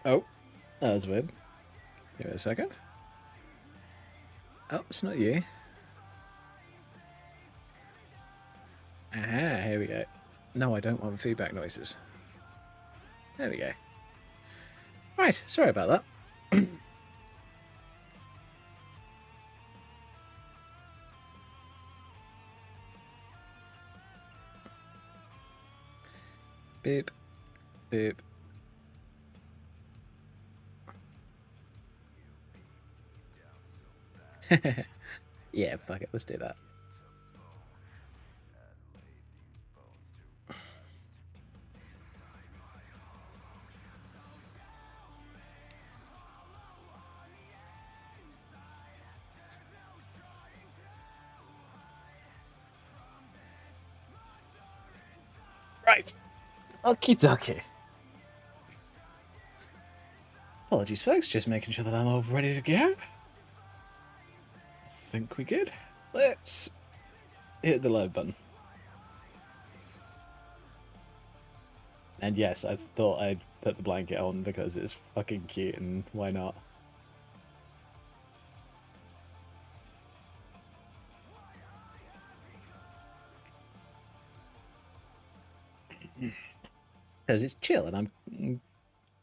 Oh, that was weird. Give it a second. Oh, it's not you. Aha, here we go. No, I don't want feedback noises. There we go. Right, sorry about that. Beep, beep. Yeah, fuck it, let's do that. Right. Okie dokie. Apologies, folks. Just making sure that I'm all ready to go. I think we good. Let's hit the load button. And yes, I thought I'd put the blanket on because it's fucking cute and why not? Because it's chill and I'm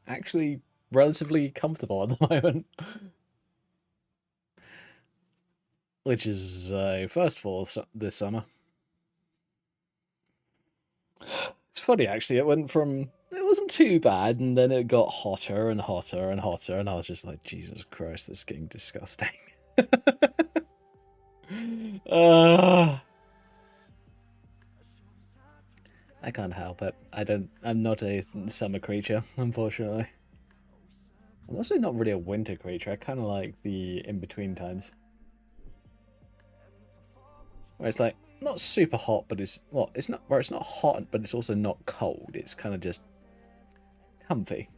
actually relatively comfortable at the moment. Which is a first for this summer. It's funny actually, it went from it wasn't too bad and then it got hotter and hotter and hotter and I was just like, Jesus Christ, this is getting disgusting. uh, I can't help it. I'm not a summer creature, unfortunately. I'm also not really a winter creature. I kinda like the in-between times. Where it's like not super hot, but it's not where it's not hot, but it's also not cold. It's kind of just comfy.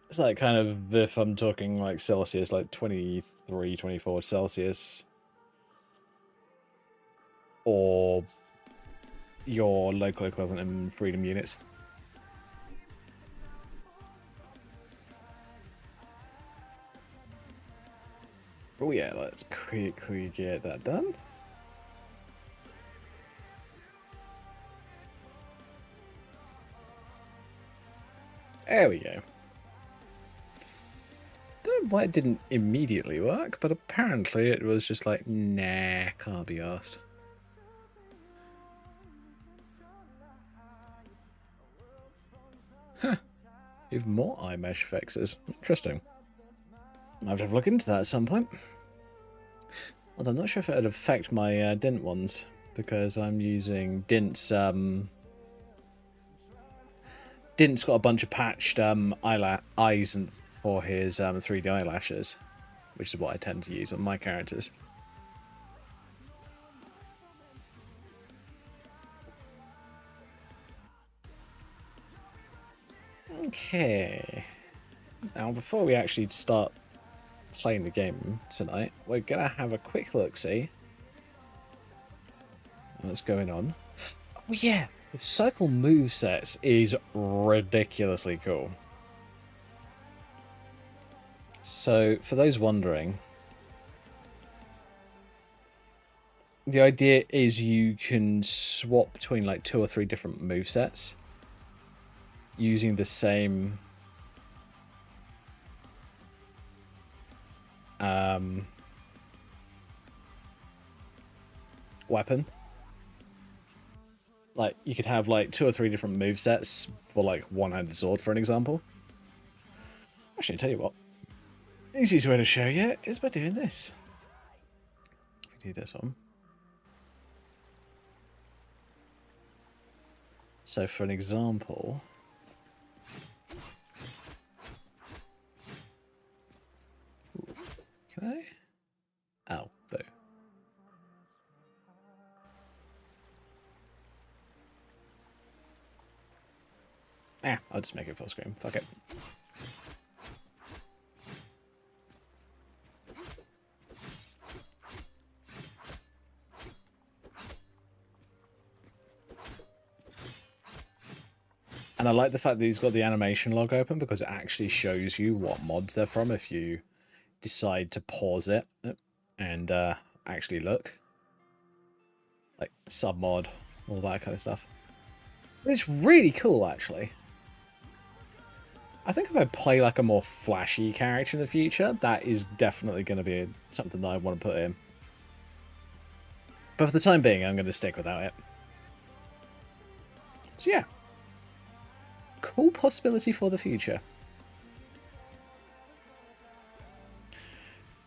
It's like kind of if I'm talking like Celsius, like 23, 24 Celsius, or your local equivalent in freedom units. Oh yeah, let's quickly get that done. There we go. Don't know why it didn't immediately work, but apparently it was just like, nah, can't be asked. Huh. Even more iMesh fixes. Interesting. I'll have to look into that at some point. Although I'm not sure if it would affect my Dint ones, because I'm using Dint's Dint's got a bunch of patched eyes for his 3D eyelashes, which is what I tend to use on my characters. Okay. Now, before we actually start playing the game tonight, we're gonna have a quick look see what's going on. Oh yeah, the cycle movesets is ridiculously cool. So, for those wondering, the idea is you can swap between like 2 or 3 different movesets using the same weapon. Like, you could have like 2 or 3 different movesets for like one-handed sword, for an example. Actually, I'll tell you what. The easiest way to show you is by doing this. If we do this one. So, for an example, can I? Oh, boo. I'll just make it full screen. Fuck it. And I like the fact that he's got the animation log open because it actually shows you what mods they're from if you decide to pause it and actually look. Like submod, all that kind of stuff. But it's really cool, actually. I think if I play like a more flashy character in the future, that is definitely going to be something that I want to put in. But for the time being, I'm going to stick without it. So yeah. Cool possibility for the future.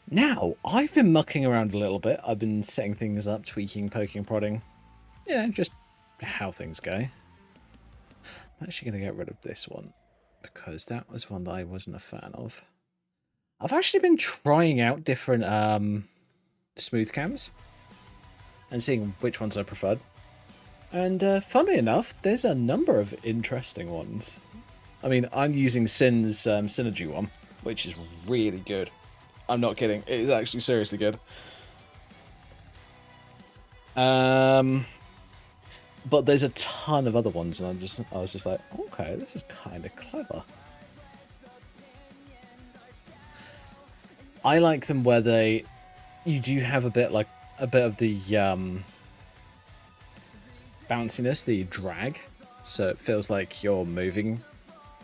Now, I've been mucking around a little bit. I've been setting things up, tweaking, poking, prodding. Yeah, just how things go. I'm actually going to get rid of this one, because that was one that I wasn't a fan of. I've actually been trying out different smooth cams and seeing which ones I preferred. And funnily enough, there's a number of interesting ones. I mean, I'm using Sin's Synergy one, which is really good. I'm not kidding. It is actually seriously good. But there's a ton of other ones, and I was just like, okay, this is kind of clever. I like them where you do have a bit of the bounciness, the drag, so it feels like you're moving.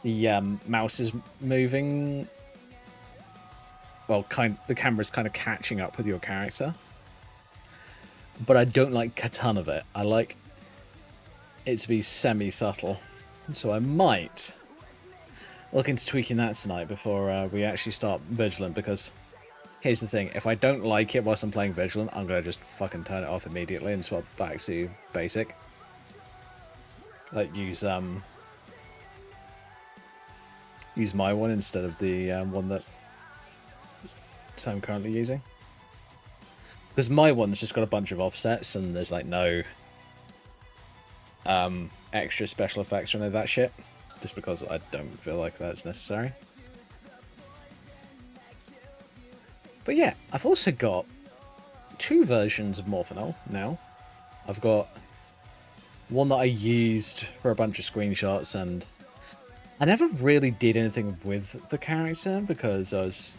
The mouse is moving. Well, the camera's kind of catching up with your character. But I don't like a ton of it. I like it to be semi-subtle. So I might look into tweaking that tonight before we actually start Vigilant, because here's the thing. If I don't like it whilst I'm playing Vigilant, I'm going to just fucking turn it off immediately and swap back to basic. Like, use my one instead of the one that I'm currently using. Because my one's just got a bunch of offsets and there's like no extra special effects or any of that shit. Just because I don't feel like that's necessary. But yeah, I've also got 2 versions of Morphinol now. I've got one that I used for a bunch of screenshots, and I never really did anything with the character because I was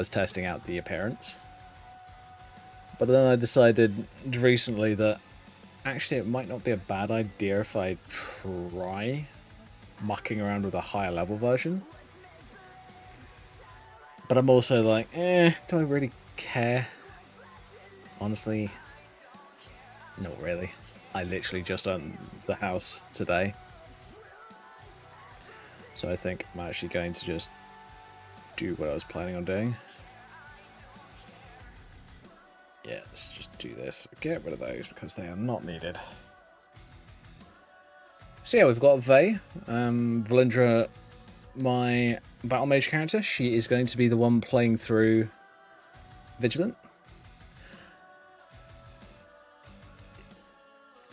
testing out the appearance. But then I decided recently that actually it might not be a bad idea if I try mucking around with a higher level version. But I'm also like, do I really care? Honestly, not really. I literally just owned the house today. So I think I'm actually going to just do what I was planning on doing. Yeah, let's just do this. Get rid of those because they are not needed. So yeah, we've got Vey. Valindra, my battle mage character. She is going to be the one playing through Vigilant.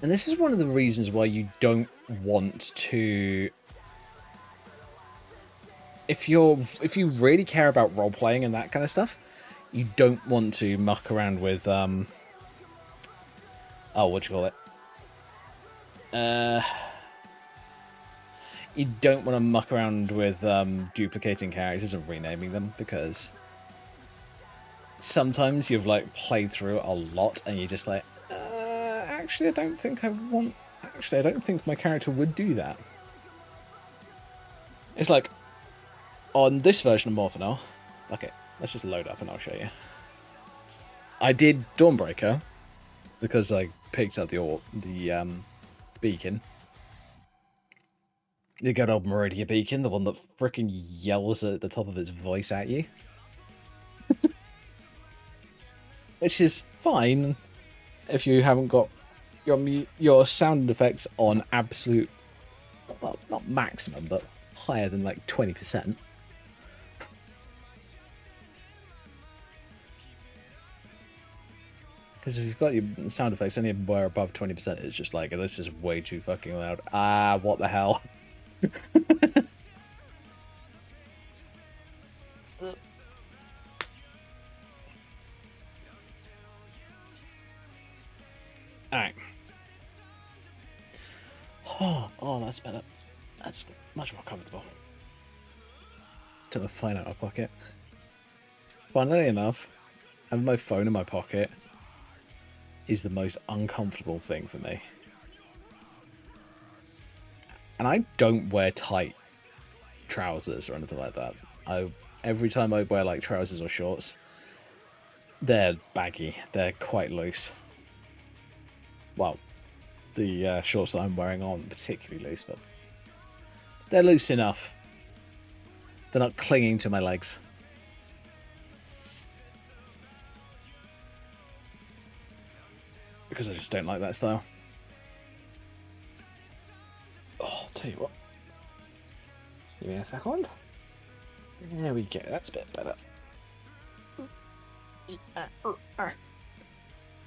And this is one of the reasons why you don't want to... If you really care about role-playing and that kind of stuff, you don't want to muck around with, oh, what do you call it? You don't want to muck around with duplicating characters and renaming them, because sometimes you've like played through a lot and you're just like, actually, I don't think my character would do that. It's like, on this version of Morphinol, okay, let's just load up and I'll show you. I did Dawnbreaker because I picked up the beacon. The good old Meridia beacon, the one that frickin' yells at the top of its voice at you. Which is fine if you haven't got your sound effects on absolute, well, not maximum, but higher than like 20%. Because if you've got your sound effects anywhere above 20%, it's just like, this is way too fucking loud. Ah, what the hell? Alright. Oh, that's better. That's much more comfortable. Took the phone out of my pocket. Funnily enough, having my phone in my pocket is the most uncomfortable thing for me. And I don't wear tight trousers or anything like that. Every time I wear like trousers or shorts, they're baggy. They're quite loose. Well, the shorts that I'm wearing aren't particularly loose, but they're loose enough. They're not clinging to my legs. Because I just don't like that style. Oh, I'll tell you what. Give me a second. There we go. That's a bit better.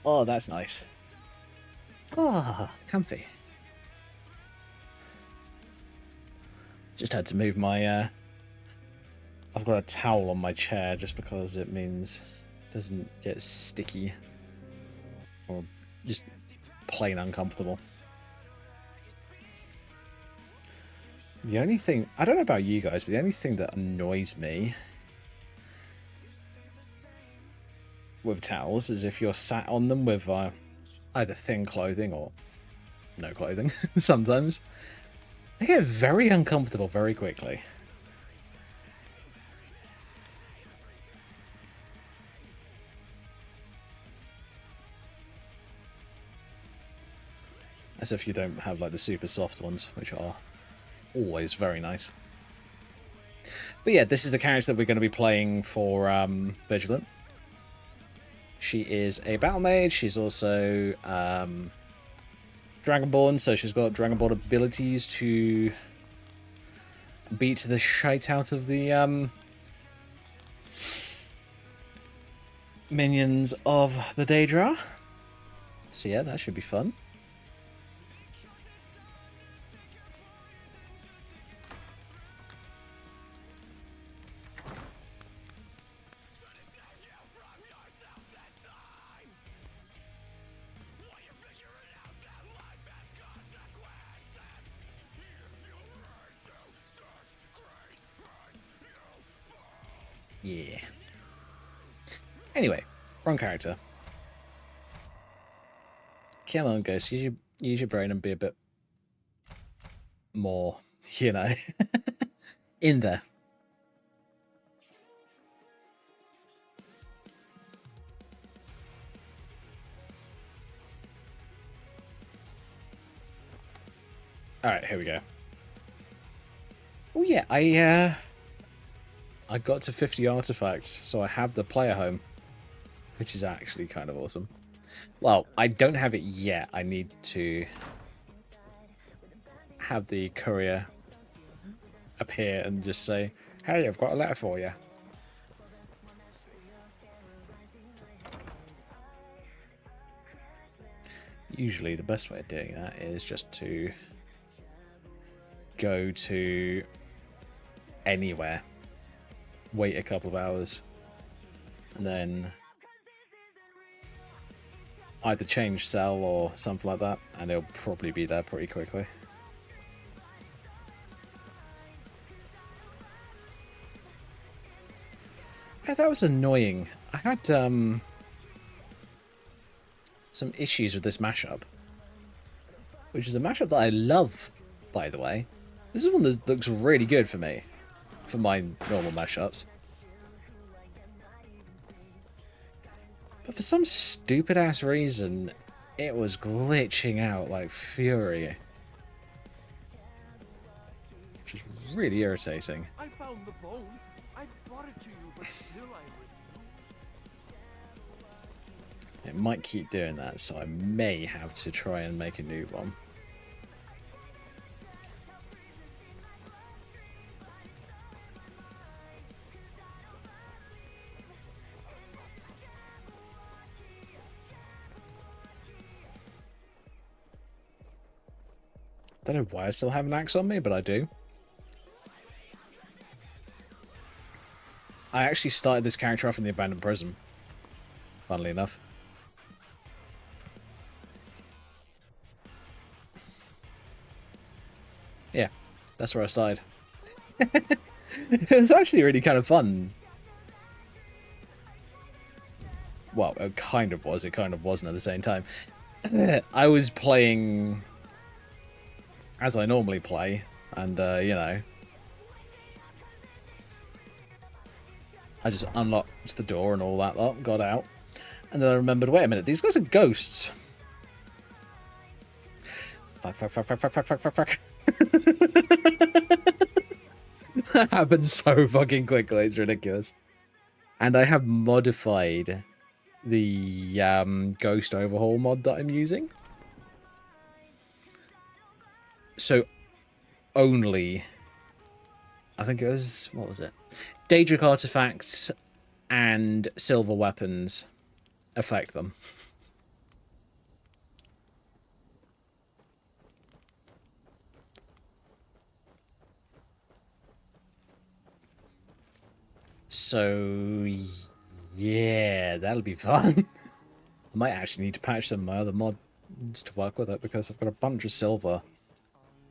Oh, that's nice. Oh, comfy. Just had to move my... I've got a towel on my chair just because it means it doesn't get sticky. Or just plain uncomfortable. The only thing... I don't know about you guys, but the only thing that annoys me with towels is if you're sat on them with either thin clothing or no clothing sometimes. They get very uncomfortable very quickly. As if you don't have like the super soft ones, which are always very nice. But yeah, this is the character that we're going to be playing for Vigilant. She is a battle mage. She's also Dragonborn, so she's got Dragonborn abilities to beat the shite out of the minions of the Daedra. So yeah, that should be fun. Yeah. Anyway, wrong character. Come on, Ghost. Use your brain and be a bit more, you know, in there. Alright, here we go. Oh yeah, I got to 50 artifacts, so I have the player home, which is actually kind of awesome. Well, I don't have it yet. I need to have the courier appear and just say, hey, I've got a letter for you. Usually the best way of doing that is just to go to anywhere, wait a couple of hours, and then either change cell or something like that, and it'll probably be there pretty quickly. Yeah, that was annoying. I had some issues with this mashup, which is a mashup that I love, by the way. This is one that looks really good for me, for my normal mashups. But for some stupid ass reason, it was glitching out like fury. Which is really irritating. I found the bone. I brought it to you, but still I refuse. It might keep doing that, so I may have to try and make a new one. Don't know why I still have an axe on me, but I do. I actually started this character off in the abandoned prison, funnily enough. That's where I started. It was actually really kind of fun. Well, it kind of was. It kind of wasn't at the same time. I was playing as I normally play, and, you know, I just unlocked the door and all that lot, got out, and then I remembered, wait a minute, these guys are ghosts. Fuck. That happened so fucking quickly, it's ridiculous. And I have modified the ghost overhaul mod that I'm using. So only, I think it was, what was it? Daedric artifacts and silver weapons affect them. So, yeah, that'll be fun. I might actually need to patch some of my other mods to work with it, because I've got a bunch of silver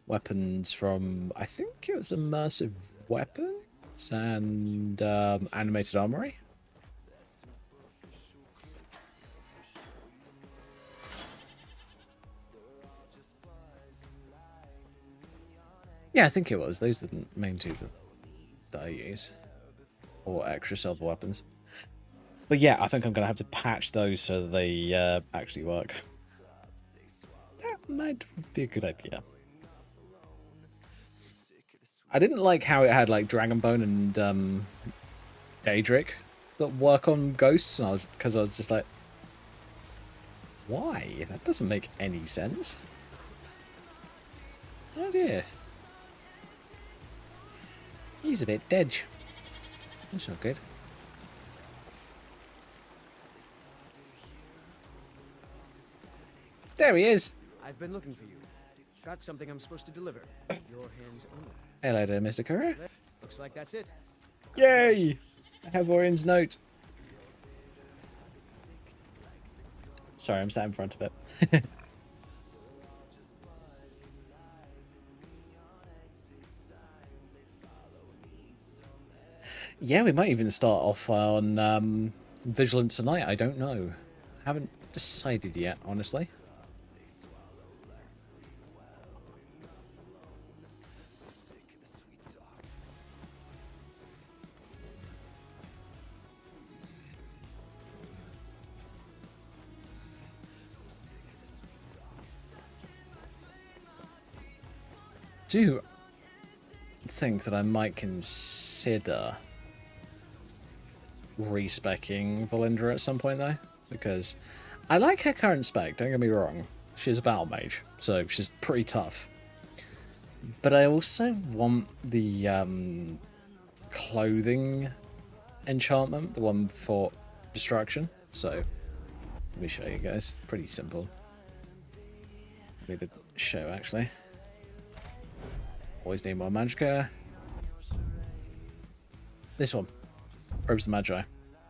weapons from, I think it was immersive weapons and animated armory. Yeah, I think it was. Those are the main two that I use. Or extra silver weapons. But yeah, I think I'm going to have to patch those so that they actually work. That might be a good idea. I didn't like how it had like Dragonbone and Daedric that work on ghosts, because I was just like, why? That doesn't make any sense. Oh dear. He's a bit dead. That's not good. There he is. I've been looking for you. Got something I'm supposed to deliver. Your hands only. Hello there, Mr. Courier. Looks like that's it. Yay! I have Orion's note. Sorry, I'm sat in front of it. Yeah, we might even start off on Vigilant tonight. I don't know. Haven't decided yet, honestly. Do think that I might consider respecking Valindra at some point, though, because I like her current spec, don't get me wrong. She's a battle mage, so she's pretty tough. But I also want the clothing enchantment, the one for destruction. So let me show you guys. Pretty simple. I need to show, actually. Always need more magicka. This one. Robes of the Magi.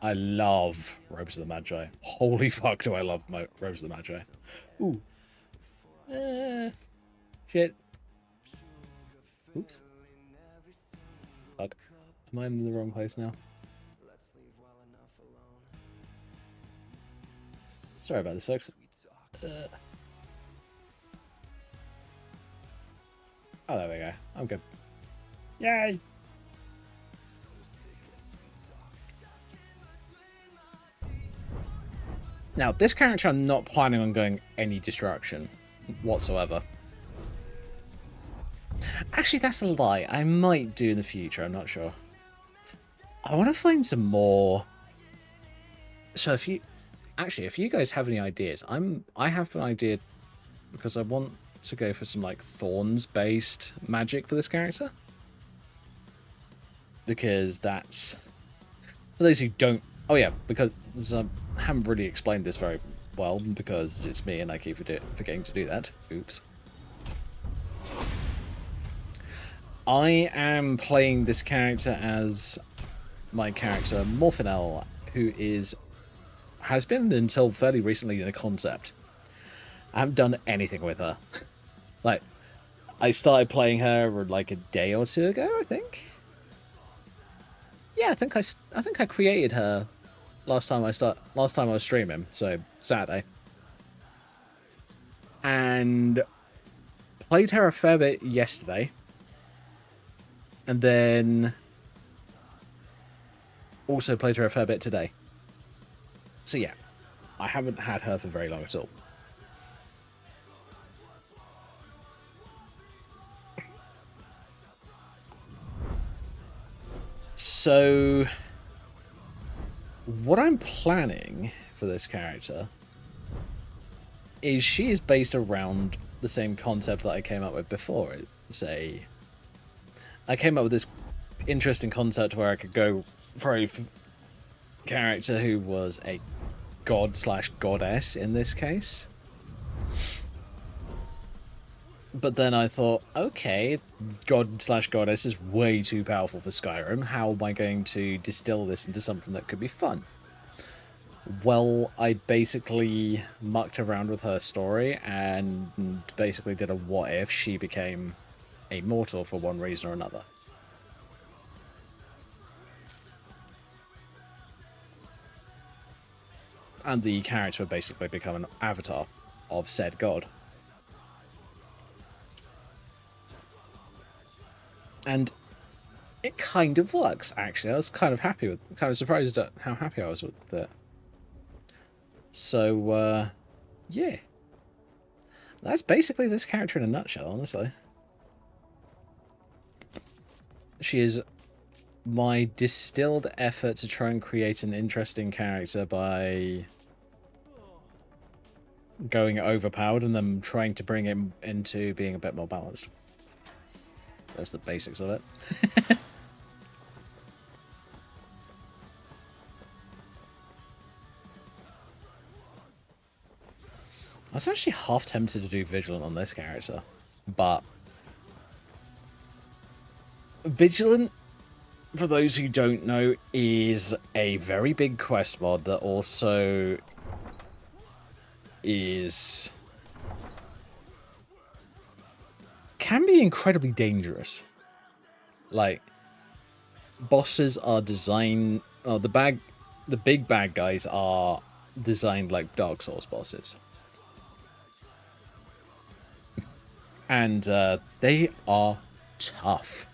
I love Robes of the Magi. Holy fuck do I love Robes of the Magi. Ooh. Shit. Oops. Fuck. Am I in the wrong place now? Sorry about this, folks. Oh, there we go. I'm good. Yay! Now, this character I'm not planning on going any destruction whatsoever. Actually, that's a lie. I might do in the future, I'm not sure. I want to find some more... So if you... Actually, if you guys have any ideas, I have an idea because I want to go for some like thorns-based magic for this character. Because that's... For those who don't... Oh yeah, because I haven't really explained this very well because it's me and I keep forgetting to do that. Oops. I am playing this character as my character Morphinel, who has been until fairly recently in a concept. I haven't done anything with her. Like, I started playing her like a day or two ago, I think. Yeah, I think I created her last time I was streaming, so Saturday. And played her a fair bit yesterday. And then also played her a fair bit today. So yeah, I haven't had her for very long at all. So what I'm planning for this character is she is based around the same concept that I came up with before. I came up with this interesting concept where I could go for a character who was a god/goddess in this case. But then I thought, okay, god/goddess is way too powerful for Skyrim. How am I going to distill this into something that could be fun? Well, I basically mucked around with her story and basically did a what if she became a mortal for one reason or another. And the character would basically become an avatar of said god. And it kind of works, actually. I was kind of surprised at how happy I was with it. So, yeah. That's basically this character in a nutshell, honestly. She is my distilled effort to try and create an interesting character by going overpowered and then trying to bring him into being a bit more balanced. That's the basics of it. I was actually half tempted to do Vigilant on this character, but Vigilant, for those who don't know, is a very big quest mod that also can be incredibly dangerous. Like, bosses are designed... Oh, the big bad guys are designed like Dark Souls bosses. And they are tough.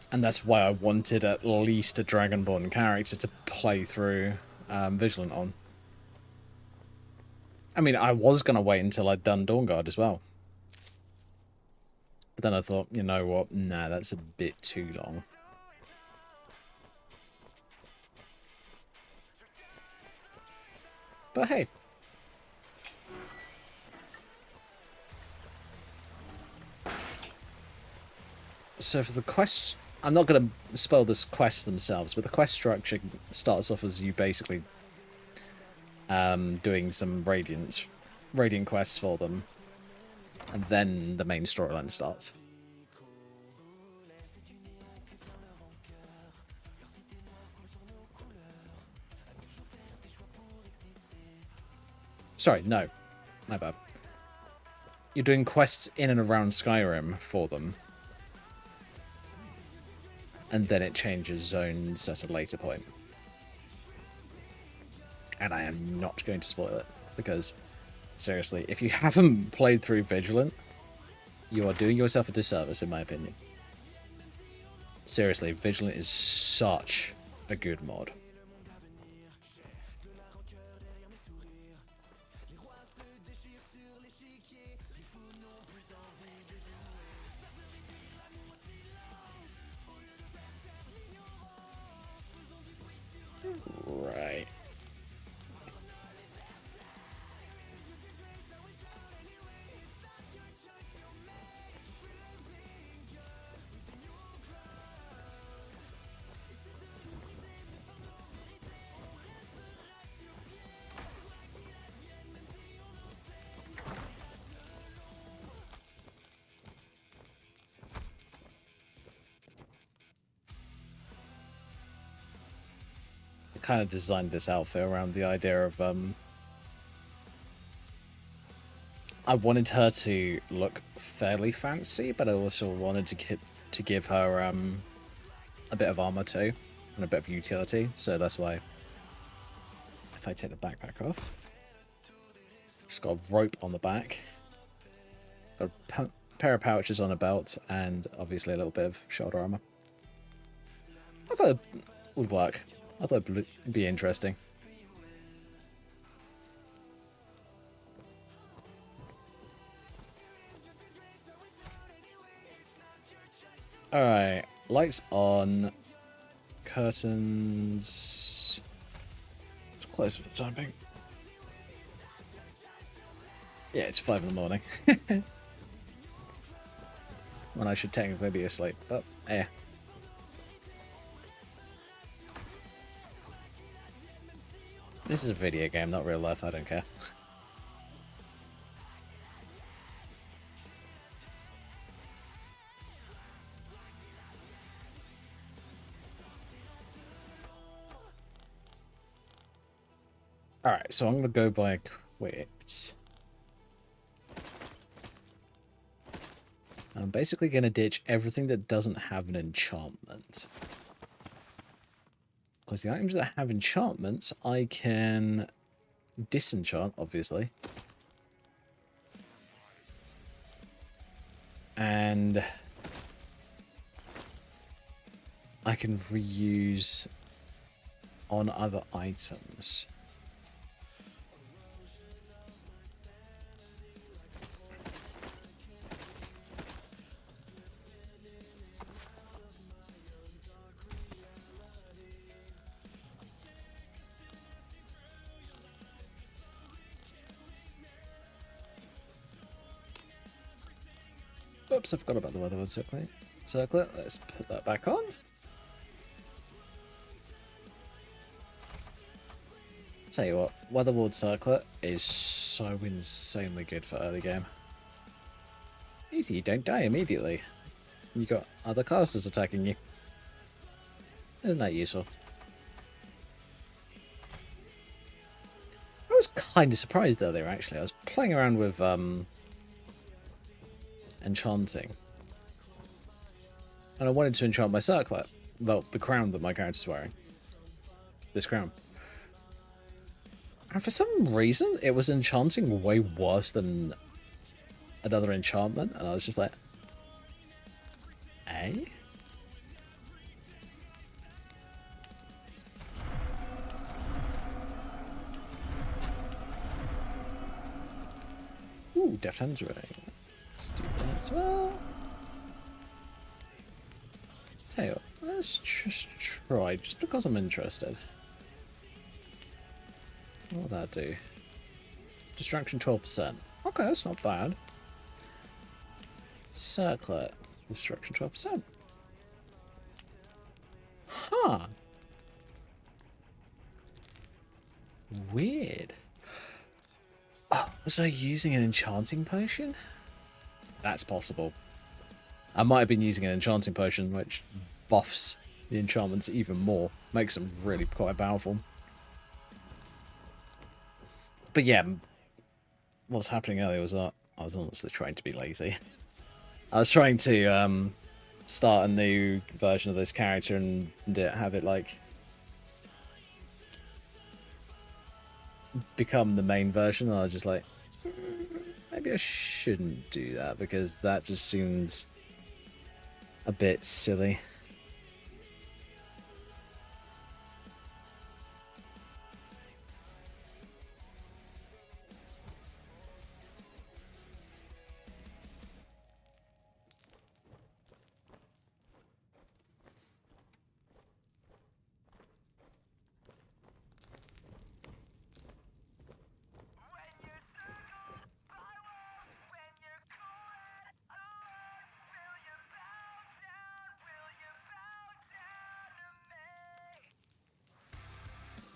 And that's why I wanted at least a Dragonborn character to play through Vigilant on. I mean, I was going to wait until I'd done Dawnguard as well. But then I thought, you know what? Nah, that's a bit too long. But hey. So for the quest... I'm not going to spell this quest themselves, but the quest structure starts off as you basically doing some radiant quests for them, and then the main storyline starts. Sorry, no, my bad. You're doing quests in and around Skyrim for them, and then it changes zones at a later point. And I am not going to spoil it, because, seriously, if you haven't played through Vigilant, you are doing yourself a disservice, in my opinion. Seriously, Vigilant is such a good mod. Right. kind of designed this outfit around the idea of I wanted her to look fairly fancy, but I also wanted to give her a bit of armor too and a bit of utility. So that's why if I take the backpack off, just got a rope on the back, got a pair of pouches on a belt, and obviously a little bit of shoulder armor. I thought it would work. I thought it'd be interesting. Alright, lights on, curtains. It's closed for the time being. Yeah, it's 5 in the morning. When I should technically be asleep, but yeah. This is a video game, not real life, I don't care. Alright, so I'm going to go by equipped. I'm basically going to ditch everything that doesn't have an enchantment. Because the items that have enchantments, I can disenchant, obviously. And I can reuse on other items. Oops, I forgot about the weatherboard circlet. Let's put that back on. Tell you what, weatherboard circlet is so insanely good for early game. Easy, you don't die immediately. You got other casters attacking you. Isn't that useful? I was kind of surprised earlier, actually. I was playing around with enchanting. And I wanted to enchant my circlet. Well, the crown that my character's wearing. This crown. And for some reason, it was enchanting way worse than another enchantment. And I was just like, eh? Ooh, Deft Hands Ring. Let's do that as well. Tell you what, let's just try, just because I'm interested. What will that do? Distraction 12%. Okay, that's not bad. Circlet. Distraction 12%. Huh. Weird. Oh, was I using an enchanting potion? That's possible. I might have been using an enchanting potion, which buffs the enchantments even more. Makes them really quite powerful. But yeah, what was happening earlier was I was honestly trying to be lazy. I was trying to start a new version of this character and have it like become the main version. And I was just like, maybe I shouldn't do that because that just seems a bit silly.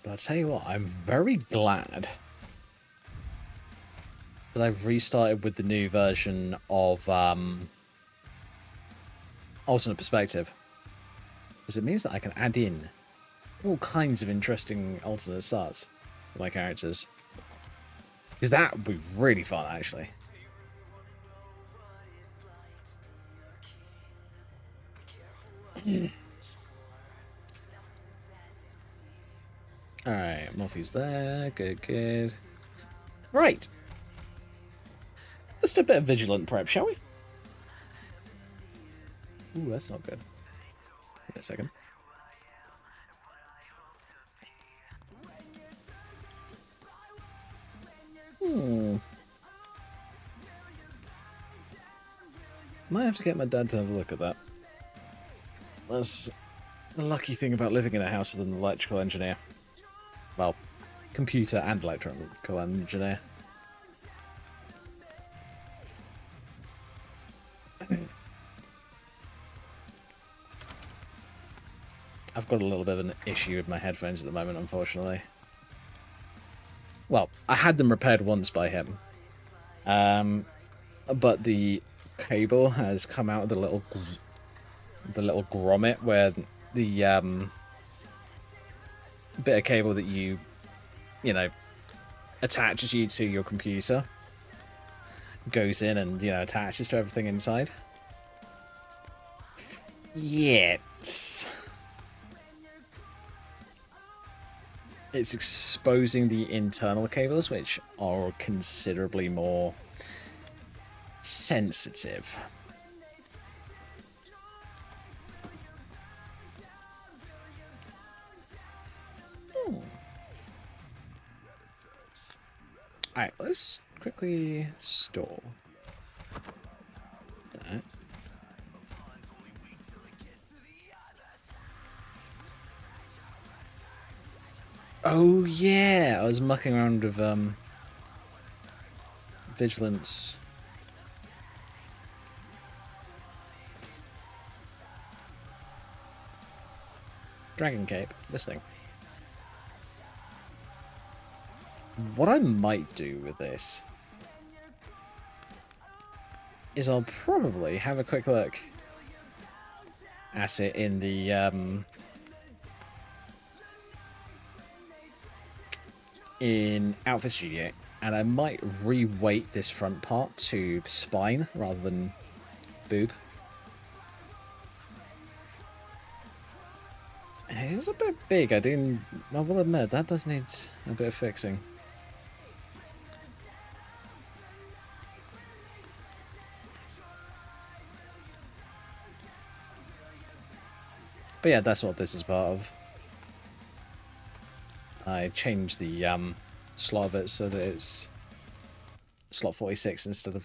But I'll tell you what, I'm very glad that I've restarted with the new version of Alternate Perspective. Because it means that I can add in all kinds of interesting alternate starts for my characters. Because that would be really fun, actually. Alright, Morphe's there. Good, good. Right. Let's do a bit of Vigilant prep, shall we? Ooh, that's not good. Wait a second. Might have to get my dad to have a look at that. That's the lucky thing about living in a house with an electrical engineer. Well, computer and electrical engineer. I've got a little bit of an issue with my headphones at the moment, unfortunately. Well, I had them repaired once by him. But the cable has come out of the little grommet where the bit of cable that you know, attaches you to your computer goes in and, attaches to everything inside. Yeah, it's exposing the internal cables, which are considerably more sensitive. Alright, let's quickly store that. Oh yeah, I was mucking around with Vigilance. Dragon Cape, this thing. What I might do with this is I'll probably have a quick look at it in the in Outfit Studio, and I might re-weight this front part to spine rather than boob. It's a bit big, I will admit, that does need a bit of fixing. But yeah, that's what this is part of. I changed the slot of it so that it's slot 46 instead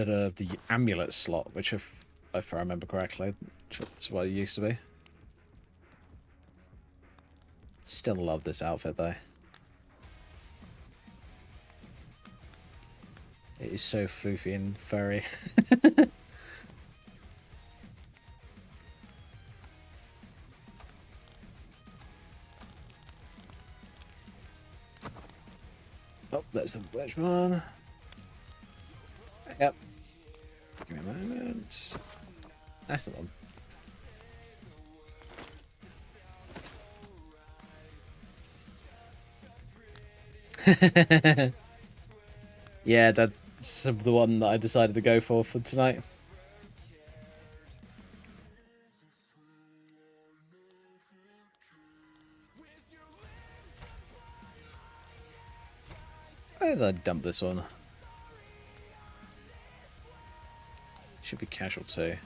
of the amulet slot, which if I remember correctly, is what it used to be. Still love this outfit though. It is so floofy and furry. Oh, that's the wedge one. Yep. Give me a moment. That's the one. Yeah, that's the one that I decided to go for tonight. I'll dump this one. Should be casual too.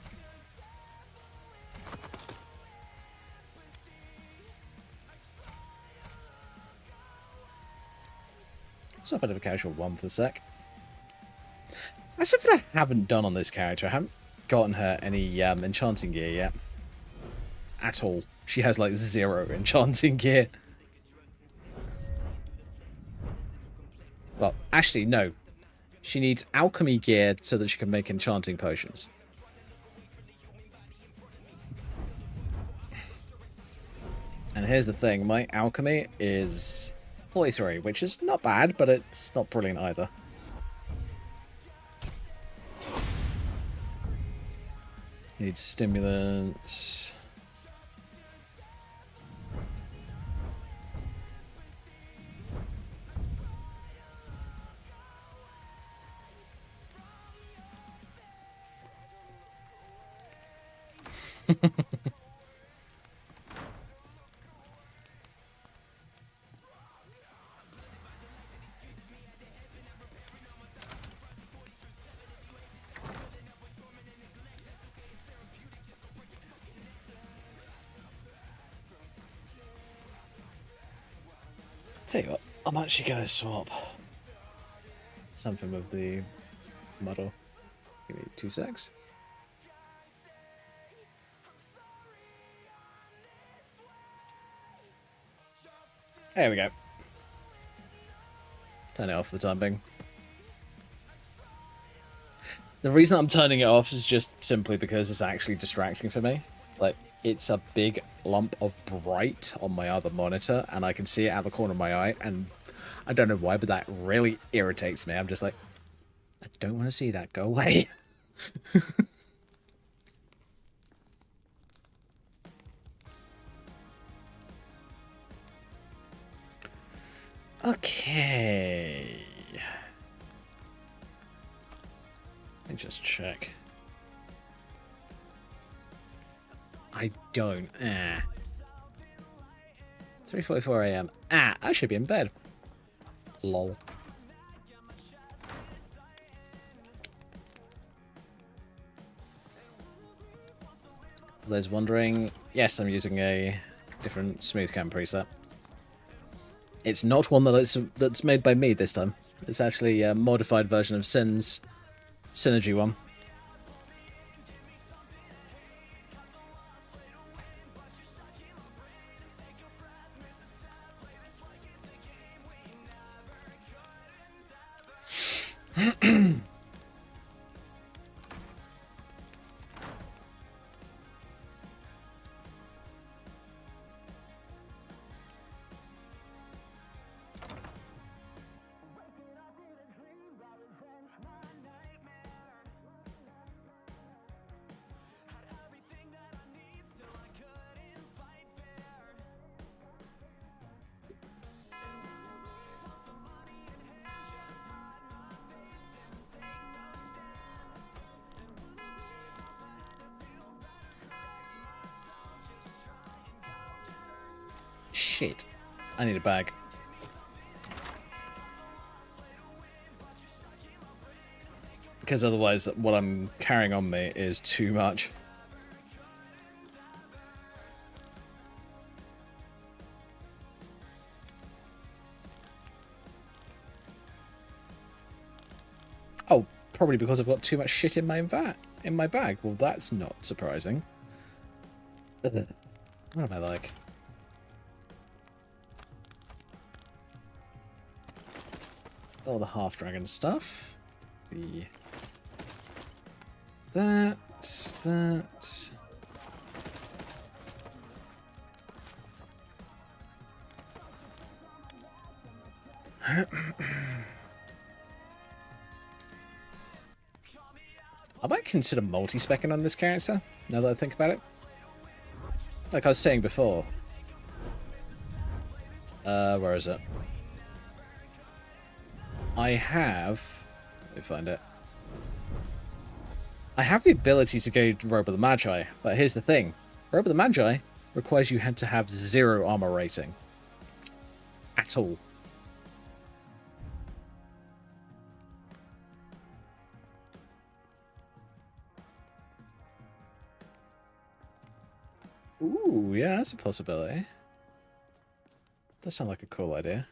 It's not a bit of a casual one for the sec. That's something I haven't done on this character. I haven't gotten her any enchanting gear yet. At all. She has like 0 enchanting gear. Well, actually, no. She needs alchemy gear so that she can make enchanting potions. And here's the thing, my alchemy is 43, which is not bad, but it's not brilliant either. Needs stimulants. Tell you what, I'm actually going to swap something with the model. Give me 2 secs. There we go. Turn it off for the time being. The reason I'm turning it off is just simply because it's actually distracting for me. Like, it's a big lump of bright on my other monitor, and I can see it out the corner of my eye, and I don't know why, but that really irritates me. I'm just like, I don't want to see that. Go away. Okay. Let me just check. I don't. 3:44 AM. I should be in bed. Lol. For those wondering, yes, I'm using a different smooth cam preset. It's not one that's made by me this time. It's actually a modified version of Sin's Synergy one. Shit. I need a bag. Because otherwise what I'm carrying on me is too much. Oh, probably because I've got too much shit in my bag. Well, that's not surprising. What am I like? All the half-dragon stuff. That. I might consider multi-speccing on this character, now that I think about it. Like I was saying before. Where is it? I have... Let me find it. I have the ability to go Robe of the Magi, but here's the thing. Robe of the Magi requires you to have 0 armor rating. At all. Ooh, yeah, that's a possibility. Does sound like a cool idea.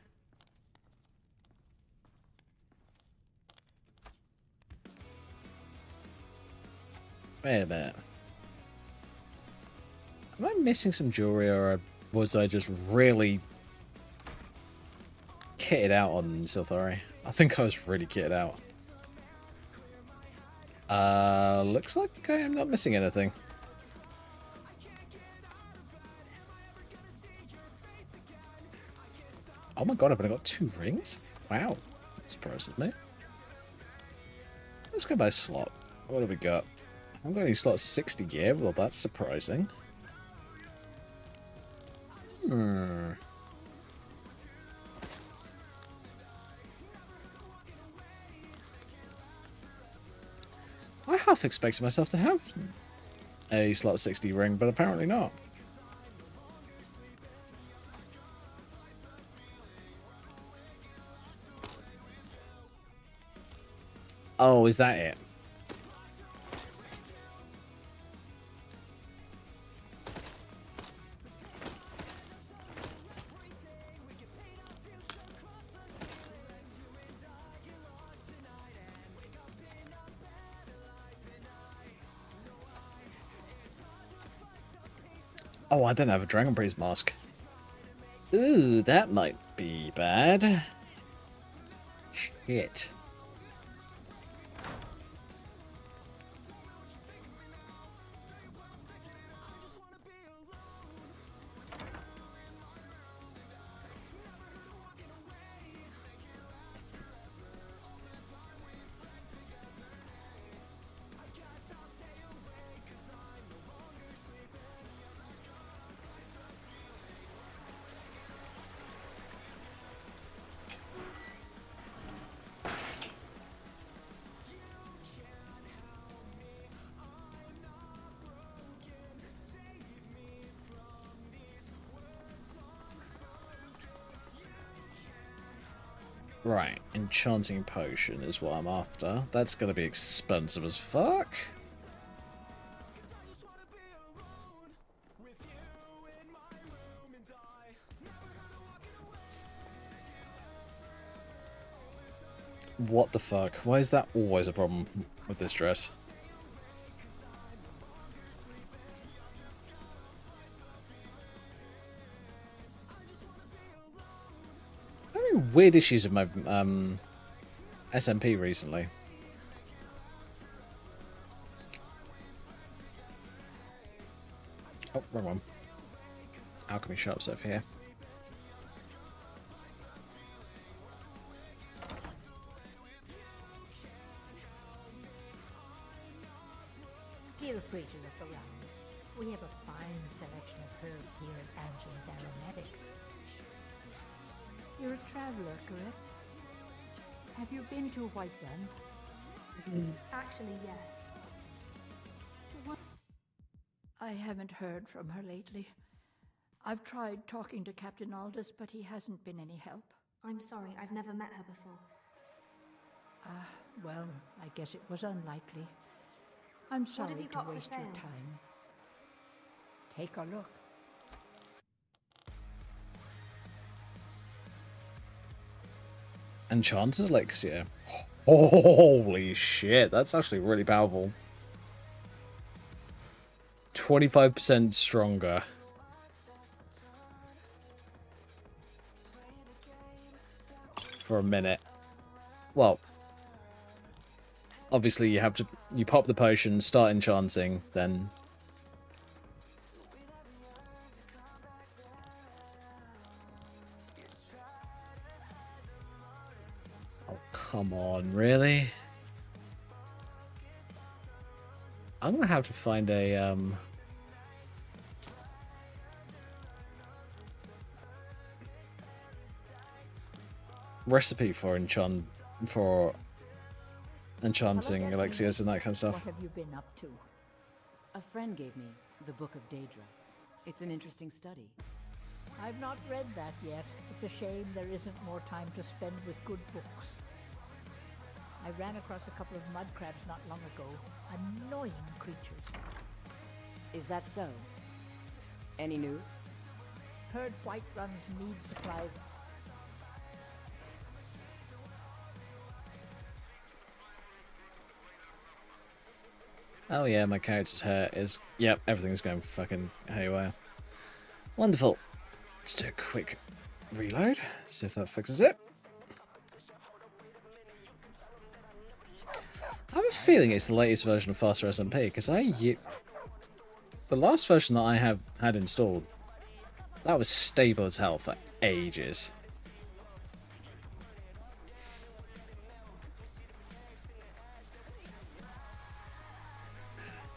Wait a minute. Am I missing some jewelry, or was I just really kitted out on Silthari? I think I was really kitted out. Looks like I am not missing anything. Oh my god, I've only got 2 rings? Wow, that surprises me. Let's go by slot. What have we got? I'm going to slot 60 gear. Well, that's surprising. I half expected myself to have a slot 60 ring, but apparently not. Oh, is that it? Oh, I don't have a Dragon Priest mask. Ooh, that might be bad. Shit. Right, enchanting potion is what I'm after. That's gonna be expensive as fuck. What the fuck? Why is that always a problem with this dress? Weird issues with my SMP recently. Oh, wrong one. Alchemy shops over here. Feel free to look around. We have a fine selection of herbs here at Angela's Aromatics. You're a traveler, correct? Have you been to White Run? Actually, yes. What? I haven't heard from her lately. I've tried talking to Captain Aldous, but he hasn't been any help. I'm sorry, I've never met her before. Well, I guess it was unlikely. I'm sorry have you to got for waste your sale? time. Take a look. Enchanter's Elixir. Holy shit, that's actually really powerful. 25% stronger. For a minute. Well, obviously you pop the potion, start enchanting, then come on, really? I'm gonna have to find a recipe for enchanting elixirs and that kind of stuff. What have you been up to? A friend gave me the Book of Daedra. It's an interesting study. I've not read that yet. It's a shame there isn't more time to spend with good books. I ran across a couple of mud crabs not long ago. Annoying creatures. Is that so? Any news? Heard White Run's mead supply. Oh yeah, my character's hair is... Yep, everything's going fucking haywire. Wonderful. Let's do a quick reload, see if that fixes it. I have a feeling it's the latest version of Faster SMP, because the last version that I had installed, that was stable as hell for ages.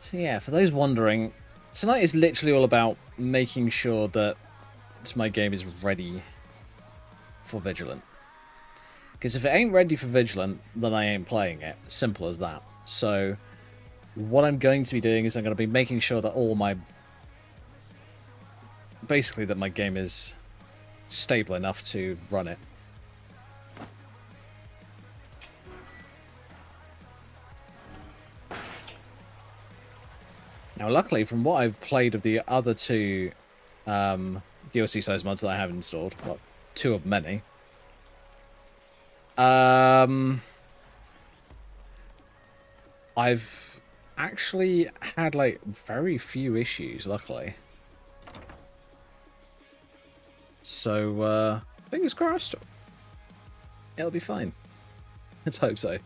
So yeah, for those wondering, tonight is literally all about making sure that my game is ready for Vigilant. Because if it ain't ready for Vigilant, then I ain't playing it. Simple as that. So what I'm going to be doing is I'm going to be making sure that all my... Basically, that my game is stable enough to run it. Now, luckily, from what I've played of the other two DLC size mods that I have installed, well, 2 of many, I've actually had, like, very few issues, luckily. So, fingers crossed. It'll be fine. Let's hope so.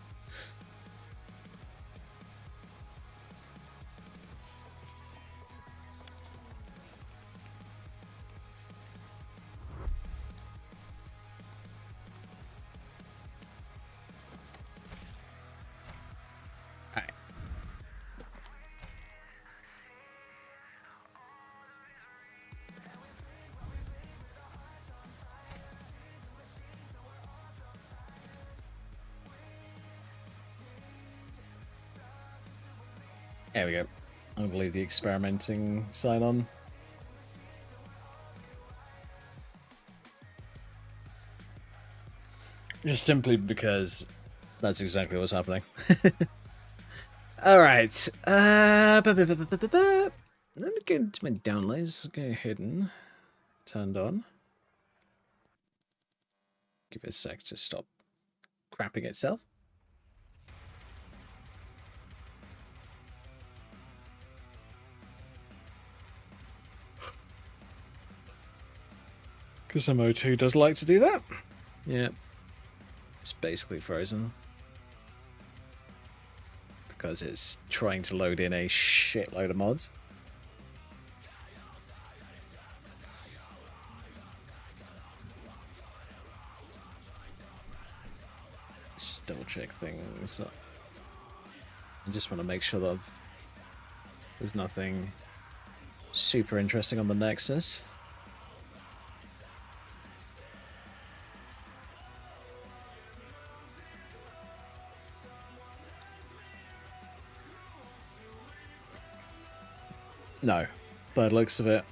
There we go. I'm gonna leave the experimenting sign on. Just simply because that's exactly what's happening. Alright. Let me go into my downloads. Go ahead and turned on. Give it a sec to stop crapping itself. Because some O2 does like to do that. Yeah. It's basically frozen. Because it's trying to load in a shitload of mods. Let's just double check things. I just want to make sure that there's nothing super interesting on the Nexus. No, by the looks of it,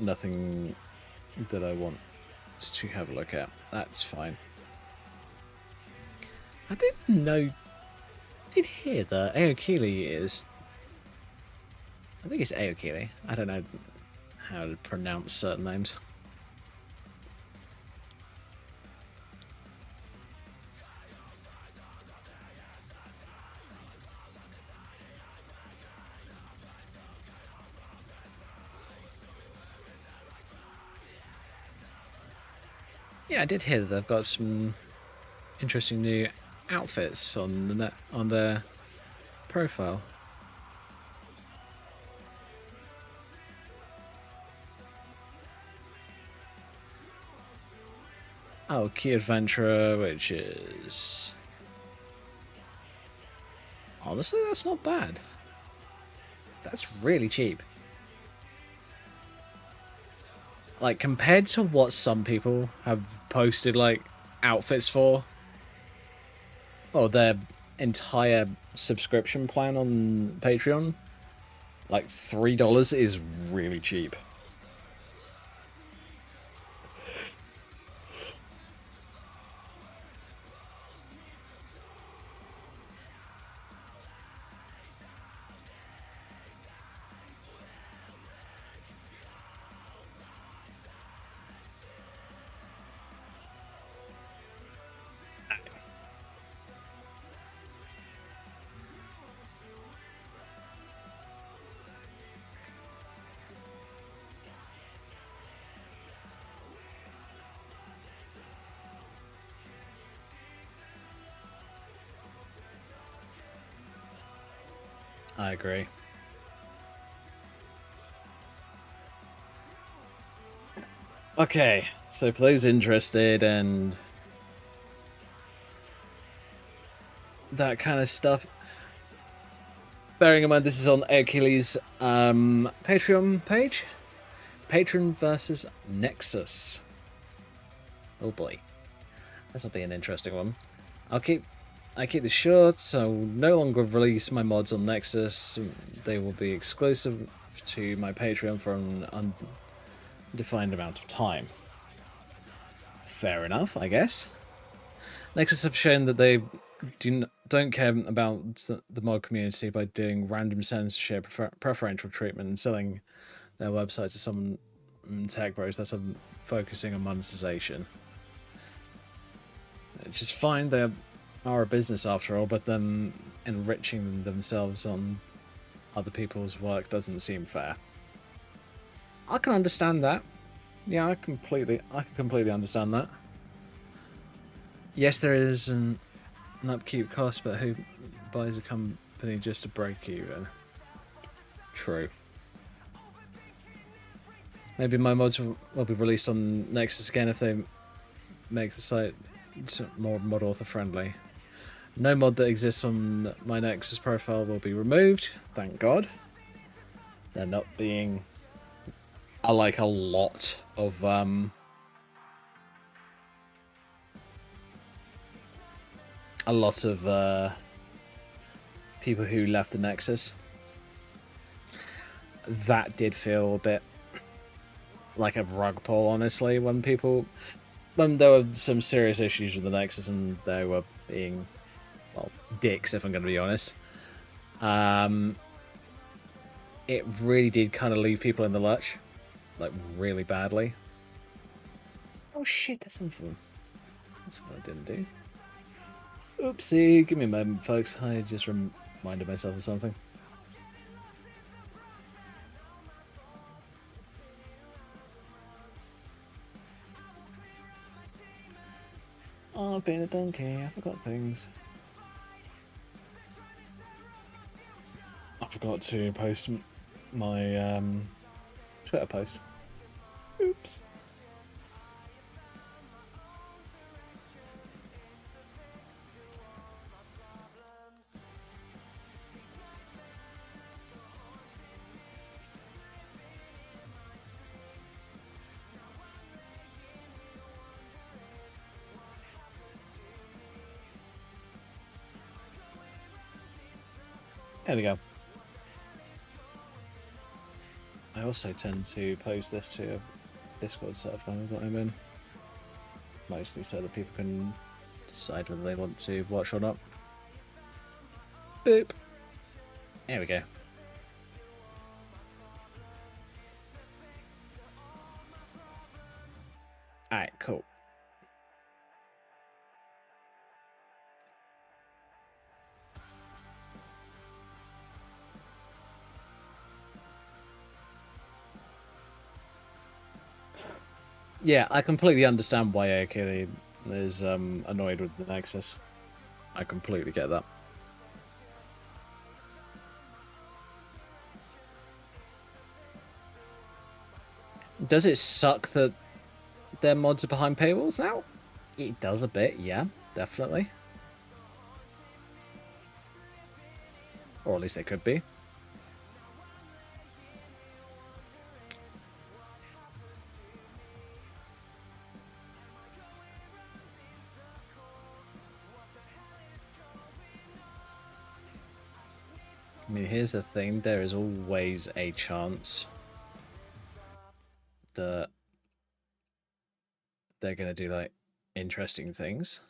nothing that I want to have a look at. That's fine. I didn't know. I did hear that Aokili is. I think it's Aokili. I don't know how to pronounce certain names. Yeah, I did hear that they've got some interesting new outfits on their profile. Oh, Key Adventurer, which is... Honestly, that's not bad. That's really cheap. Like, compared to what some people have posted, like, outfits for, or their entire subscription plan on Patreon, like, $3 is really cheap. I agree. Okay, so for those interested and that kind of stuff, bearing in mind this is on Achilles' Patreon page, Patron versus Nexus. Oh boy, this will be an interesting one. I'll keep I keep this short, so no longer release my mods on Nexus. They will be exclusive to my Patreon for an undefined amount of time. Fair enough, I guess. Nexus have shown that they don't care about the mod community by doing random censorship, preferential treatment, and selling their website to some tech bros that are focusing on monetization. Which is fine, they are a business after all, but them enriching themselves on other people's work doesn't seem fair. I can understand that. Yeah, I can completely understand that. Yes, there is an upkeep cost, but who buys a company just to break even? True. Maybe my mods will be released on Nexus again if they make the site more mod author friendly. No mod that exists on my Nexus profile will be removed, thank God. They're not being a lot of people who left the Nexus. That did feel a bit like a rug pull, honestly, when there were some serious issues with the Nexus and they were being, well, dicks, if I'm going to be honest. It really did kind of leave people in the lurch, like really badly. Oh shit, that's something. That's what I didn't do. Oopsie, give me a moment, folks. I just reminded myself of something. Oh, I've been a donkey. I forgot things. I forgot to post my Twitter post. Oops. There we go. I also tend to post this to a Discord server that I'm in. Mostly so that people can decide whether they want to watch or not. Boop. There we go. Alright, cool. Yeah, I completely understand why Akili is annoyed with the Nexus. I completely get that. Does it suck that their mods are behind paywalls now? It does a bit, yeah, definitely. Or at least they could be. I mean, here's the thing, there is always a chance that they're going to do, like, interesting things.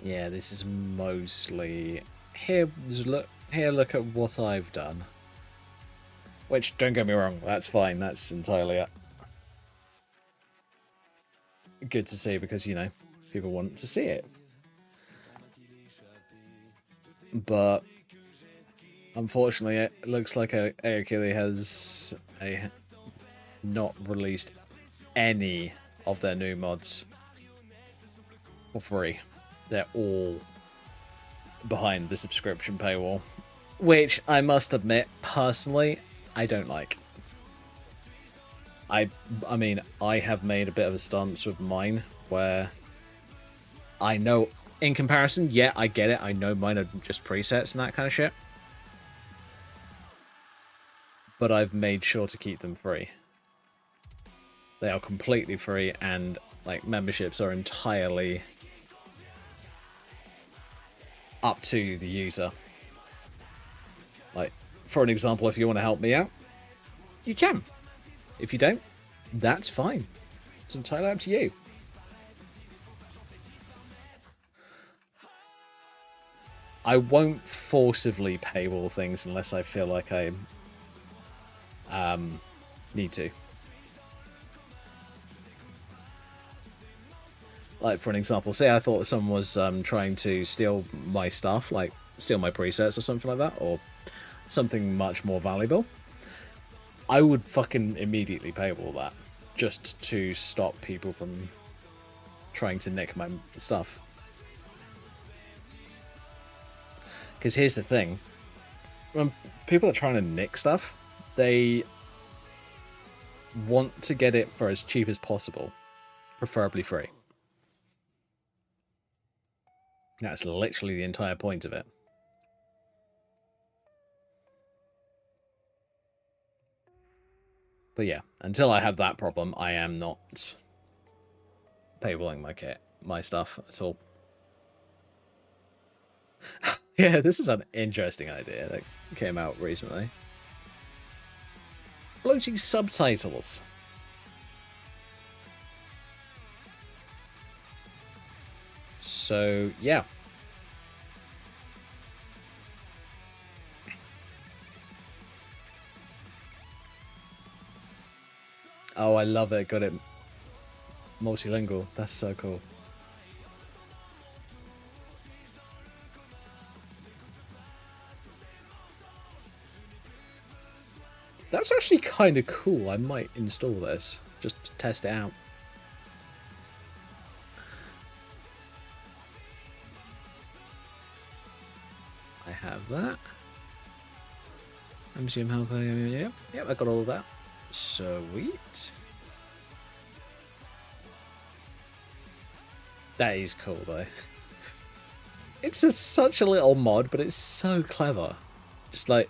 Yeah, this is mostly... Here, look at what I've done. Which, don't get me wrong, that's fine, that's entirely good to see because, you know, people want to see it. But, unfortunately, it looks like Aokili has not released any of their new mods for free. They're all behind the subscription paywall, which I must admit, personally, I don't like. I mean, I have made a bit of a stance with mine where I know, in comparison, yeah, I get it. I know mine are just presets and that kind of shit. but I've made sure to keep them free. They are completely free, and like memberships are entirely up to the user. Like, for an example, if you want to help me out, you can. If you don't, that's fine. It's entirely up to you. I won't forcibly paywall things unless I feel like I need to. Like, for an example, say I thought someone was trying to steal my stuff, like steal my presets or something like that, or something much more valuable, I would fucking immediately paywall that, just to stop people from trying to nick my stuff. Because here's the thing, when people are trying to nick stuff, they want to get it for as cheap as possible, preferably free. That's literally the entire point of it. But yeah, until I have that problem, I am not paywalling my stuff at all. Yeah, this is an interesting idea that came out recently. Floating subtitles. So, yeah. Oh, I love it. Got it multilingual. That's so cool. That's actually kind of cool. I might install this just to test it out. I have that. MCM helper. Yep, I got all of that. Sweet. That is cool though. It's such a little mod, but it's so clever. Just like,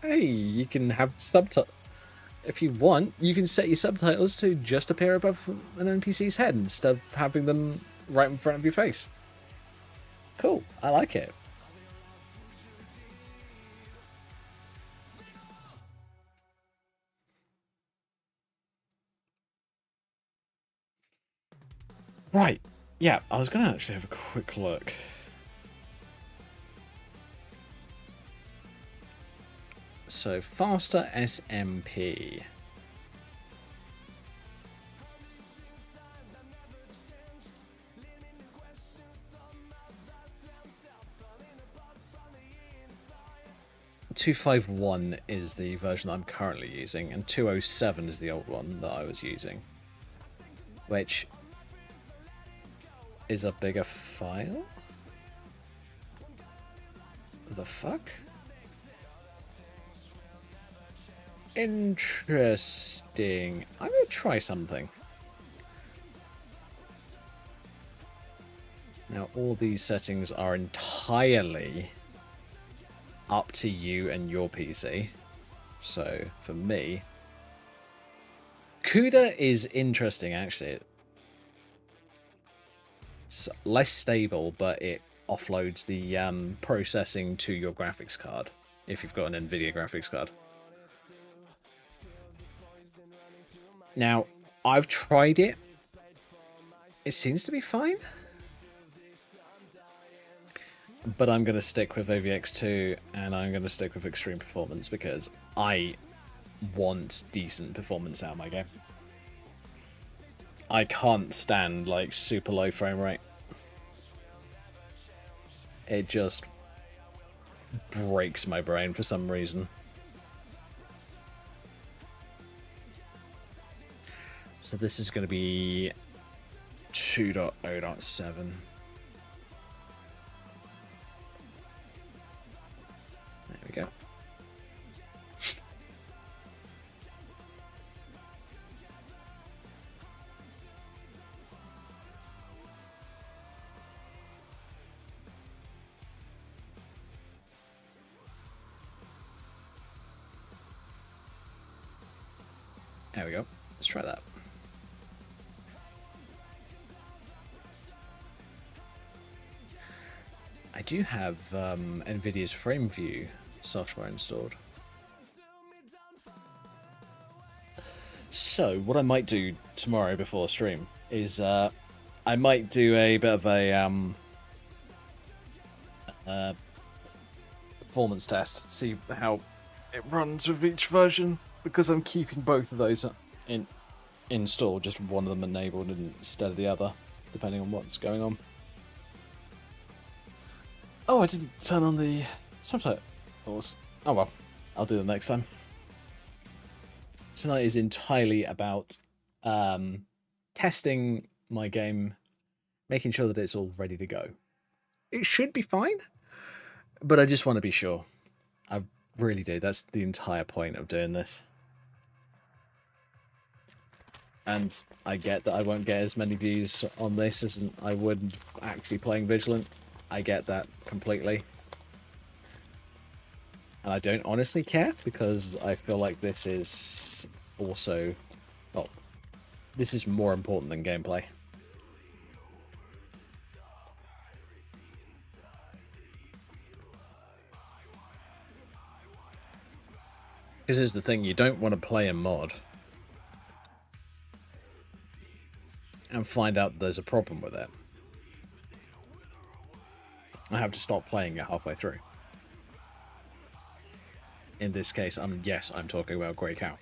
hey, you can have subtitles. If you want, you can set your subtitles to just appear above an NPC's head instead of having them right in front of your face. Cool, I like it. Right, yeah, I was going to actually have a quick look. So, faster SMP. .251 is the version I'm currently using, and 207 is the old one that I was using, which is a bigger file? The fuck? Interesting. I'm gonna try something. Now, all these settings are entirely up to you and your PC. So, for me, CUDA is interesting, actually. It's less stable, but it offloads the processing to your graphics card, if you've got an NVIDIA graphics card. Now, I've tried it. It seems to be fine. But I'm going to stick with AVX2, and I'm going to stick with Extreme Performance, because I want decent performance out of my game. I can't stand, like, super low frame rate. It just breaks my brain for some reason. So this is going to be 2.0.7. There we go. There we go. Let's try that. I do have NVIDIA's FrameView software installed. So, what I might do tomorrow before stream is I might do a bit of a performance test, see how it runs with each version, because I'm keeping both of those installed, just one of them enabled instead of the other, depending on what's going on. Oh, I didn't turn on the subtitles. Oh well, I'll do them next time. Tonight is entirely about testing my game, making sure that it's all ready to go. It should be fine, but I just want to be sure. I really do. That's the entire point of doing this. And I get that I won't get as many views on this as I would actually playing Vigilant. I get that completely. And I don't honestly care, because I feel like this is also... well, this is more important than gameplay. Because here's the thing, you don't want to play a mod and find out there's a problem with it. I have to stop playing it halfway through. In this case, I'm talking about Grey Cow.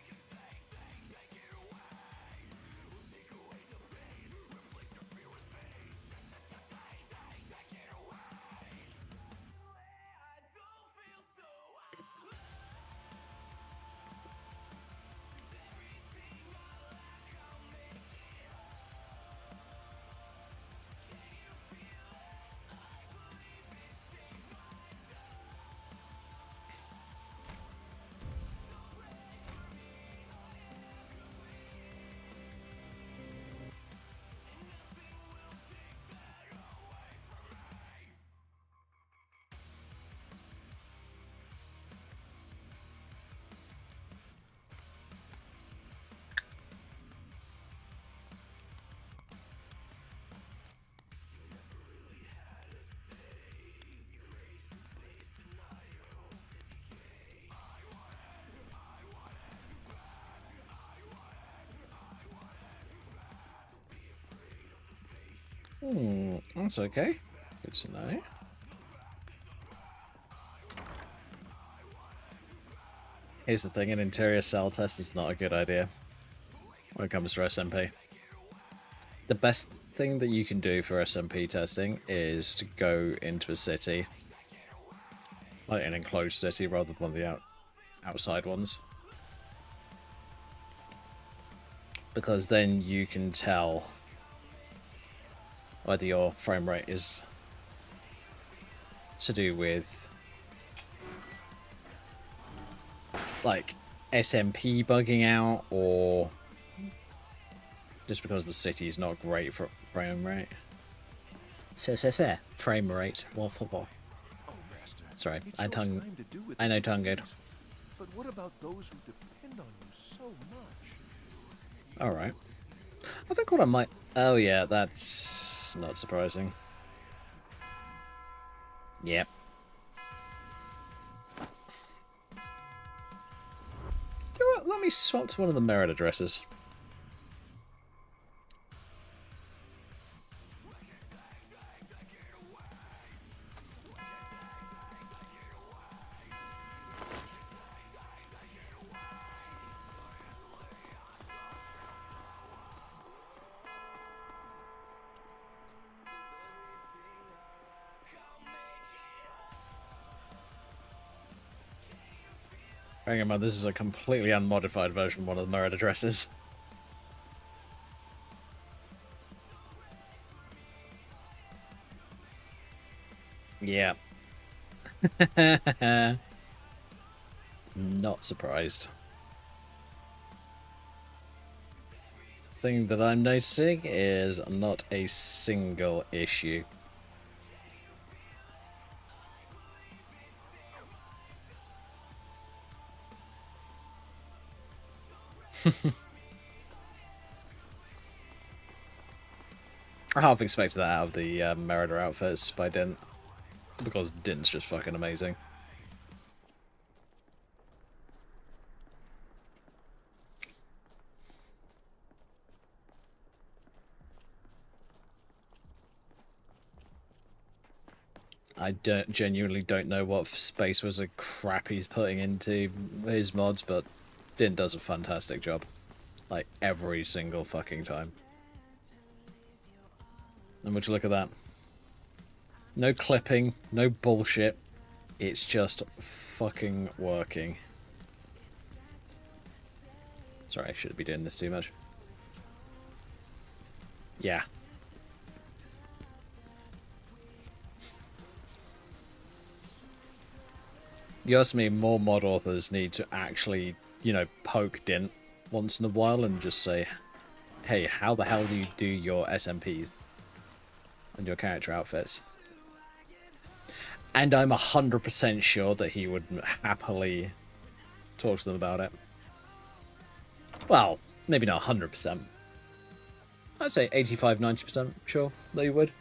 That's okay. Good to know. Here's the thing, an interior cell test is not a good idea when it comes to SMP. The best thing that you can do for SMP testing is to go into a city, like an enclosed city rather than one of the outside ones. Because then you can tell whether your frame rate is to do with like SMP bugging out, or just because the city's not great for frame rate. Fair. Frame rate. Well, football. Oh, Master. Sorry, It I shows tongue. time to do with I know these tongue good. things. But what about those who depend on you so much? All right. I think what I might. Oh yeah, that's not surprising. Yep. You know what? Let me swap to one of the merit addresses. Hang on, man, this is a completely unmodified version of one of the merit addresses. Yeah. Not surprised. Thing that I'm noticing is not a single issue. I half expected that out of the Merida outfits by Dint, because Dint's just fucking amazing. I genuinely don't know what Space was a crap he's putting into his mods, but Dint does a fantastic job. Like, every single fucking time. And would you look at that? No clipping, no bullshit. It's just fucking working. Sorry, I shouldn't be doing this too much. Yeah. You ask me, more mod authors need to actually, you know, poke Dint once in a while and just say, hey, how the hell do you do your SMPs and your character outfits? And I'm 100% sure that he would happily talk to them about it. Well, maybe not 100%. I'd say 85-90% sure that he would,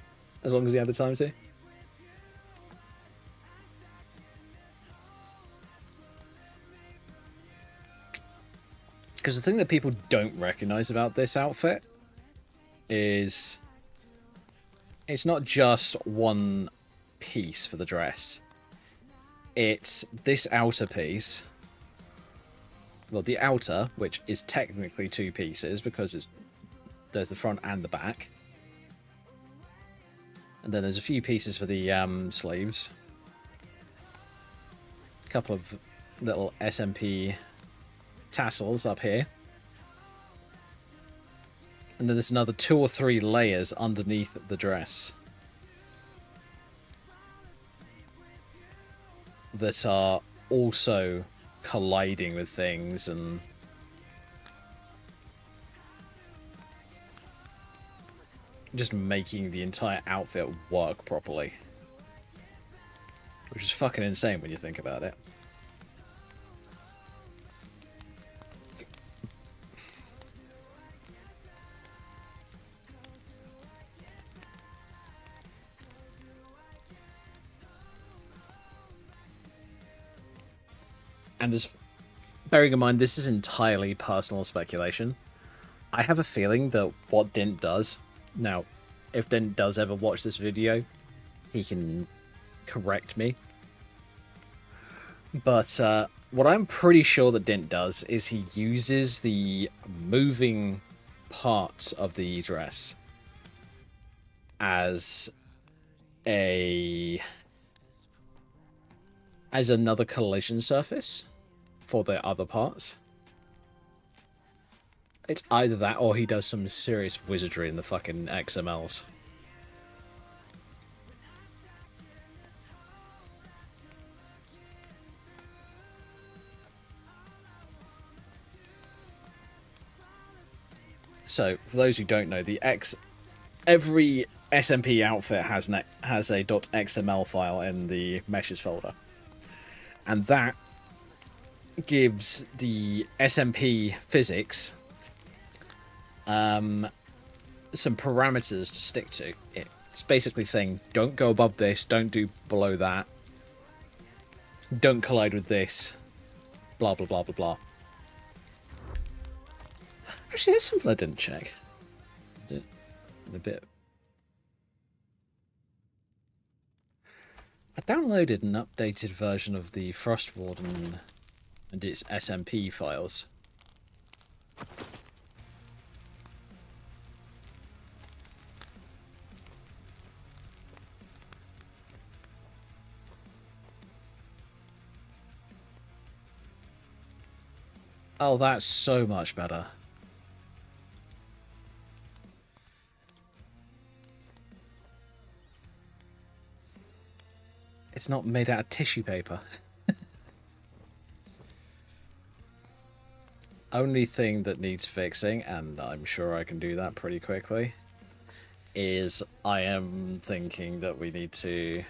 as long as he had the time to. Because the thing that people don't recognize about this outfit is it's not just one piece for the dress. It's this outer piece. Well, the outer, which is technically two pieces because there's the front and the back. And then there's a few pieces for the sleeves. A couple of little SMP tassels up here, and then there's another 2 or 3 layers underneath the dress that are also colliding with things and just making the entire outfit work properly, which is fucking insane when you think about it. And just bearing in mind, this is entirely personal speculation. I have a feeling that what Dint does... Now, if Dint does ever watch this video, he can correct me. But what I'm pretty sure that Dint does is he uses the moving parts of the dress as another collision surface for the other parts. It's either that or he does some serious wizardry in the fucking XMLs. So, for those who don't know, every SMP outfit has a .xml file in the meshes folder. And that gives the SMP physics some parameters to stick to. It's basically saying, don't go above this, don't do below that, don't collide with this, blah blah blah blah blah. Actually, there's something I didn't check. A bit. I downloaded an updated version of the Frostwarden and its SMP files. Oh, that's so much better. It's not made out of tissue paper. Only thing that needs fixing, and I'm sure I can do that pretty quickly, is I am thinking that we need to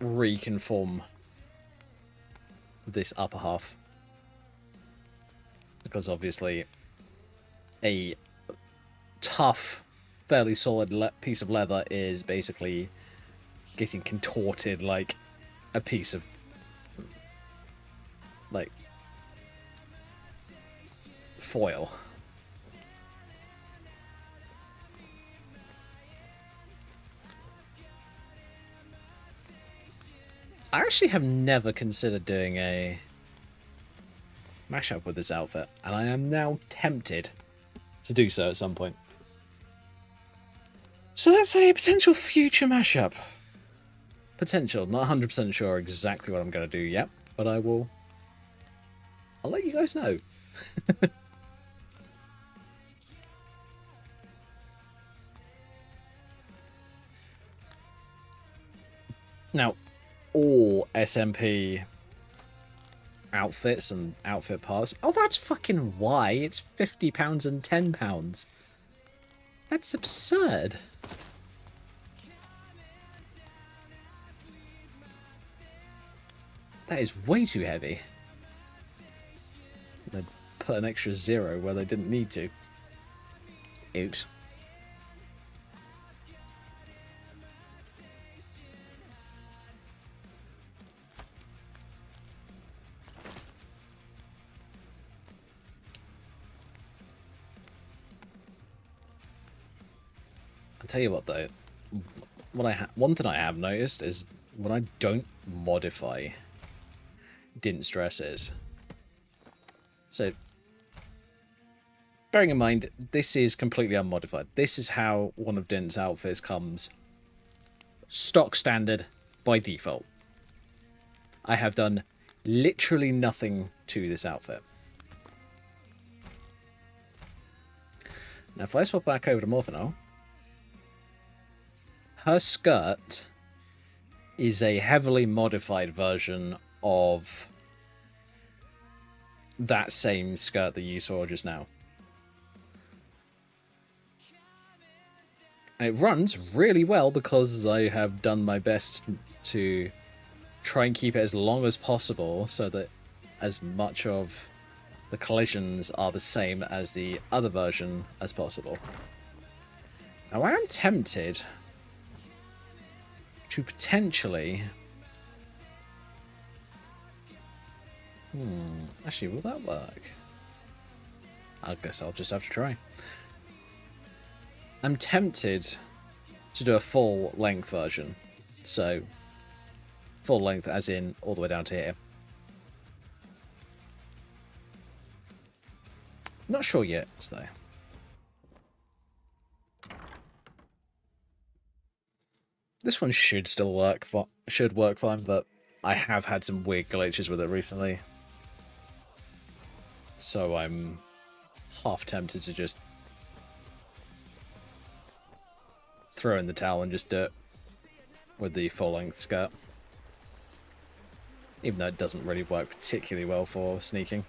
reconform this upper half. Because obviously a tough, fairly solid piece of leather is basically getting contorted like a piece of like foil. I actually have never considered doing a mashup with this outfit, and I am now tempted to do so at some point. So that's a potential future mashup. Potential. Not 100% sure exactly what I'm going to do yet, but I'll let you guys know. Now, all SMP outfits and outfit parts. Oh, that's fucking why. It's £50 and £10. That's absurd. That is way too heavy. They put an extra 0 where they didn't need to. Oops. I'll tell you what though, one thing I have noticed is when I don't modify didn't stresses. So bearing in mind this is completely unmodified. This is how one of Dint's outfits comes stock standard by default. I have done literally nothing to this outfit. Now if I swap back over to Morphinol, her skirt is a heavily modified version of that same skirt that you saw just now. And it runs really well because I have done my best to try and keep it as long as possible so that as much of the collisions are the same as the other version as possible. Now I am tempted to potentially... Actually, will that work? I guess I'll just have to try. I'm tempted to do a full length version. So, full length as in all the way down to here. Not sure yet, though. This one should still work, should work fine, but I have had some weird glitches with it recently. So I'm half tempted to just throw in the towel and just do it with the full-length skirt. Even though it doesn't really work particularly well for sneaking.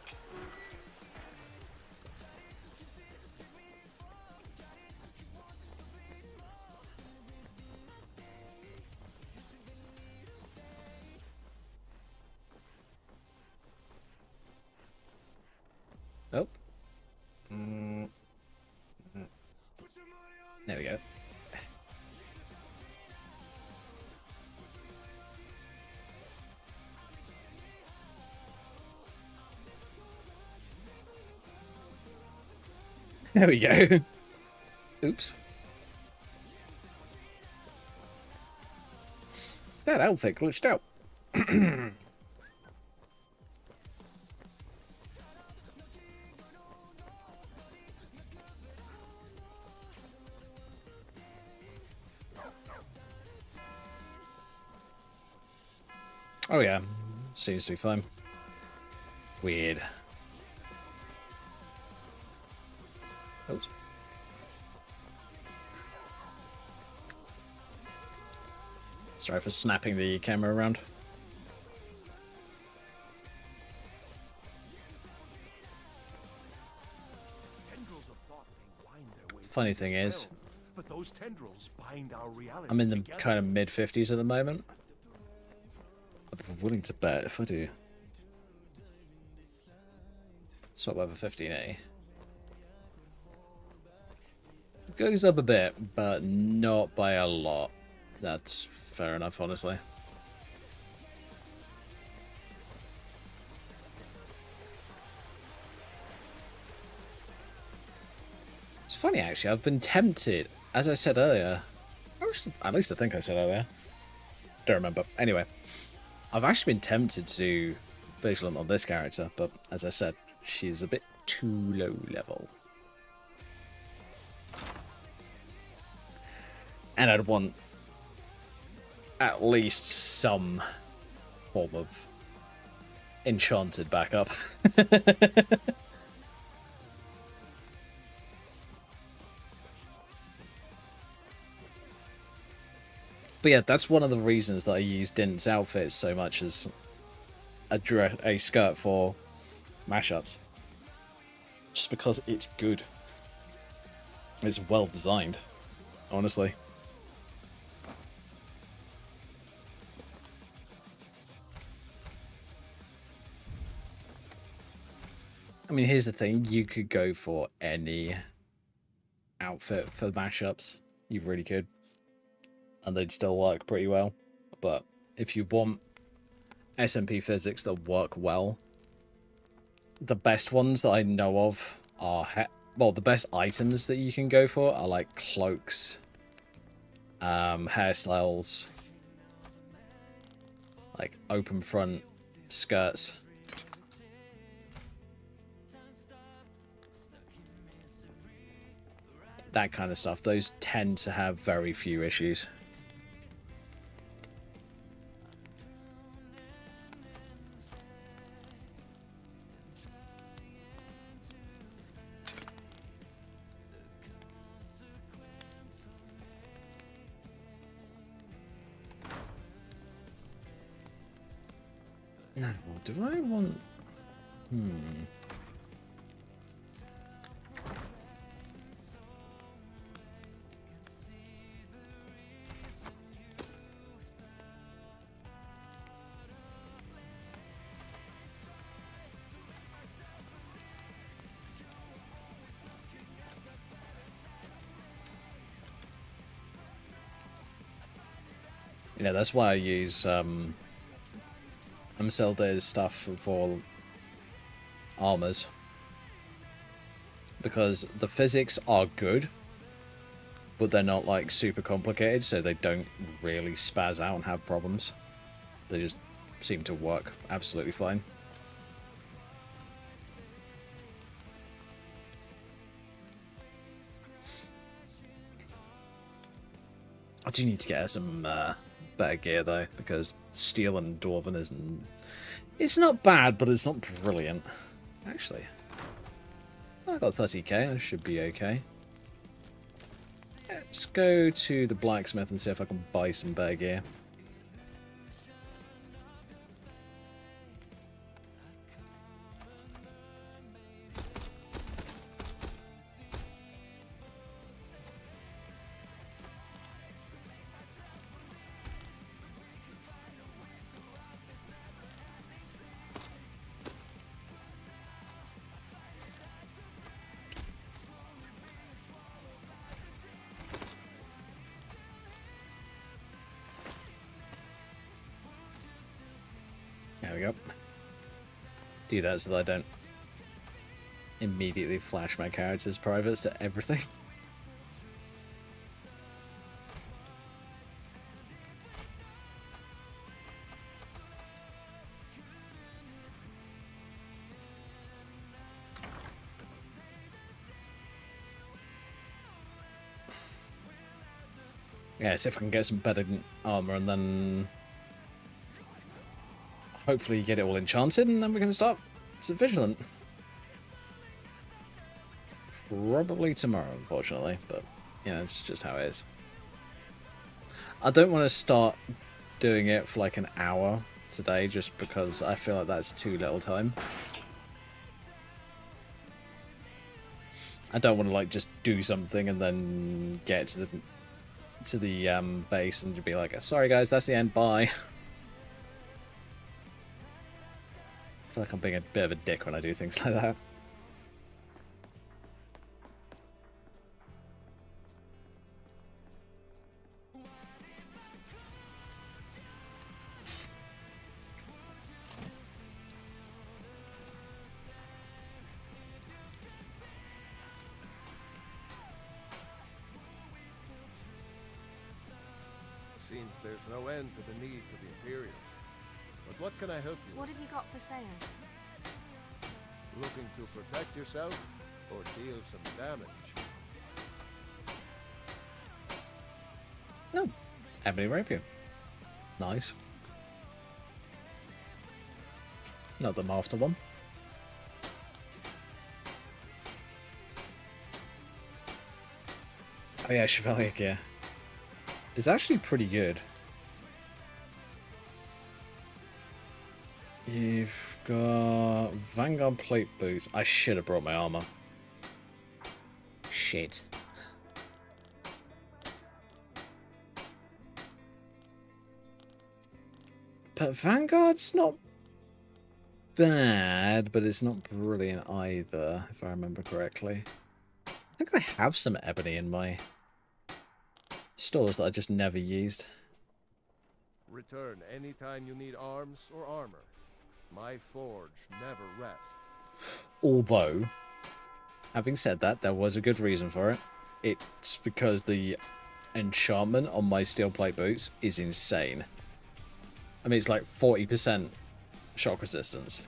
Oh. There we go. There we go. Oops. That outfit glitched out. Oh yeah, seems to be fine. Weird. Oops. Sorry for snapping the camera around. Funny thing is, but those tendrils bind our reality I'm in the together. kind of mid-50s at the moment. I'd be willing to bet if I do. Swap over 15A. Goes up a bit, but not by a lot. That's fair enough, honestly. It's funny, actually. I've been tempted, as I said earlier. At least I think I said earlier. Don't remember. Anyway, I've actually been tempted to do Vigilant on this character, but as I said, she's a bit too low level. And I'd want at least some form of enchanted backup. But yeah, that's one of the reasons that I use Dint's outfit so much as a skirt for mashups. Just because it's good. It's well designed, honestly. I mean, here's the thing. You could go for any outfit for the mashups. You really could. And they'd still work pretty well. But if you want SMP physics that work well, the best ones that I know of are... well, the best items that you can go for are like cloaks, hairstyles, like open front skirts. That kind of stuff. Those tend to have very few issues. Now, do I want... Yeah, that's why I use Amselde's stuff for armors. Because the physics are good, but they're not like super complicated, so they don't really spaz out and have problems. They just seem to work absolutely fine. I do need to get her some better gear though, because steel and dwarven isn't... It's not bad, but it's not brilliant. Actually, I got 30k, I should be okay. Let's go to the blacksmith and see if I can buy some better gear. There we go. Do that so that I don't immediately flash my character's privates to everything. Yeah, see if I can get some better armor and then hopefully get it all enchanted, and then we can start some Vigilant. Probably tomorrow, unfortunately, but, you know, it's just how it is. I don't want to start doing it for like an hour today, just because I feel like that's too little time. I don't want to, like, just do something and then get to the base and be like, sorry guys, that's the end, bye. I feel like I'm being a bit of a dick when I do things like that. Seems there's no end to the needs of the Imperials. But what can I help you What with? have you got for sale? Looking to protect yourself or deal some damage? No. Ebony Rapier. Nice. Not the master one. Oh yeah, Chevalier gear. It's actually pretty good. You've got Vanguard plate boots. I should have brought my armor. Shit. But Vanguard's not bad, but it's not brilliant either, if I remember correctly. I think I have some ebony in my stores that I just never used. Return anytime you need arms or armor. My forge never rests. Although, having said that, there was a good reason for it. It's because the enchantment on my steel plate boots is insane. I mean, it's like 40% shock resistance.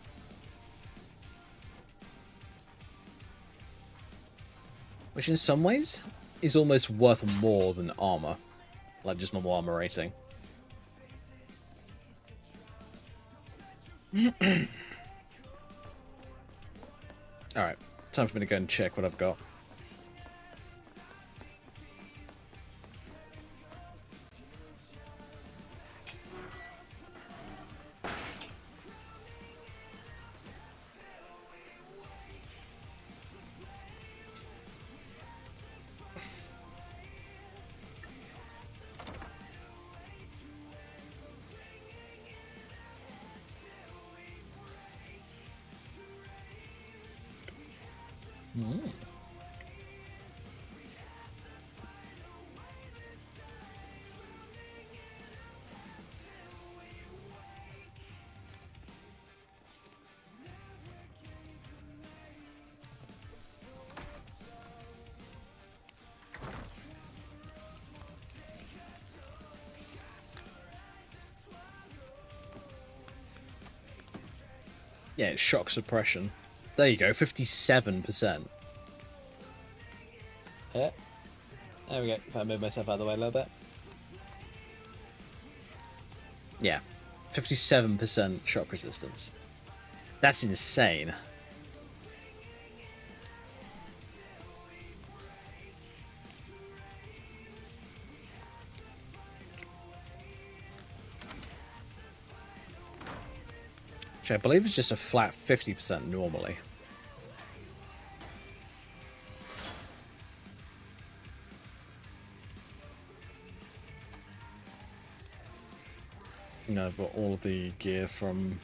Which in some ways is almost worth more than armor. Like just normal armor rating. Alright, time for me to go and check what I've got. Yeah, it's shock suppression. There you go, 57%. Yeah. There we go. If I move myself out of the way a little bit. Yeah. 57% shock resistance. That's insane. Which I believe is just a flat 50% normally. You know, I've got all of the gear from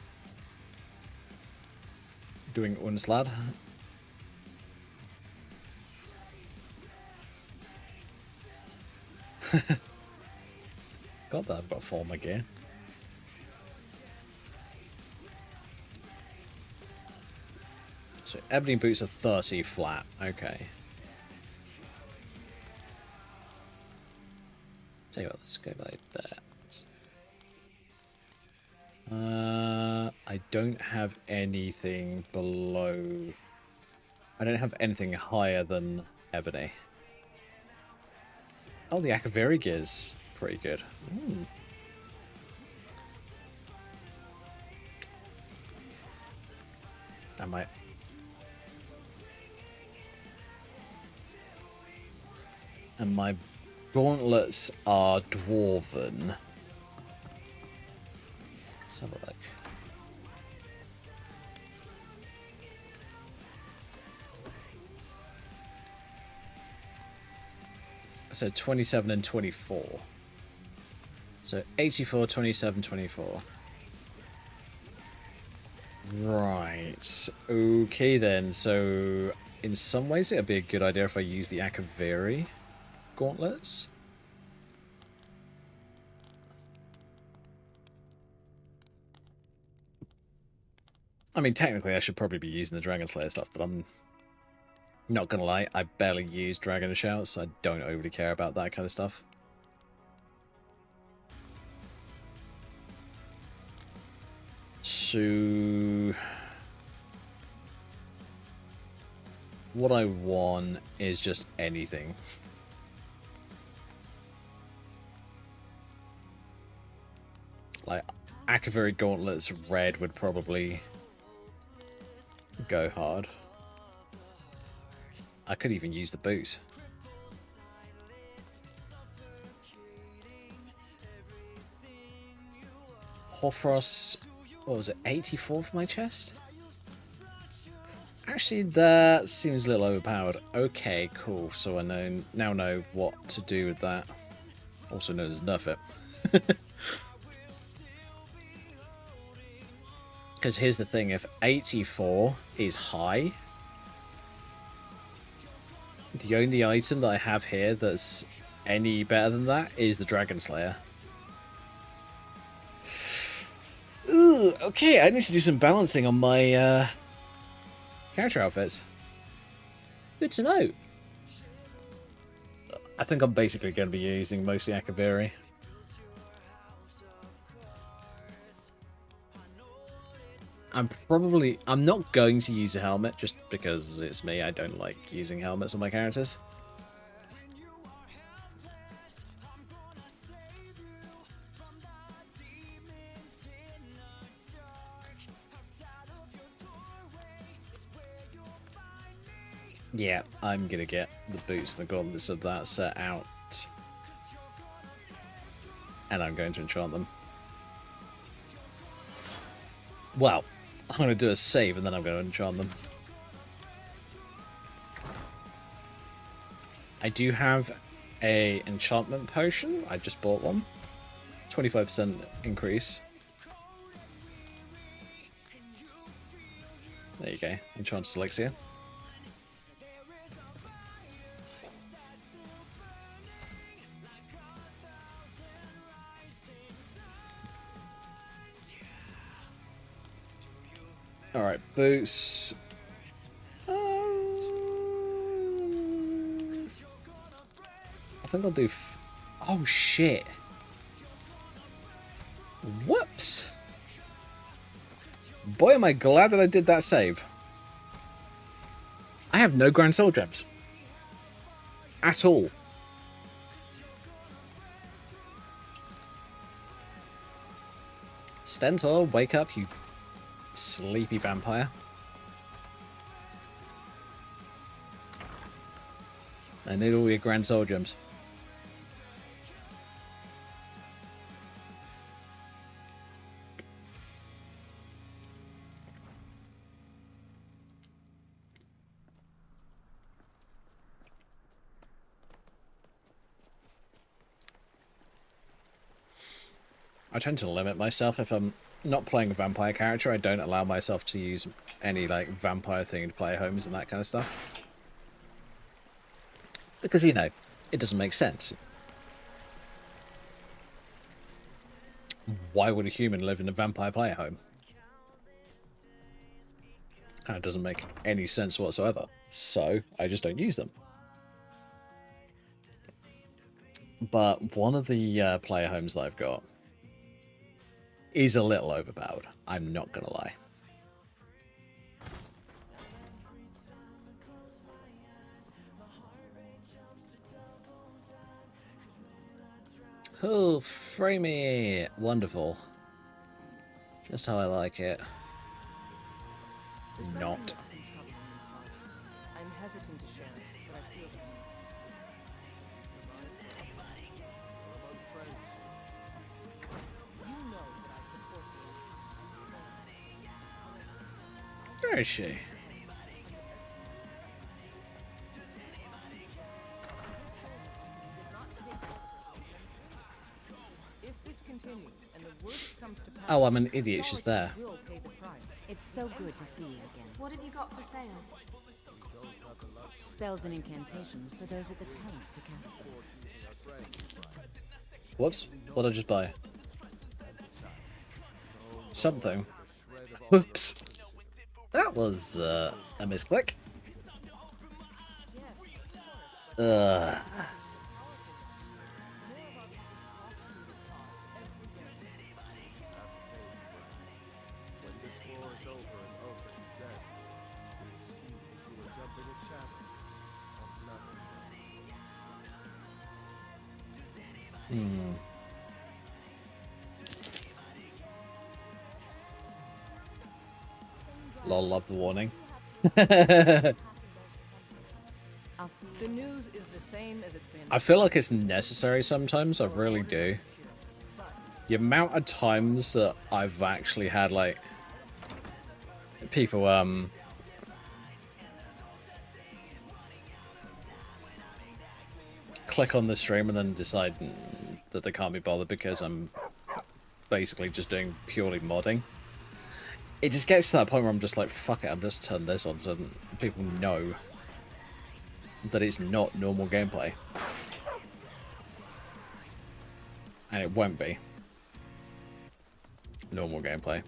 doing Unslad. Got that, I've got full my gear. So ebony boots are 30 flat, okay. Tell you what, let's go like that. I don't have anything below. I don't have anything higher than ebony. Oh, the Akaviri gear's pretty good. Ooh. I might. And my gauntlets are dwarven. Let's have a look. So 27 and 24. So 84, 27, 24. Right. Okay then. So in some ways it'd be a good idea if I use the Akaviri gauntlets. I mean, technically I should probably be using the Dragon Slayer stuff, but I'm not gonna lie, I barely use Dragon Shouts, so I don't overly care about that kind of stuff. to... What I want is just anything. Like, Akaviri Gauntlets red would probably go hard. I could even use the boots. Hoarfrost, what was it, 84 for my chest? Actually, that seems a little overpowered. Okay, cool. So I now know what to do with that. Also known as nerf it. Because here's the thing, if 84 is high, the only item that I have here that's any better than that is the Dragon Slayer. Ooh, okay, I need to do some balancing on my character outfits. Good to know. I think I'm basically going to be using mostly Akaviri. I'm not going to use a helmet just because it's me. I don't like using helmets on my characters. Yeah, I'm gonna get the boots and the gauntlets of that set out. And I'm going to enchant them. Well, I'm going to do a save and then I'm going to enchant them. I do have a enchantment potion. I just bought one. 25% increase. There you go. Enchanted Elixir. Alright, boots. I think I'll do... oh, shit. Whoops. Boy, am I glad that I did that save. I have no Grand Soul Gems. At all. Stentor, wake up, you sleepy vampire. I need all your Grand Soul Gems. I tend to limit myself if I'm not playing a vampire character. I don't allow myself to use any like vampire themed play homes and that kind of stuff. Because, you know, it doesn't make sense. Why would a human live in a vampire player home? Kind of doesn't make any sense whatsoever. So, I just don't use them. But one of the player homes that I've got is a little overpowered. I'm not gonna lie. Oh, framey! Wonderful. Just how I like it. Not. I'm hesitant to share it, but I feel Where is she? if this continues and the worst comes to pass, Oh, I'm an idiot. She's there. we'll pay the price. It's so good to see you again. What have you got for sale? Spells and incantations for those with the talent to cast them. Whoops. What did I just buy? Something. Whoops. That was a misclick. Lol, love the warning. I'll see The news is the same as it's been. I feel like it's necessary sometimes, I really do. The amount of times that I've actually had, like, people, click on the stream and then decide that they can't be bothered because I'm basically just doing purely modding. It just gets to that point where I'm just like, fuck it, I'm just turn this on so people know that it's not normal gameplay. And it won't be normal gameplay.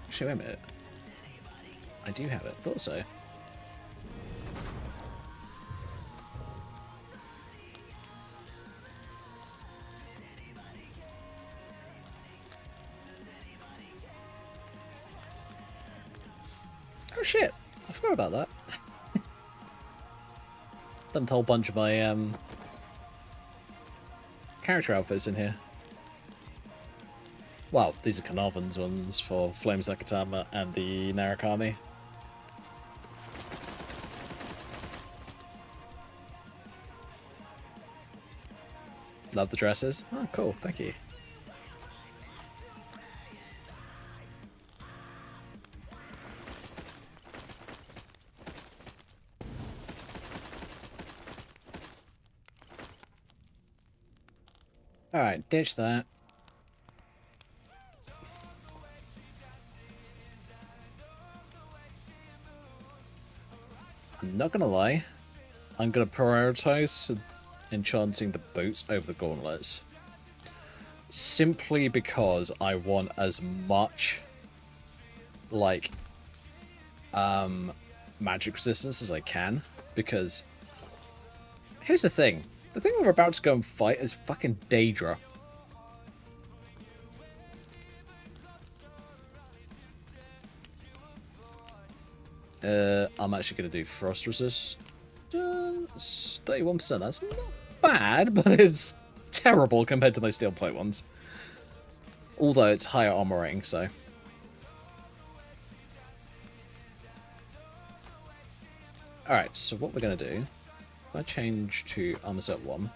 Actually, wait a minute. I do have it. Thought so. Oh shit! I forgot about that. Done a whole bunch of my character outfits in here. Well, these are Carnarvon's ones for Flame Zakatama and the Narukami. Love the dresses. Oh, cool. Thank you. Alright, ditch that. I'm not gonna lie, I'm gonna prioritize enchanting the boots over the gauntlets. Simply because I want as much, like, magic resistance as I can. Because, here's the thing. The thing we're about to go and fight is fucking Daedra. I'm actually going to do Frost Resist. 31%. That's not bad, but it's terrible compared to my Steel Plate ones. Although it's higher armor rating, so. Alright, so what we're going to do, if I change to Armor Set 1.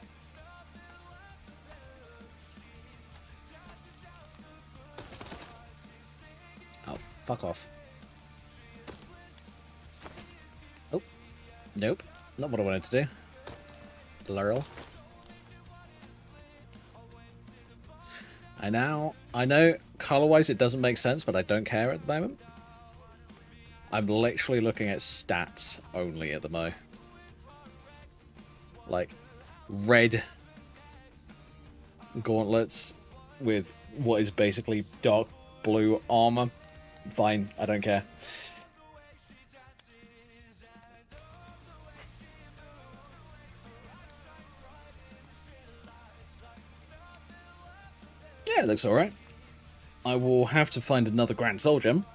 Oh, fuck off. Oh, nope. Not what I wanted to do. Lurl. I know color-wise it doesn't make sense, but I don't care at the moment. I'm literally looking at stats only at the mo. Like, red gauntlets with what is basically dark blue armor. Fine, I don't care. Yeah, it looks alright. I will have to find another Grand Soul Gem.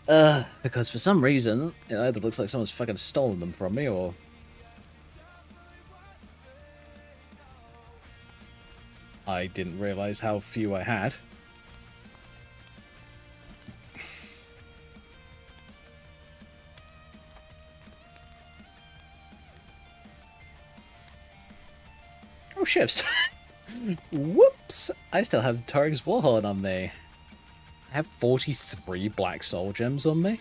Because for some reason, it either looks like someone's fucking stolen them from me, or... I didn't realise how few I had. Oh, shifts. Whoops! I still have Targ's Warhorn on me. I have 43 Black Soul Gems on me.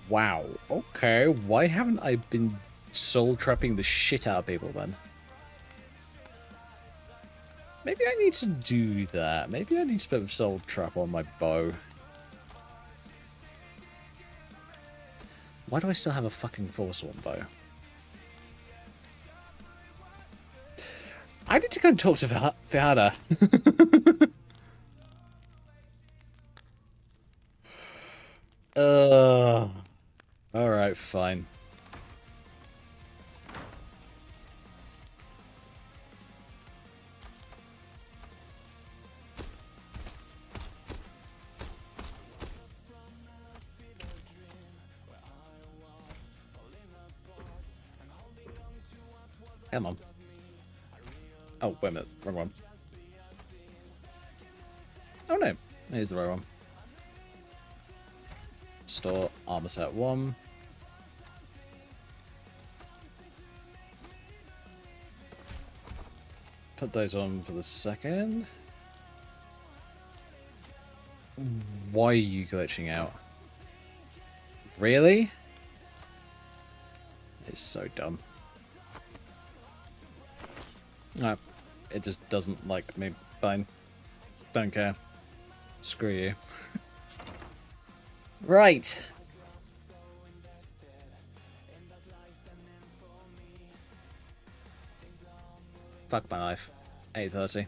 Wow. Okay, why haven't I been soul trapping the shit out of people then? Maybe I need to do that. Maybe I need to put a soul trap on my bow. Why do I still have a fucking Forsworn bow? I need to go and talk to Vihada. Alright, fine. Come on. Oh, wait a minute. Wrong one. Oh no. Here's the right one. Store armor set 1. Put those on for the second. Why are you glitching out? Really? It's so dumb. No, it just doesn't like me. Fine. Don't care. Screw you. Right. Fuck my life. 8:30.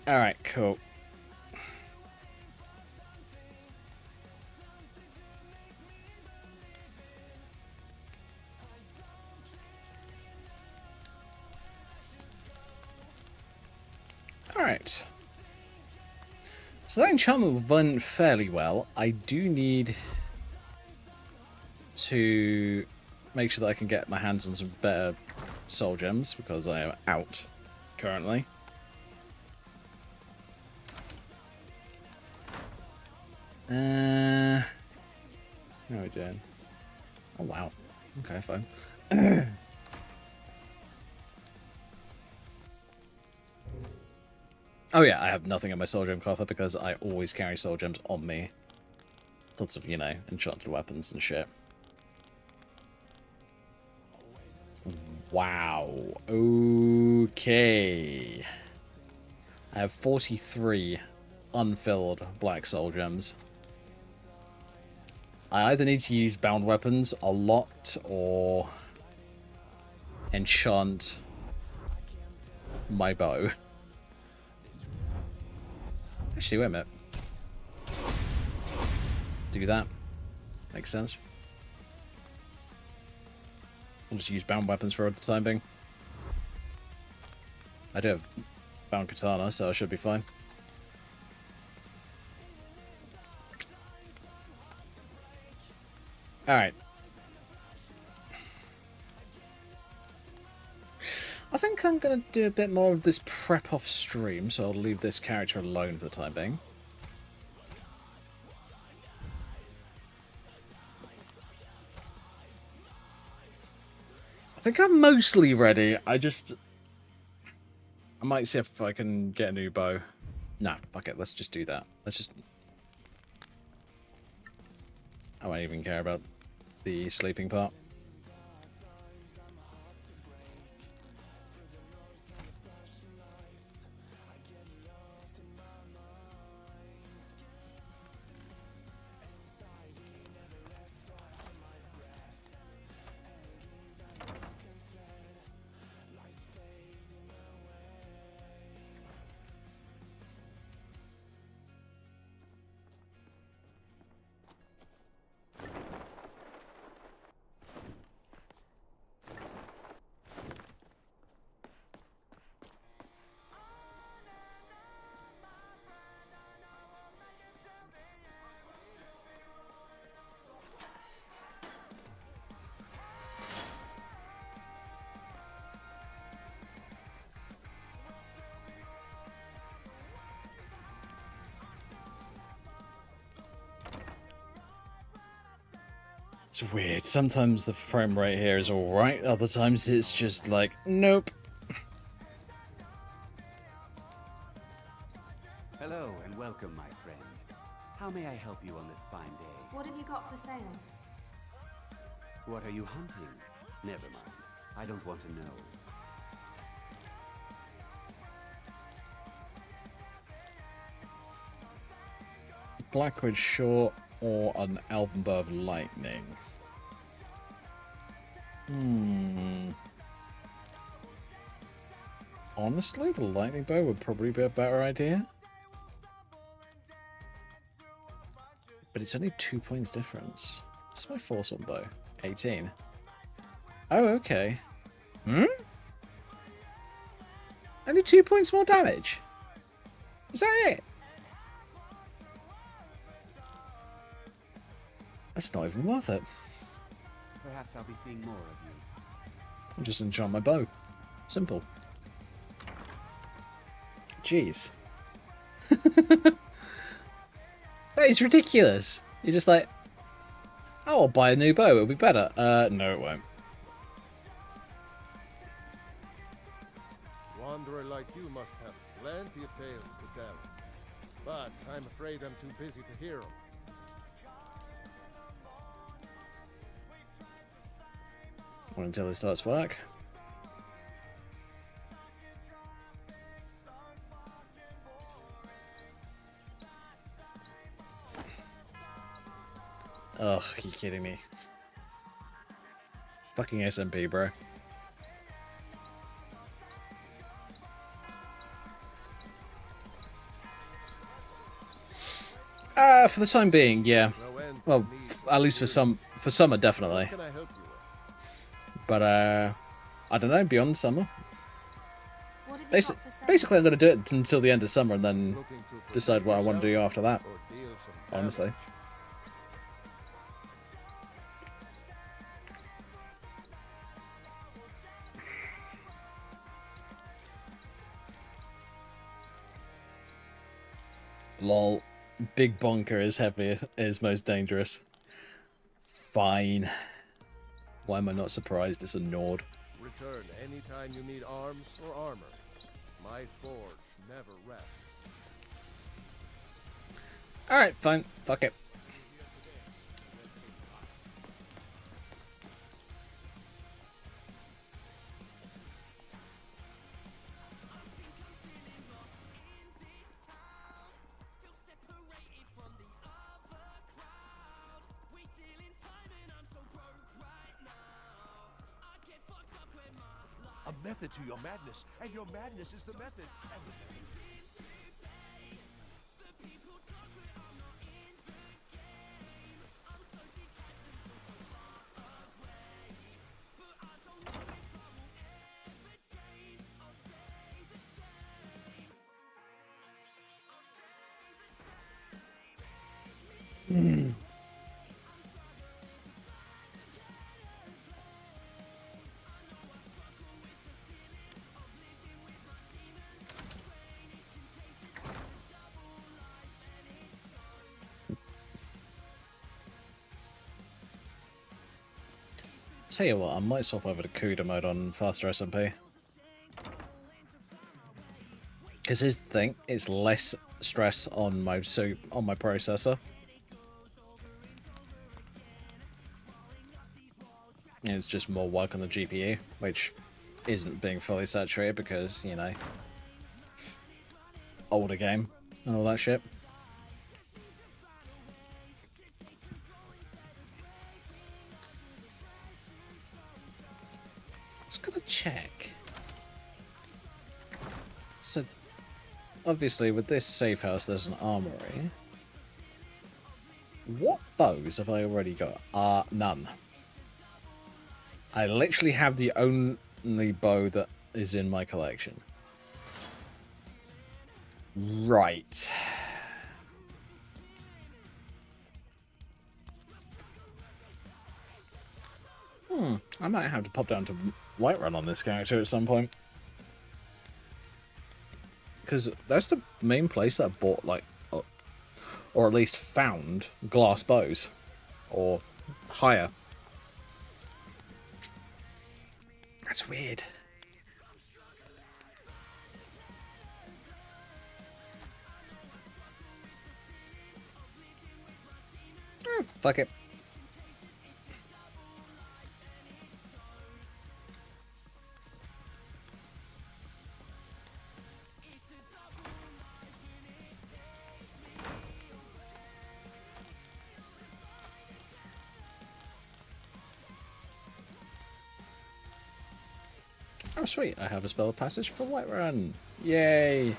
Alright, cool. Alright. So that enchantment went fairly well. I do need to make sure that I can get my hands on some better soul gems because I am out currently. How are we doing? Oh wow. Okay, fine. Oh yeah, I have nothing in my soul gem coffer because I always carry soul gems on me. Lots of, you know, enchanted weapons and shit. Wow. Okay. I have 43 unfilled black soul gems. I either need to use bound weapons a lot or enchant my bow. Actually, wait a minute. Do that. Makes sense. I'll just use bound weapons for the time being. I do have bound katana, so I should be fine. Alright. I think I'm going to do a bit more of this prep off stream, so I'll leave this character alone for the time being. I think I'm mostly ready. I might see if I can get a new bow. Nah, fuck it. Let's just do that. Let's just... I won't even care about the sleeping part. It's weird. Sometimes the frame rate here is alright, other times it's just like, nope. Hello and welcome, my friend. How may I help you on this fine day? What have you got for sale? What are you hunting? Never mind. I don't want to know. Blackwood Short or an Elven Bow of Lightning? Honestly, the lightning bow would probably be a better idea. But it's only 2 points difference. What's my force on bow? 18. Oh, okay. Only 2 points more damage? Is that it? That's not even worth it. Perhaps I'll be seeing more of you. I'll just enchant my bow. Simple. Jeez. That is ridiculous. You're just like, oh, I'll buy a new bow. It'll be better. No, it won't. Wanderer like you must have plenty of tales to tell. But I'm afraid I'm too busy to hear them. Or until it starts work. Ugh, you kidding me? Fucking SMP, bro. For the time being, yeah. No end to Well, need. at least for summer, definitely. What can I help you with? But I don't know. Beyond summer, What have you got for sale? basically, I'm gonna do it until the end of summer, and then Looking to decide what I want to do yourself after that. or deal some Honestly. damage? Lol. Big bonker is heavy, is most dangerous. Fine. Why am I not surprised? It's a Nord. Return anytime you need arms or armor. My forge never rests. Alright, fine. Fuck it. A method to your madness, and your madness is the method. Tell you what, I might swap over to CUDA mode on faster SMP. Because here's the thing, it's less stress on my processor. And it's just more work on the GPU, which isn't being fully saturated because, you know, older game and all that shit. Just gotta check. So, obviously, with this safe house, there's an armory. What bows have I already got? None. I literally have the only bow that is in my collection. Right. I might have to pop down to Whiterun on this character at some point. Because that's the main place that I bought, like, or at least found glass bows. Or higher. That's weird. Fuck it. Oh sweet, I have a spell passage for Whiterun. Yay!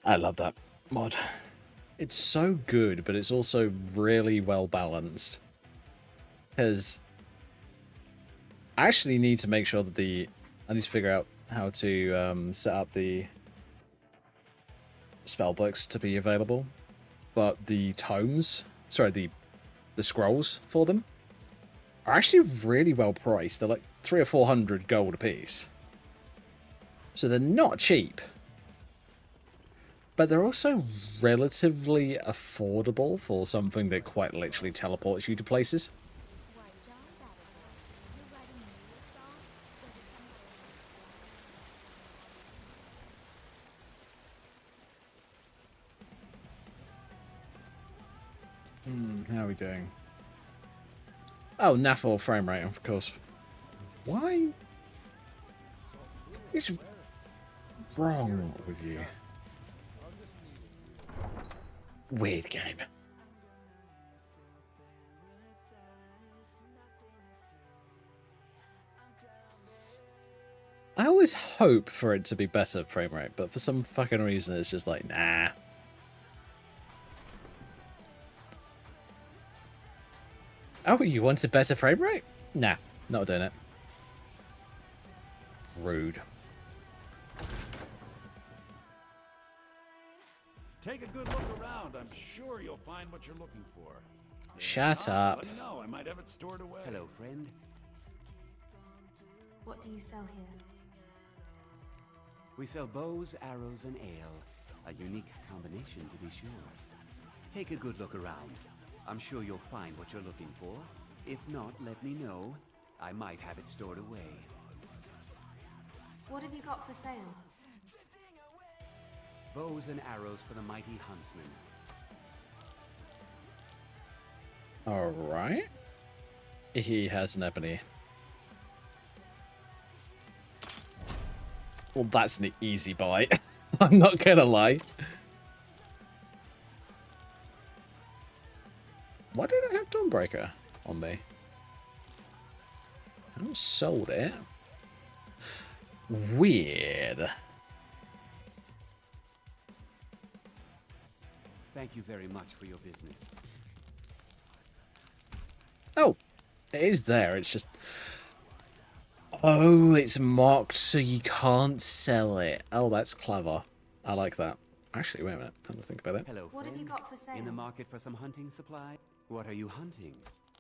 I love that mod. It's so good, but it's also really well balanced. Because I actually need to make sure that I need to figure out how to set up the spell books to be available, but the tomes, sorry, the scrolls for them are actually really well priced. They're like 300 or 400 gold a piece, so they're not cheap. But they're also relatively affordable for something that quite literally teleports you to places. How are we doing? Oh, NAF frame rate, of course. Why? What's wrong with you? Weird game. I always hope for it to be better frame rate, but for some fucking reason it's just like, nah. Oh, you wanted better frame rate? Nah, not doing it. Rude. Take a good look around. I'm sure you'll find what you're looking for. Shut up. Let me know. I might have it stored away. Hello, friend. What do you sell here? We sell bows, arrows, and ale. A unique combination, to be sure. Take a good look around. I'm sure you'll find what you're looking for. If not, let me know. I might have it stored away. What have you got for sale? Bows and arrows for the mighty huntsman. Alright. He has an ebony. Well, that's an easy buy. I'm not gonna lie. Why did I have Dawnbreaker on me? I haven't sold it. Weird. Thank you very much for your business. Oh, it is there. It's just... Oh, it's marked so you can't sell it. Oh, that's clever. I like that. Actually, wait a minute. Come to think about it. Hello, What have you friend. got for sale? In the market for some hunting supply? What are you hunting?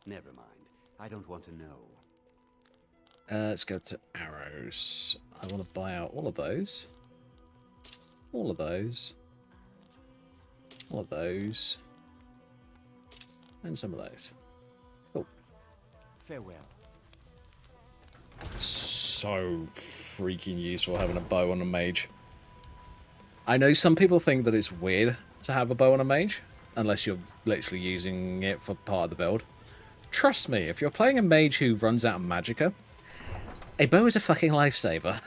Never mind. I don't want to know. Let's go to arrows. I want to buy out all of those. All of those. All of those. And some of those. Oh. Farewell. So freaking useful having a bow on a mage. I know some people think that it's weird to have a bow on a mage, unless you're literally using it for part of the build. Trust me, if you're playing a mage who runs out of magicka, a bow is a fucking lifesaver.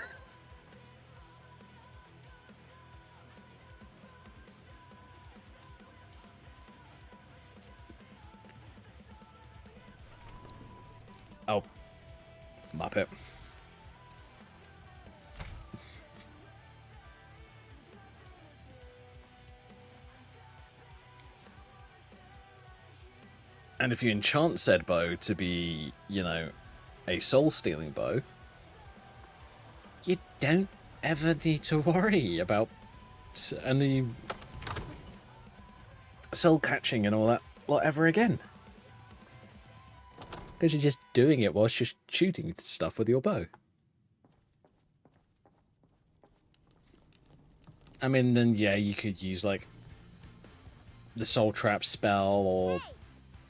Oh. Muppet. And if you enchant said bow to be, you know, a soul-stealing bow, you don't ever need to worry about any soul catching and all that lot ever again. Because you're just doing it whilst you're shooting stuff with your bow. I mean, then yeah, you could use like the soul trap spell, or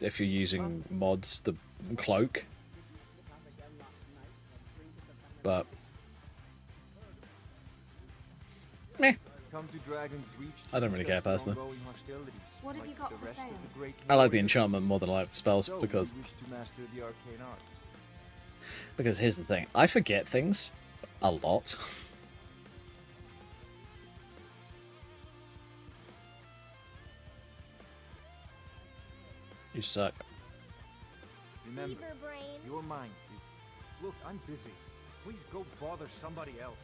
if you're using modz, the cloak. But meh. I don't really care personally. What have you got for sale? I like the enchantment more than I like the spells because here's the thing, I forget things a lot. You suck. Remember, your mind. Look, I'm busy. Please go bother somebody else.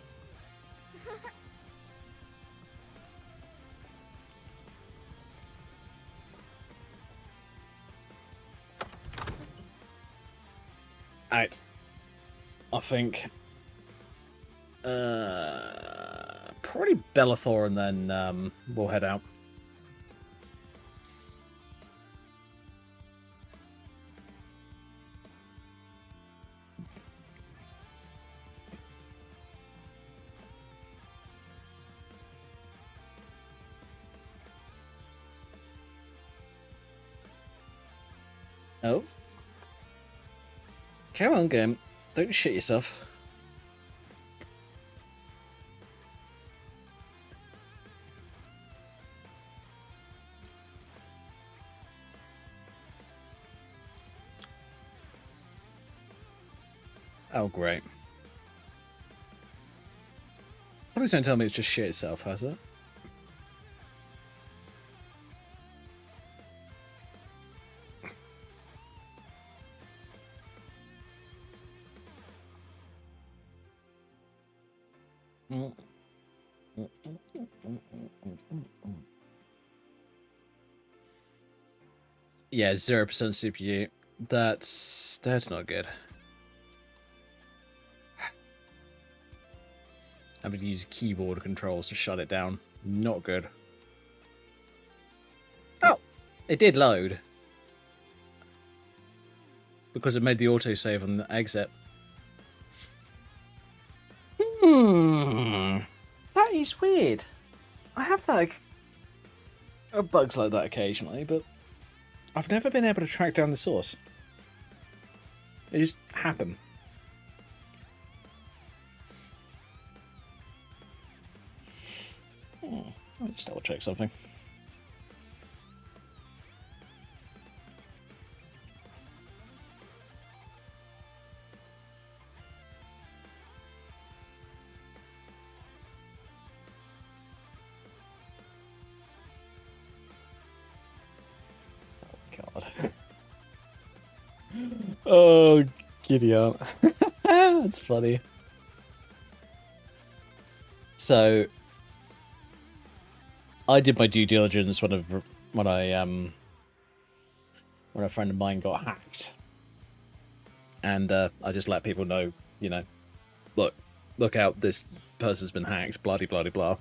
Alright. I think Probably Bellathor, and then we'll head out. Oh. Come on, game. Don't shit yourself. Oh, great. Please don't tell me it's just shit itself, has it? Yeah, 0% CPU. That's not good. Having to use keyboard controls to shut it down. Not good. Oh! It did load. Because it made the autosave on the exit. That is weird. I have like bugs like that occasionally, but I've never been able to track down the source. They just happen. I'll just double check something. God. Oh, giddy up. That's funny. So, I did my due diligence when a friend of mine got hacked, and I just let people know, you know, look out, this person's been hacked, blah blah blah.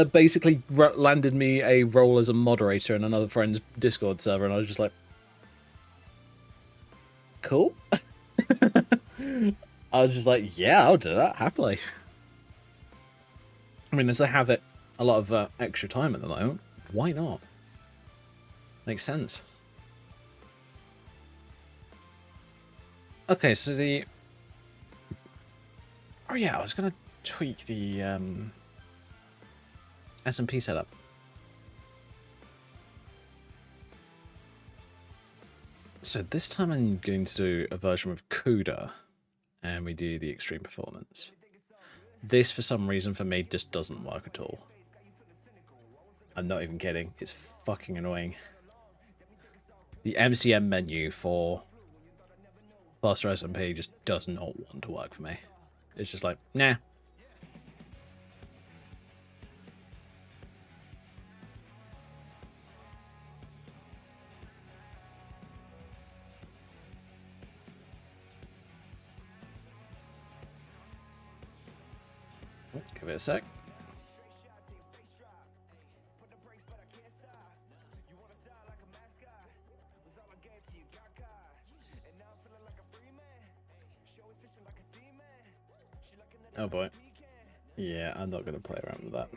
Basically landed me a role as a moderator in another friend's Discord server, and I was just like, cool. I was just like, yeah, I'll do that happily. I mean, as I have a lot of extra time at the moment, why not? Makes sense. Okay, so the... Oh yeah, I was gonna tweak the SMP setup. So this time I'm going to do a version with CUDA, and we do the extreme performance. This, for some reason, for me, just doesn't work at all. I'm not even kidding. It's fucking annoying. The MCM menu for faster SMP just does not want to work for me. It's just like, nah. Give it a sec. Oh boy. Yeah, I'm not going to play around with that.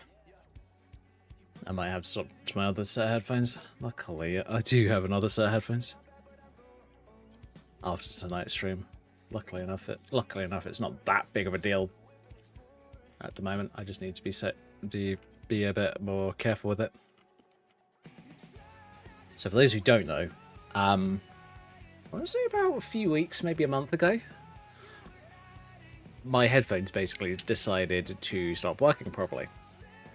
I might have to swap to my other set of headphones. Luckily, I do have another set of headphones. After tonight's stream. Luckily enough, it's not that big of a deal. At the moment, I just need to be a bit more careful with it. So for those who don't know, I want to say about a few weeks, maybe a month ago, my headphones basically decided to stop working properly.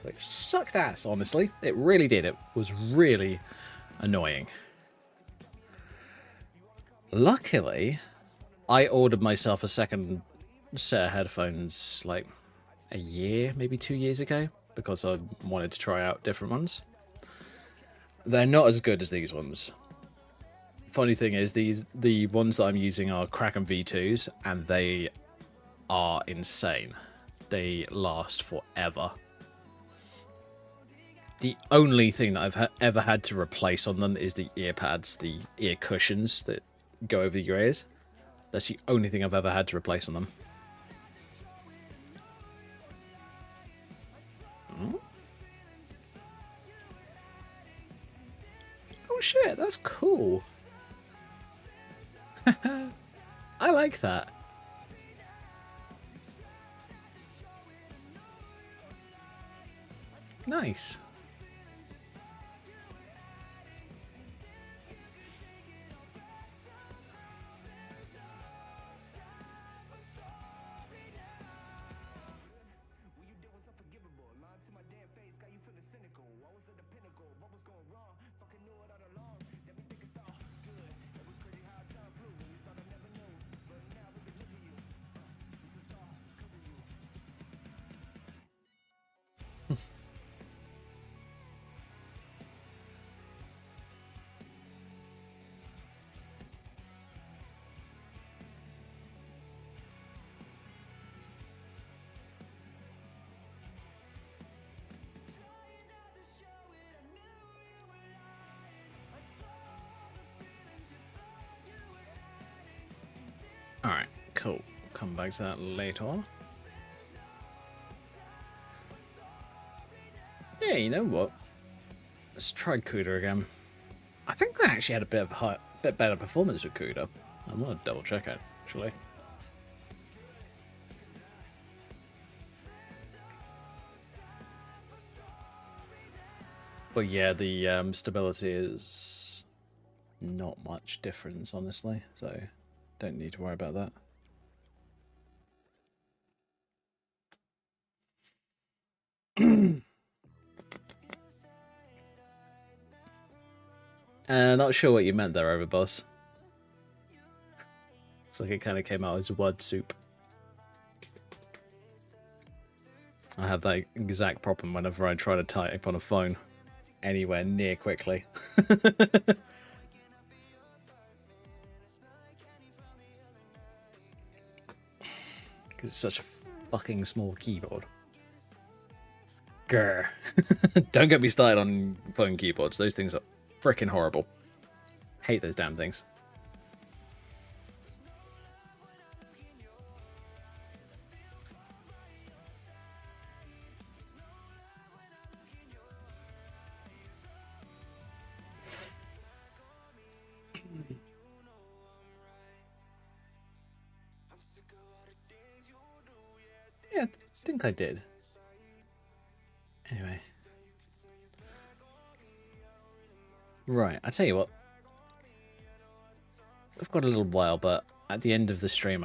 Which sucked ass, honestly. It really did. It was really annoying. Luckily, I ordered myself a second set of headphones like a year, maybe 2 years ago, because I wanted to try out different ones. They're not as good as these ones. funny thing is, the ones that I'm using are Kraken V2s, and they are insane. They last forever. The only thing that I've ever had to replace on them is the ear pads, the ear cushions that go over your ears. That's the only thing I've ever had to replace on them. Oh shit, that's cool. I like that. Nice. Alright, cool. Come back to that later. Yeah, you know what? Let's try Cuda again. I think they actually had a bit better performance with Cuda. I want to double check it, actually. But yeah, the stability is not much difference, honestly, so don't need to worry about that. Not sure what you meant there, Overboss. It's like it kind of came out as word soup. I have that exact problem whenever I try to type on a phone anywhere near quickly. Because it's such a fucking small keyboard. Grr. Don't get me started on phone keyboards. Those things are freaking horrible. Hate those damn things. Yeah, I think I did. Anyway. Right, I tell you what. I've got a little while, but at the end of the stream,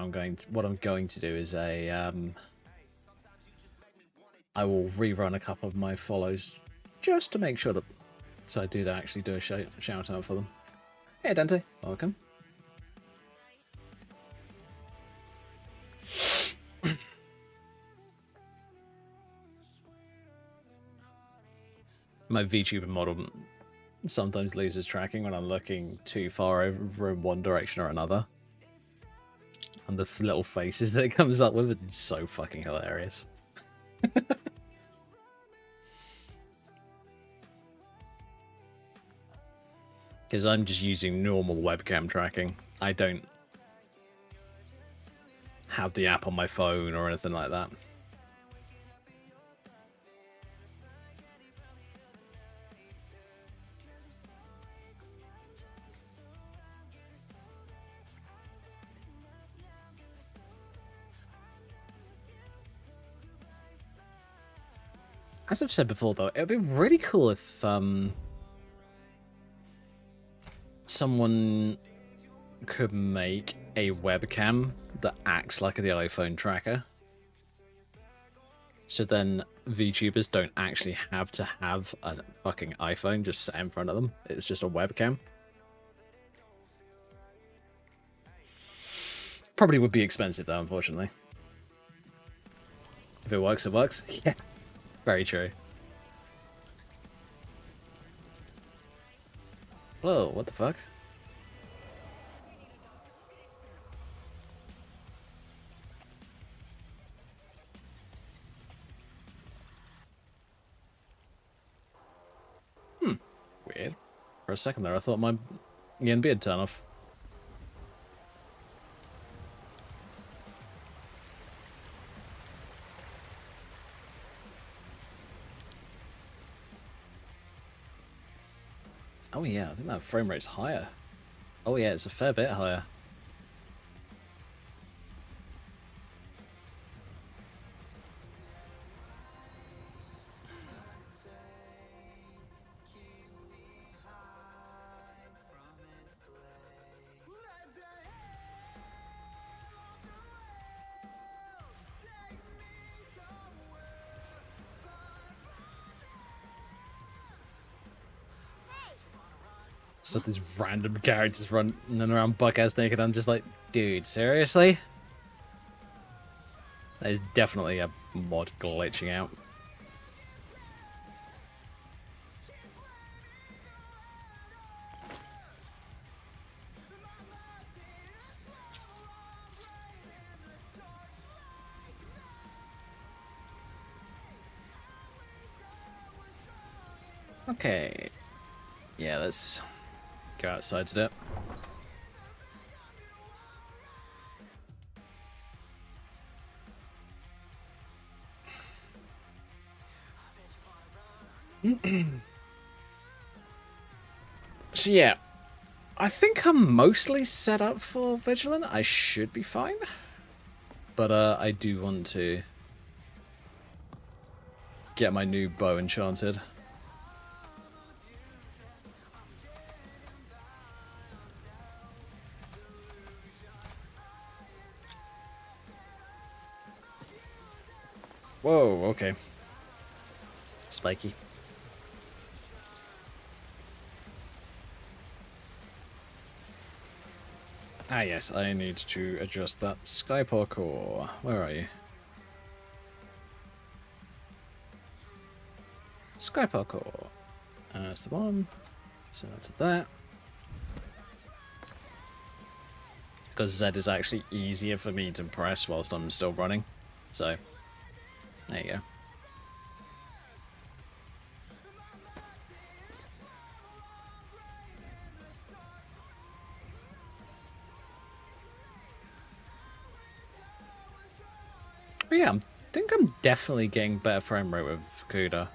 what I'm going to do is I will rerun a couple of my follows just to make sure that I do actually do a shout out for them. Hey Dante, welcome. My VTuber model sometimes loses tracking when I'm looking too far over in one direction or another. And the little faces that it comes up with, it's so fucking hilarious. Because I'm just using normal webcam tracking. I don't have the app on my phone or anything like that. As I've said before, though, it would be really cool if someone could make a webcam that acts like the iPhone tracker. So then VTubers don't actually have to have a fucking iPhone just set in front of them. It's just a webcam. Probably would be expensive, though, unfortunately. If it works, it works. Yeah. Very true. Whoa, what the fuck? For a second there, I thought my ENB had turned off. Oh yeah, I think that frame rate's higher. Oh yeah, it's a fair bit higher. So these random characters running around buck-ass naked. I'm just like, dude, seriously? That is definitely a mod glitching out. Okay. Yeah, let's go outside to do it. So yeah, I think I'm mostly set up for Vigilant. I should be fine. But I do want to get my new bow enchanted. Whoa, okay. Spiky. Ah yes, I need to adjust that sky parkour. Where are you? Sky parkour. That's the one. So that's that. Because Z is actually easier for me to press whilst I'm still running. So, there you go. But yeah, I think I'm definitely getting better frame rate with CUDA.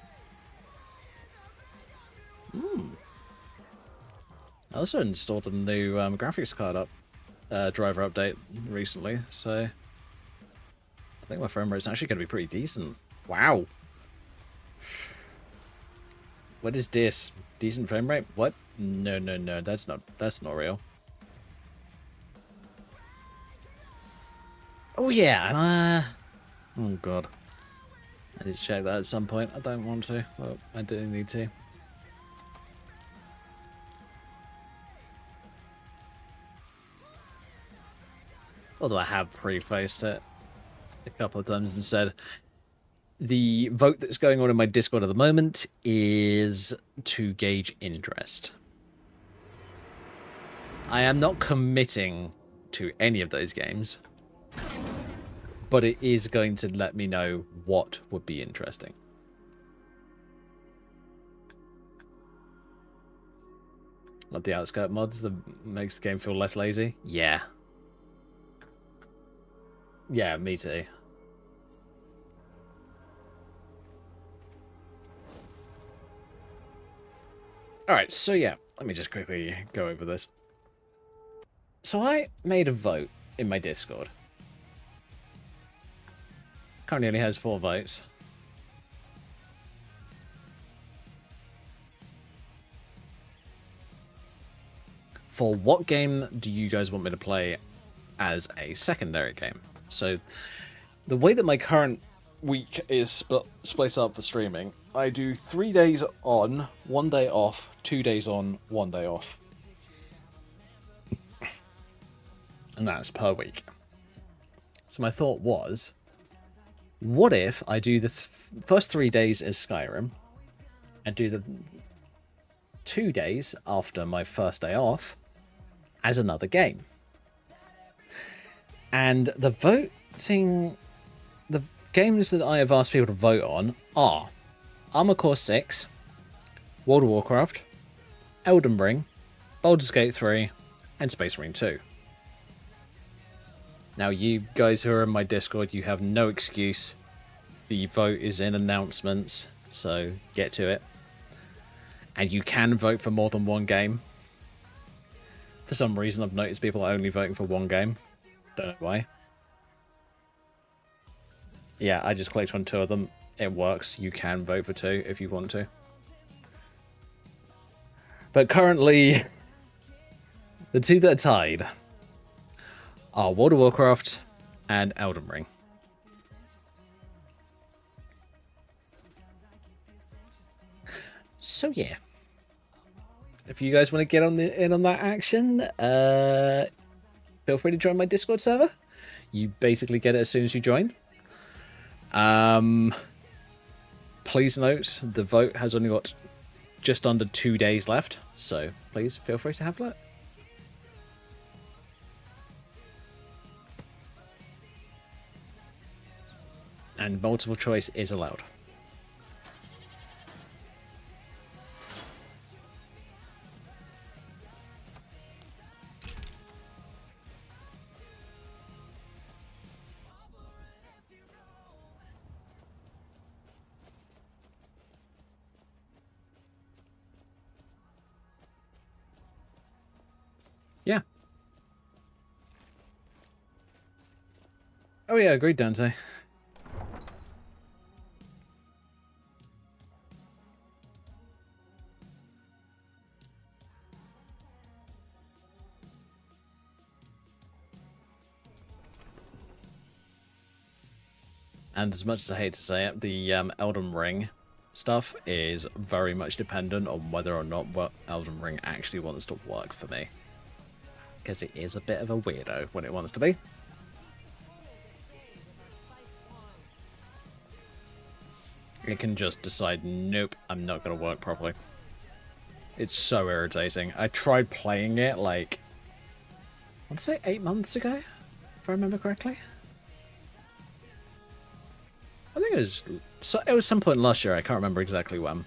I also installed a new graphics card driver update recently, so I think my frame rate's actually going to be pretty decent. Wow. What is this? Decent frame rate? What? No, no, no, that's not real. Oh yeah, oh god. I need to check that at some point. I don't want to, but I do need to. Although I have prefaced it a couple of times and said the vote that's going on in my Discord at the moment is to gauge interest. I am not committing to any of those games, but it is going to let me know what would be interesting. Like the outskirt mods that makes the game feel less lazy? Yeah. Yeah, me too. Alright, so yeah, let me just quickly go over this. So I made a vote in my Discord. Currently only has 4 votes. For what game do you guys want me to play as a secondary game? So the way that my current week is split up for streaming, I do 3 days on, 1 day off, 2 days on, 1 day off. And that's per week. So my thought was, what if I do the first 3 days as Skyrim, and do the 2 days after my first day off as another game? And the games that I have asked people to vote on are Armored Core 6, World of Warcraft, Elden Ring, Baldur's Gate 3, and Space Marine 2. Now, you guys who are in my Discord, you have no excuse. The vote is in announcements, so get to it. And you can vote for more than one game. For some reason, I've noticed people are only voting for one game. Don't know why. Yeah, I just clicked on 2 of them. It works. You can vote for 2 if you want to. But currently, the 2 that are tied are World of Warcraft and Elden Ring. So yeah, if you guys want to get in on that action, feel free to join my Discord server. You basically get it as soon as you join. Please note the vote has only got just under 2 days left, so please feel free to have a look. And multiple choice is allowed. Yeah. Oh yeah, agreed, Dante. And as much as I hate to say it, the Elden Ring stuff is very much dependent on whether or not what Elden Ring actually wants to work for me. Because it is a bit of a weirdo when it wants to be. It can just decide, nope, I'm not going to work properly. It's so irritating. I tried playing it like, I want to say 8 months ago, if I remember correctly. I think it was some point last year, I can't remember exactly when.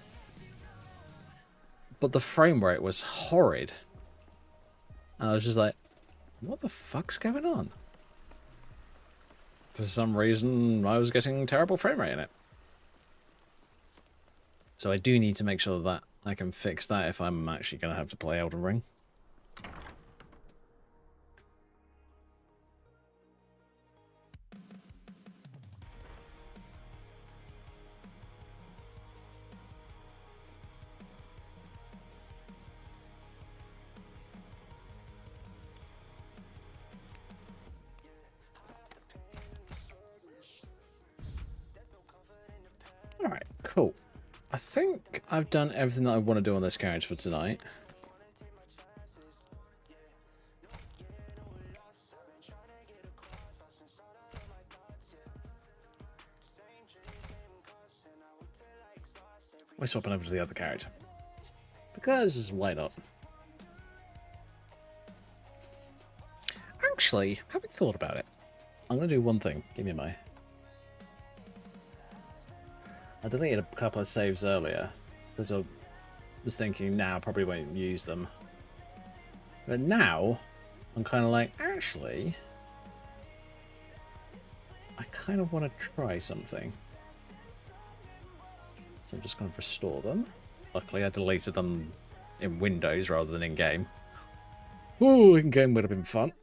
But the frame rate was horrid. And I was just like, what the fuck's going on? For some reason, I was getting terrible frame rate in it. So I do need to make sure that I can fix that if I'm actually going to have to play Elden Ring. Alright, cool. I think I've done everything that I want to do on this carriage for tonight. We're swapping over to the other carriage. Because why not? Actually, having thought about it, I'm going to do one thing. Give me a moment. I deleted a couple of saves earlier, because I was thinking, now I probably won't use them. But now, I'm kind of like, actually, I kind of want to try something. So I'm just going to restore them. Luckily, I deleted them in Windows rather than in-game. Ooh, in-game would have been fun.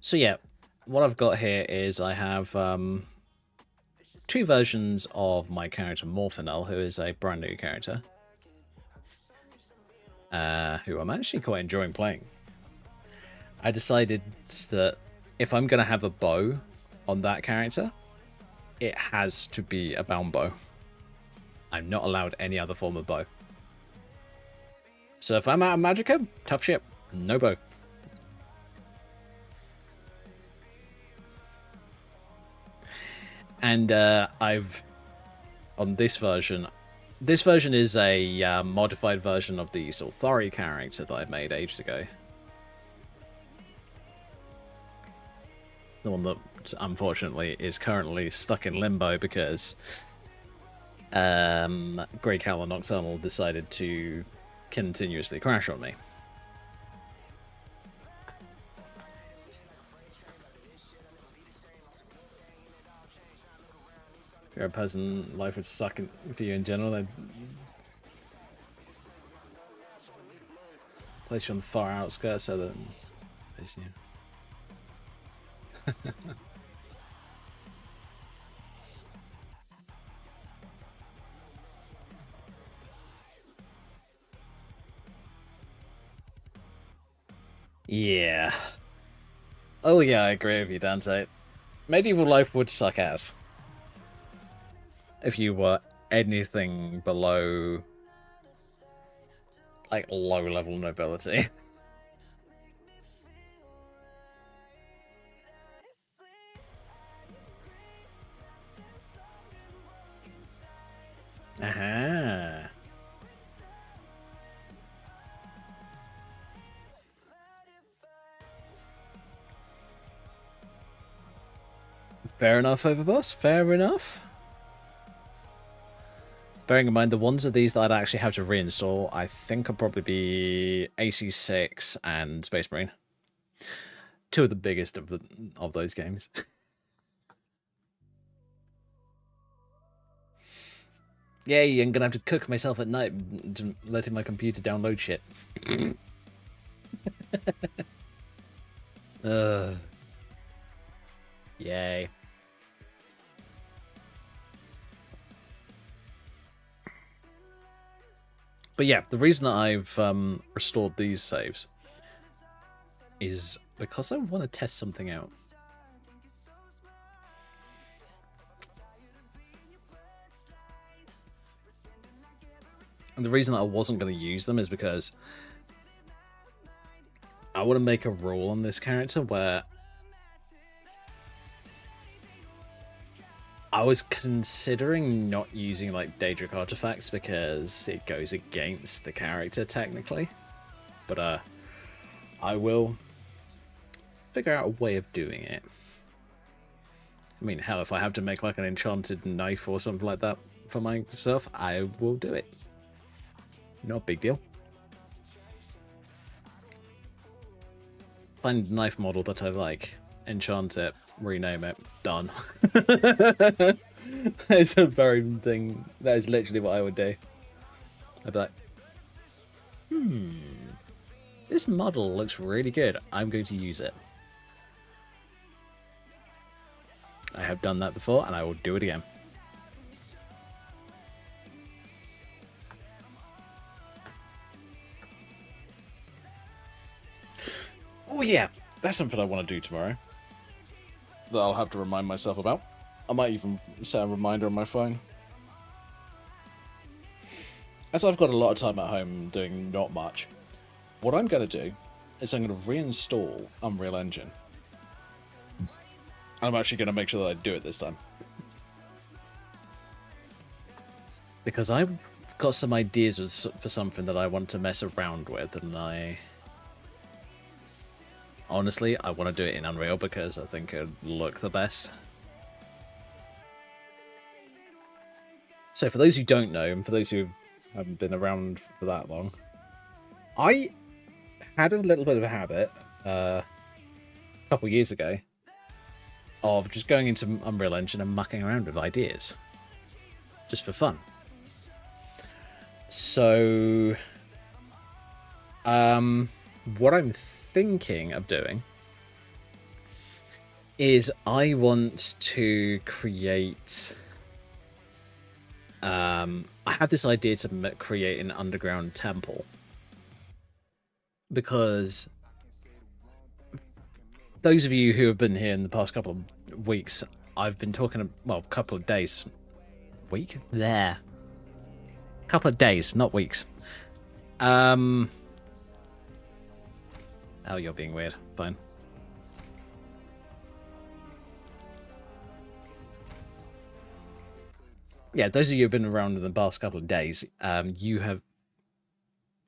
So yeah, what I've got here is I have 2 versions of my character Morphinel, who is a brand new character, who I'm actually quite enjoying playing. I decided that if I'm going to have a bow on that character, it has to be a bound bow. I'm not allowed any other form of bow. So if I'm out of Magicka, tough shit, no bow. And I've, on this version is a modified version of the Sulthari character that I made ages ago. The one that, unfortunately, is currently stuck in limbo because Grey Cowl Nocturnal decided to continuously crash on me. If you're a peasant, life would suck for you in general. They'd place you on the far outskirts so that... Yeah. Oh yeah, I agree with you, Dante. Medieval life would suck ass. If you were anything below, like, low-level nobility. Aha. Fair enough, Overboss. Fair enough. Bearing in mind, the ones of these that I'd actually have to reinstall, I think would probably be AC6 and Space Marine. Two of the biggest of those games. Yay, I'm gonna have to cook myself at night, letting my computer download shit. Yay. But yeah, the reason that I've restored these saves is because I want to test something out. And the reason that I wasn't going to use them is because I want to make a rule on this character where I was considering not using like Daedric artifacts because it goes against the character technically, but I will figure out a way of doing it. I mean, hell, if I have to make like an enchanted knife or something like that for myself, I will do it. Not a big deal. Find a knife model that I like, enchant it, rename it, done. It's a very thing. That is literally what I would do. I'd be like, this model looks really good. I'm going to use it. I have done that before, and I will do it again. Oh yeah, that's something I want to do tomorrow. That I'll have to remind myself about. I might even set a reminder on my phone. As I've got a lot of time at home doing not much, what I'm going to do is I'm going to reinstall Unreal Engine. I'm actually going to make sure that I do it this time. Because I've got some ideas for something that I want to mess around with, and honestly, I want to do it in Unreal because I think it'd look the best. So for those who don't know, and for those who haven't been around for that long, I had a little bit of a habit a couple years ago of just going into Unreal Engine and mucking around with ideas. Just for fun. So, what I'm thinking of doing is I want to create... I had this idea to create an underground temple. Because those of you who have been here in the past couple of weeks, I've been talking, well, couple of days. Week? There. Couple of days, not weeks. Oh, you're being weird. Fine. Yeah, those of you who have been around in the past couple of days, I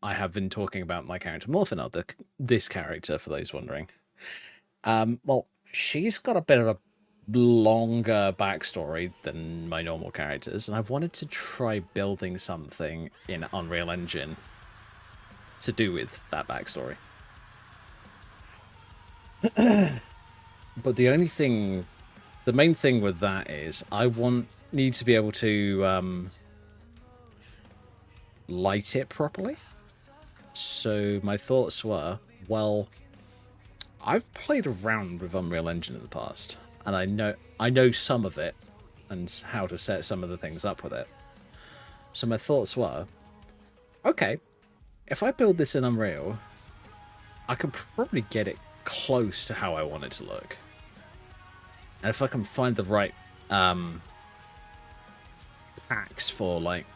have been talking about my character Morphinard, this character, for those wondering. Well, she's got a bit of a longer backstory than my normal characters, and I wanted to try building something in Unreal Engine to do with that backstory. But the main thing with that is I need to be able to light it properly. So my thoughts were, well, I've played around with Unreal Engine in the past, and I know some of it and how to set some of the things up with it. So my thoughts were, okay, if I build this in Unreal, I can probably get it close to how I want it to look. And if I can find the right packs for like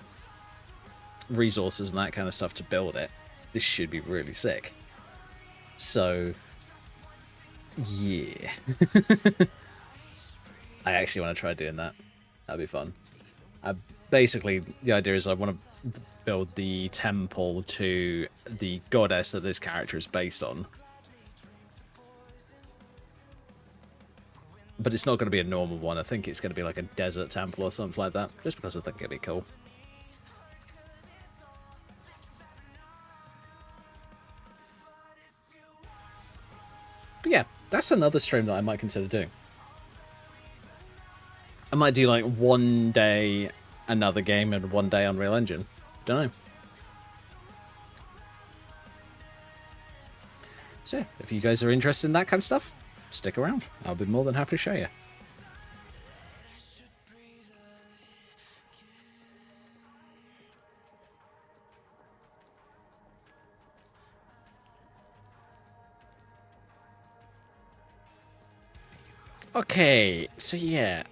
resources and that kind of stuff to build it, this should be really sick. So yeah. I actually want to try doing that. That'd be fun. Basically, the idea is I want to build the temple to the goddess that this character is based on. But it's not going to be a normal one. I think it's going to be like a desert temple or something like that, just because I think it'd be cool. But yeah, that's another stream that I might consider doing. I might do like one day another game and one day Unreal Engine. Don't know. So yeah, if you guys are interested in that kind of stuff, stick around. I'll be more than happy to show you. Okay, so yeah.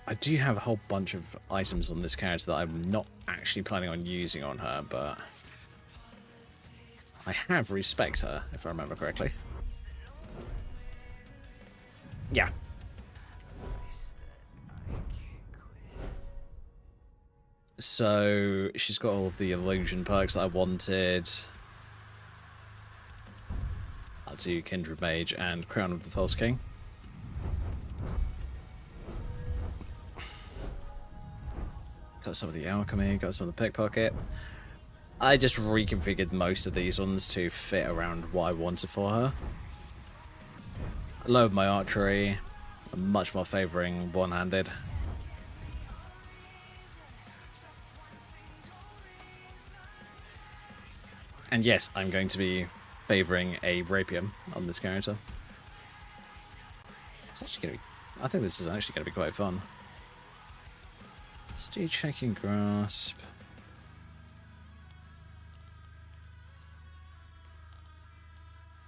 I do have a whole bunch of items on this character that I'm not actually planning on using on her, but I have respect her, if I remember correctly. Yeah. So she's got all of the illusion perks that I wanted. I'll do Kindred Mage and Crown of the False King. Got some of the alchemy, got some of the pickpocket. I just reconfigured most of these ones to fit around what I wanted for her. I lowered my archery. I'm much more favouring one-handed. And yes, I'm going to be favouring a rapier on this character. It's actually going to be... I think this is actually going to be quite fun. Stay checking grasp.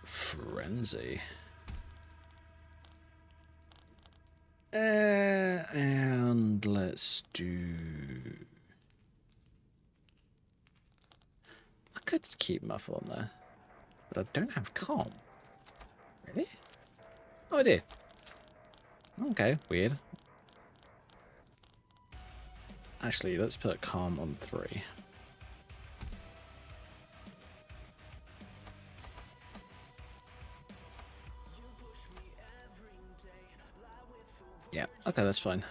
Frenzy. And let's do... I could keep Muffle on there, but I don't have Calm. Really? Oh, I did. Okay, weird. Actually, let's put Calm on 3. Yeah, okay, that's fine.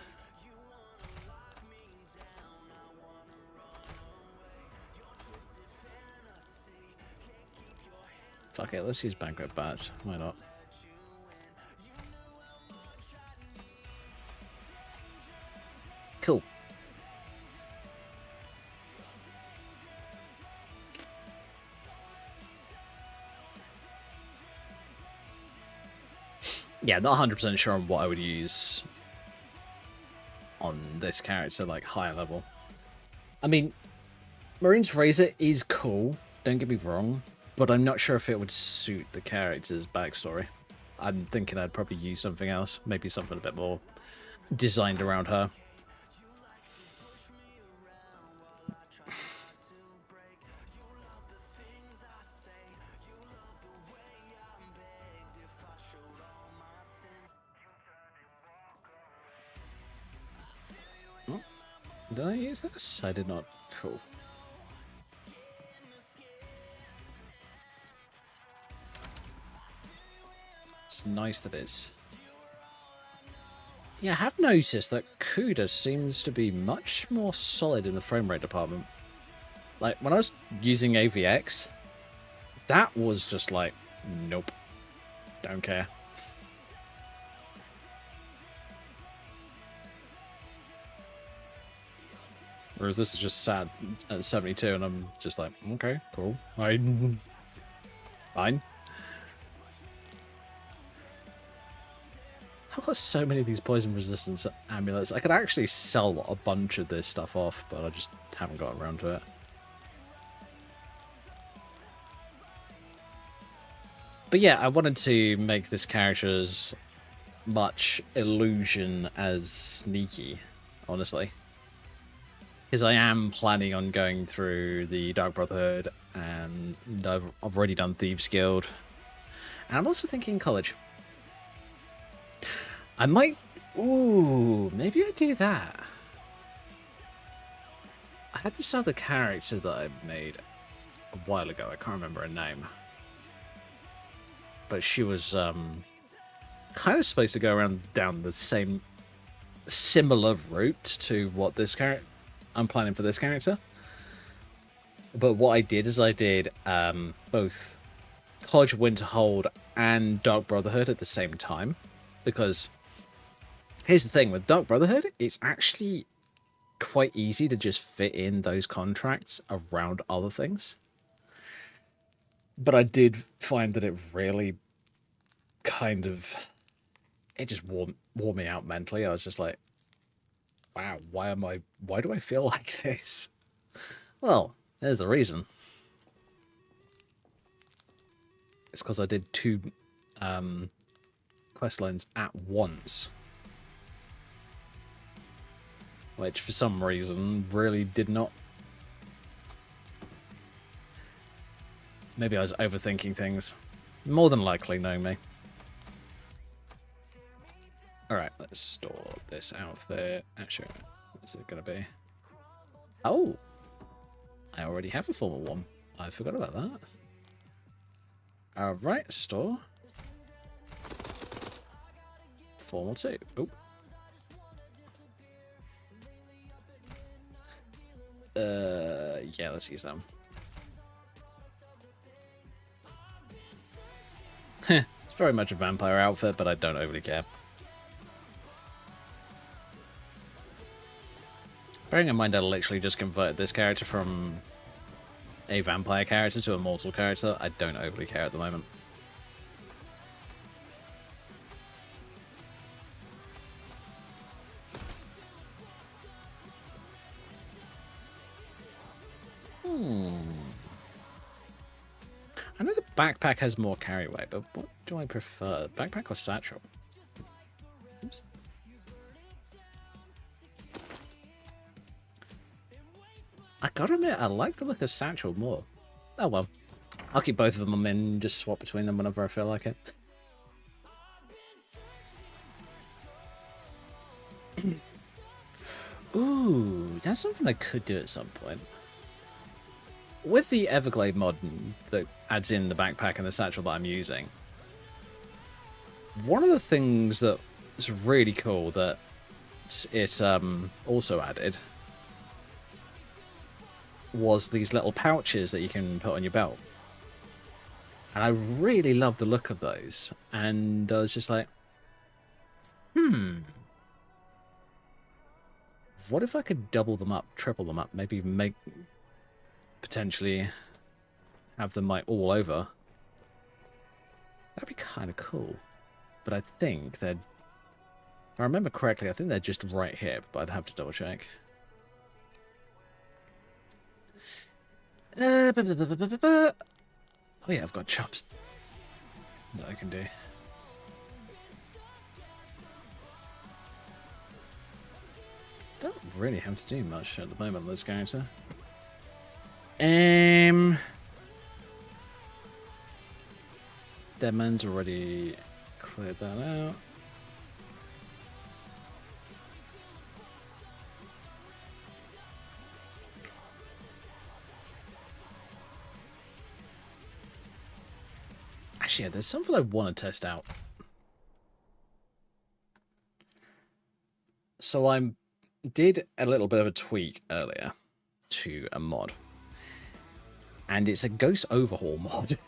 Fuck it, let's use Banquet Bats. Why not? Cool. Yeah, not 100% sure on what I would use on this character, like, higher level. I mean, Marine's Razor is cool, don't get me wrong, but I'm not sure if it would suit the character's backstory. I'm thinking I'd probably use something else, maybe something a bit more designed around her. Did I use this? I did not. Cool. it's nice that it's... Yeah, I have noticed that CUDA seems to be much more solid in the frame rate department. Like, when I was using AVX, that was just like, nope, don't care. Whereas this is just sat at 72, and I'm just like, okay, cool, fine. I've got so many of these poison resistance amulets. I could actually sell a bunch of this stuff off, but I just haven't got around to it. But yeah, I wanted to make this character as much illusion as sneaky, honestly. Because I am planning on going through the Dark Brotherhood, and I've already done Thieves Guild. And I'm also thinking college. I might... Ooh, maybe I do that. I had this other character that I made a while ago. I can't remember her name. But she was kind of supposed to go around down the same similar route to what this character I'm planning for this character. But what I did is I did both College of Winterhold and Dark Brotherhood at the same time. Because here's the thing with Dark Brotherhood, it's actually quite easy to just fit in those contracts around other things. But I did find that it really kind of... It just wore me out mentally. I was just like, wow, why do I feel like this? Well, there's the reason. It's because I did 2 quest lines at once. Which, for some reason, really did not... Maybe I was overthinking things. More than likely, knowing me. Alright, let's store this outfit. Actually, what is it going to be? Oh! I already have a formal one. I forgot about that. Alright, store. Formal 2. Oh. Yeah, let's use them. It's very much a vampire outfit, but I don't overly care. Bearing in mind I literally just converted this character from a vampire character to a mortal character, I don't overly care at the moment. I know the backpack has more carry weight, but what do I prefer? Backpack or satchel? Oops. I gotta admit, I like the look of satchel more. Oh well. I'll keep both of them in and just swap between them whenever I feel like it. Ooh, that's something I could do at some point. With the Everglade mod that adds in the backpack and the satchel that I'm using, one of the things that is really cool that it also added was these little pouches that you can put on your belt. And I really love the look of those. And I was just like, what if I could double them up, triple them up, maybe make... potentially have them like all over? That'd be kind of cool. But I think they're... If I remember correctly, I think they're just right here, but I'd have to double check. Oh yeah, I've got chops that I can do. Don't really have to do much at the moment with this character. Deadman's already cleared that out. Actually, yeah, there's something I want to test out So I did a little bit of a tweak earlier to a mod. And it's a ghost overhaul mod.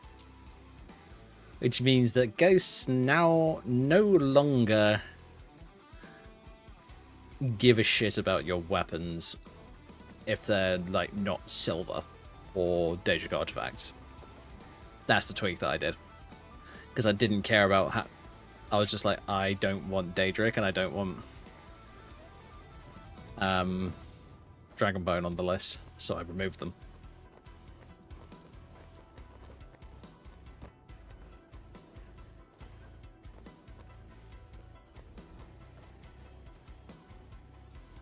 Which means that ghosts now no longer give a shit about your weapons if they're, like, not silver or Daedric artifacts. That's the tweak that I did. Because I didn't care about how... I was just like, I don't want Daedric and I don't want Dragonbone on the list, so I removed them.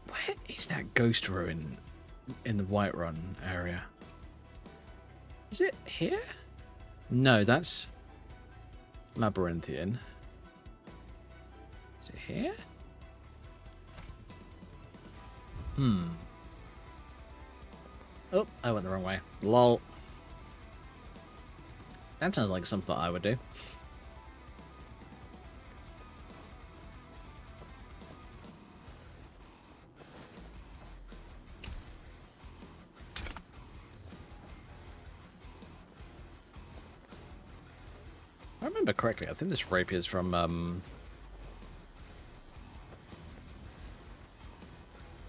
Where is that ghost ruin in the Whiterun area? Is it here? No, that's Labyrinthian. Is it here? Oh, I went the wrong way. Lol. That sounds like something that I would do. If I remember correctly, I think this rapier is from,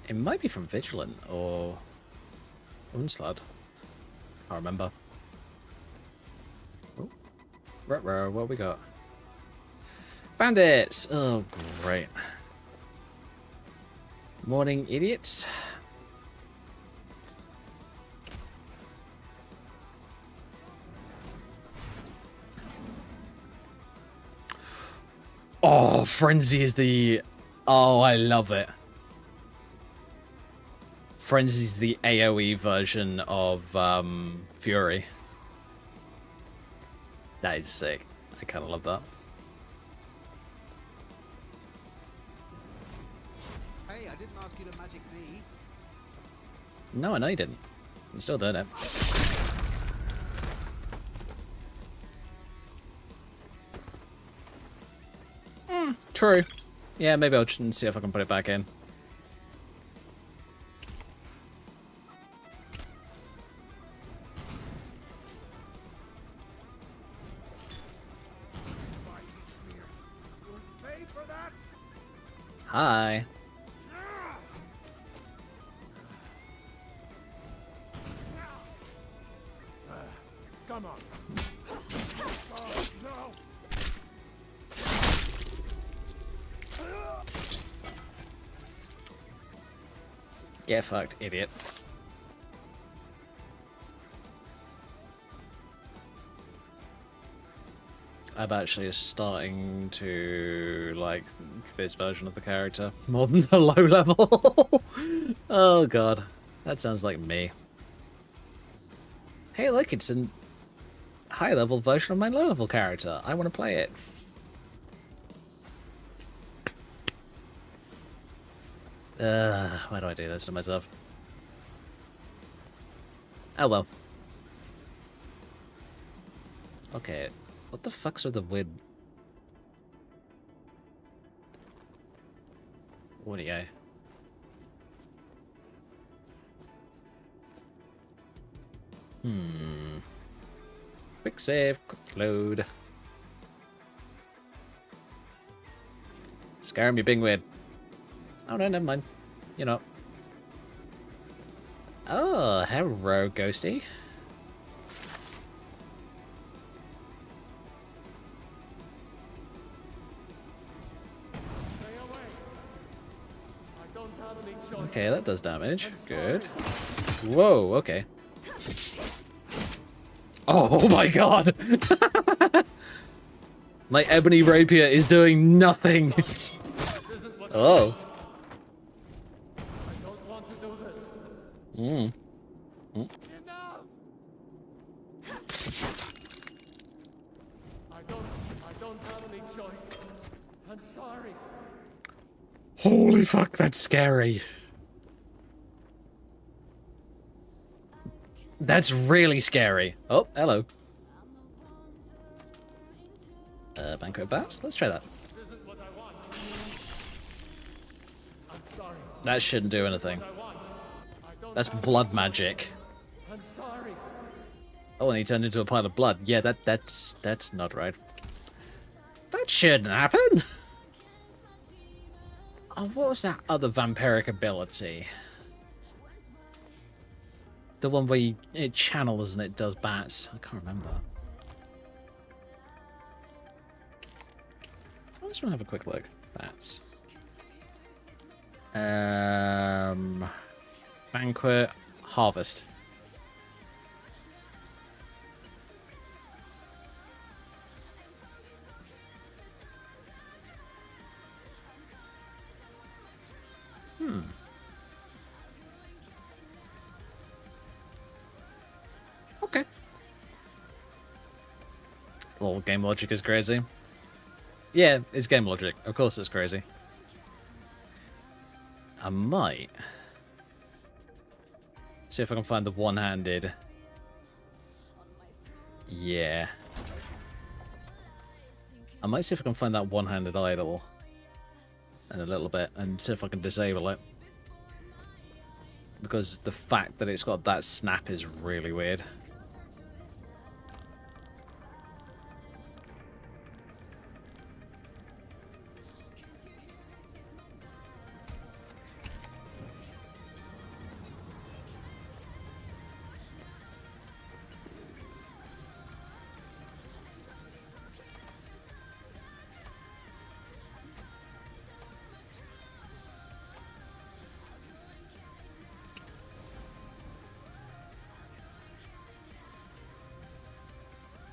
it might be from Vigilant or Unslad. I remember. Oh. Ruh-roh, what we got? Bandits! Oh, great. Morning, idiots. Oh, Frenzy is the... Oh, I love it. Frenzy is the AoE version of Fury. That is sick. I kind of love that. Hey, I didn't ask you to magic me. No, I know you didn't. I'm still doing it. True. Yeah, maybe I'll see if I can put it back in. Hi. Come on. Oh, no. Get fucked, idiot. I'm actually starting to like this version of the character more than the low level. Oh god, that sounds like me. Hey look, it's a high level version of my low level character. I want to play it. Why do I do this to myself? Oh well. Okay. What the fuck's with the weird... audio? Quick save, quick load. Skyrim, you're being weird. Oh no, never mind. You're not. Oh, hello, Ghosty. Okay, that does damage. Good. Whoa, okay. Oh my god! My ebony rapier is doing nothing. Oh. I don't want to do this. Enough! I don't have any choice. I'm sorry. Holy fuck, that's scary. That's really scary. Oh, hello. Banquet Blast? Let's try that. This isn't what I want. I'm sorry. That shouldn't do anything. I want. I don't That's have blood any magic. choice. I'm sorry. Oh, and he turned into a pile of blood. Yeah, that's not right. That shouldn't happen. Oh, what was that other vampiric ability? The one where it channels and it does bats. I can't remember. I just want to have a quick look. Bats. Banquet. Harvest. Okay. Little game logic is crazy. Yeah, it's game logic. Of course it's crazy. I might see if I can find the one-handed. Yeah. I might see if I can find that one-handed idol in a little bit and see if I can disable it. Because the fact that it's got that snap is really weird.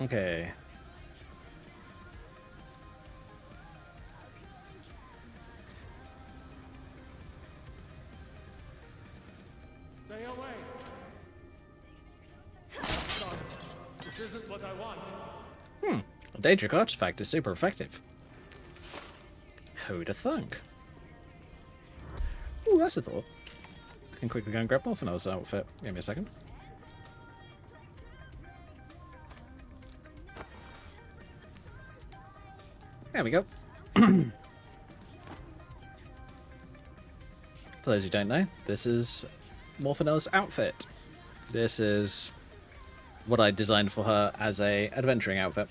Okay. Stay away. Sorry. This isn't what I want. A Daedric artifact is super effective. Who'd have thunk? Ooh, that's a thought. I can quickly go and grab Morphino's outfit. Give me a second. There we go. For those who don't know, this is Morphino's outfit. This is what I designed for her as a adventuring outfit.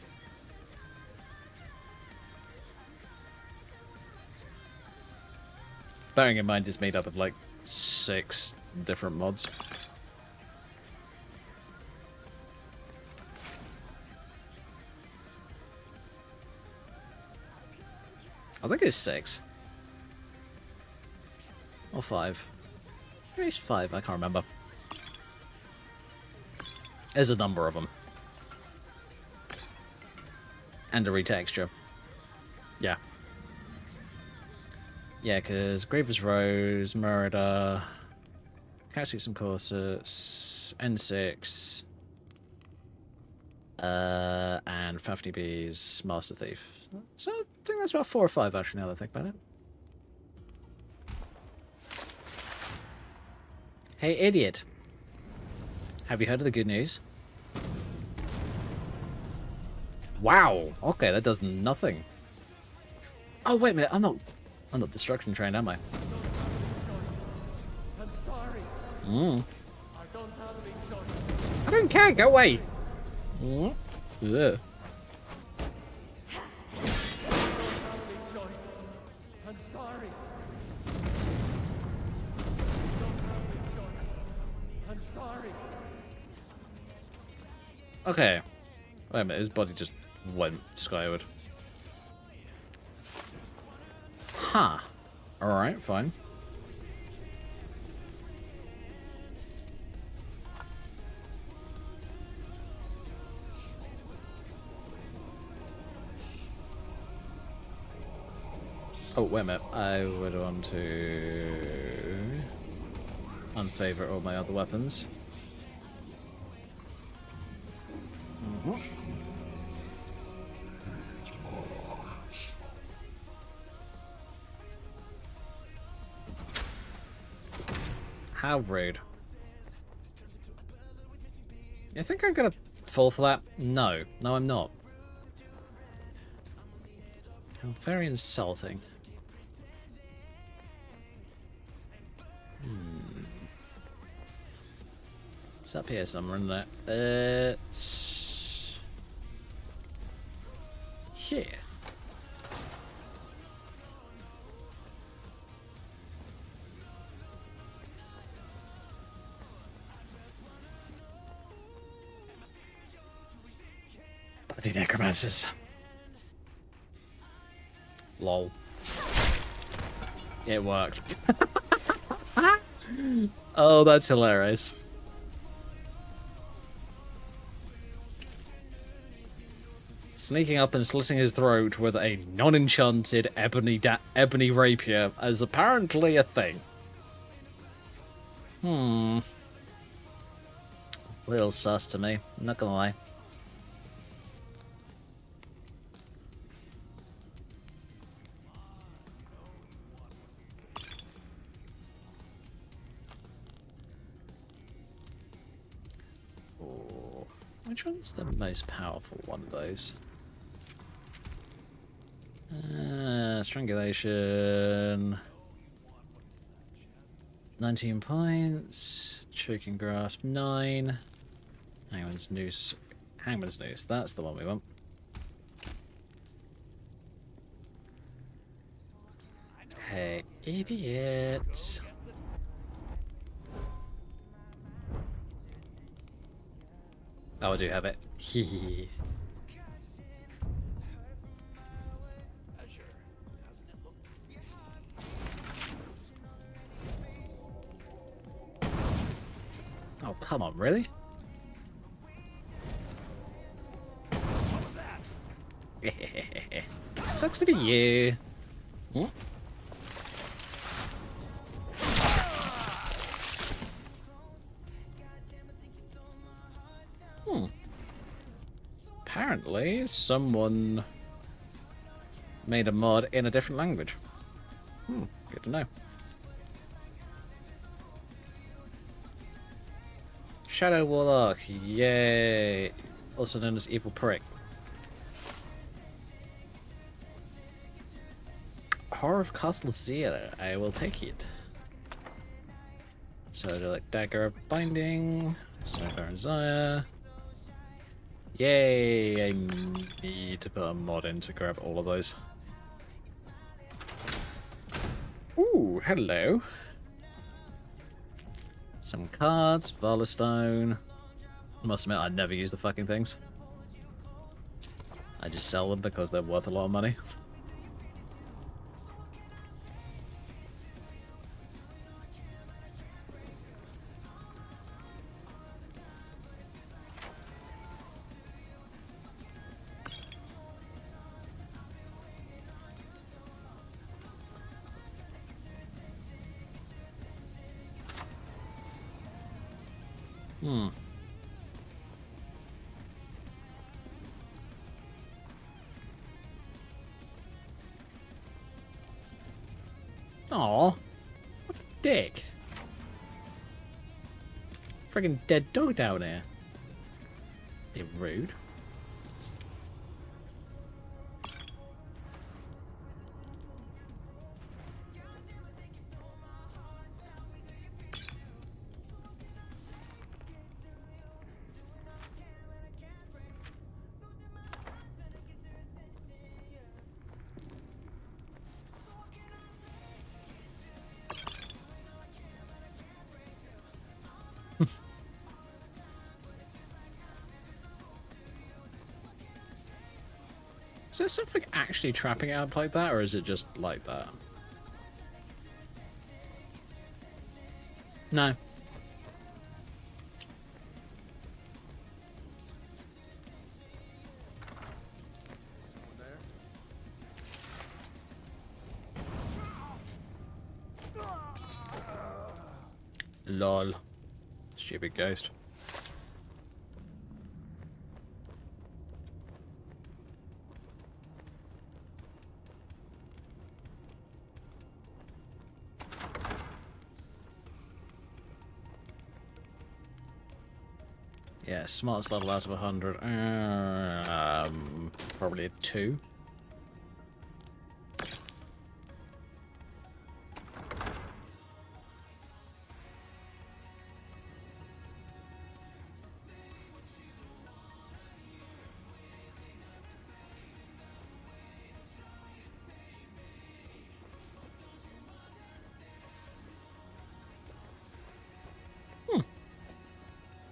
Bearing in mind it's made up of like 6 different mods. I think it's 6. Or 5. Maybe it's 5, I can't remember. There's a number of them. And a retexture. Yeah. Yeah, because Grievous Rose, Murder, Catsuits and Corsets, N6, and Fafney Bees, Master Thief. So I think that's about 4 or 5 actually now that I think about it. Hey idiot. Have you heard of the good news? Wow. Okay, that does nothing. Oh wait a minute, I'm not destruction trained, am I? I'm sorry. Mm. I don't have any choice. I don't care, go away. Mm. Ugh. I'm sorry. I'm sorry. Okay. Wait a minute, his body just went skyward. Huh. Alright, fine. Oh, wait a minute. I would want to unfavorite all my other weapons. How rude. You think I'm gonna fall for that? No. No, I'm not. How very insulting. It's up here somewhere, isn't it? Here. Bloody necromancers. Lol. It worked. Oh, that's hilarious. Sneaking up and slitting his throat with a non-enchanted ebony rapier is apparently a thing. Little sus to me, not gonna lie. Oh, which one's the most powerful one of those? Strangulation. 19 points. Choking grasp 9. Hangman's noose. Hangman's noose. That's the one we want. Hey, idiot. Oh, I do have it. Hee. Oh, come on, really? Sucks to be you. Hmm? Apparently, someone made a mod in a different language. Good to know. Shadow Warlock, yay! Also known as Evil Prick. Horror of Castle Zero, I will take it. So I do like Dagger of Binding, Sniper and Zaya. Yay! I need to put a mod in to grab all of those. Ooh, hello. Some cards, Valastone. Must admit, I never use the fucking things. I just sell them because they're worth a lot of money. Aw, what a dick. Friggin' dead dog down here. Bit rude. Is there something actually trapping it up like that, or is it just like that? No. Lol. Stupid ghost. Yeah, smartest level out of 100. Probably a 2.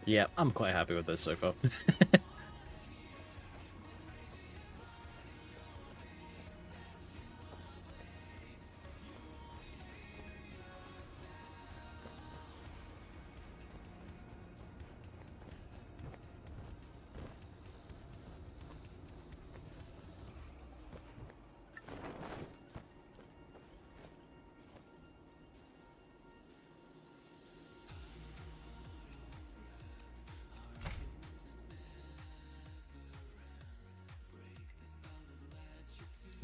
Yeah, I'm quite happy with this so far.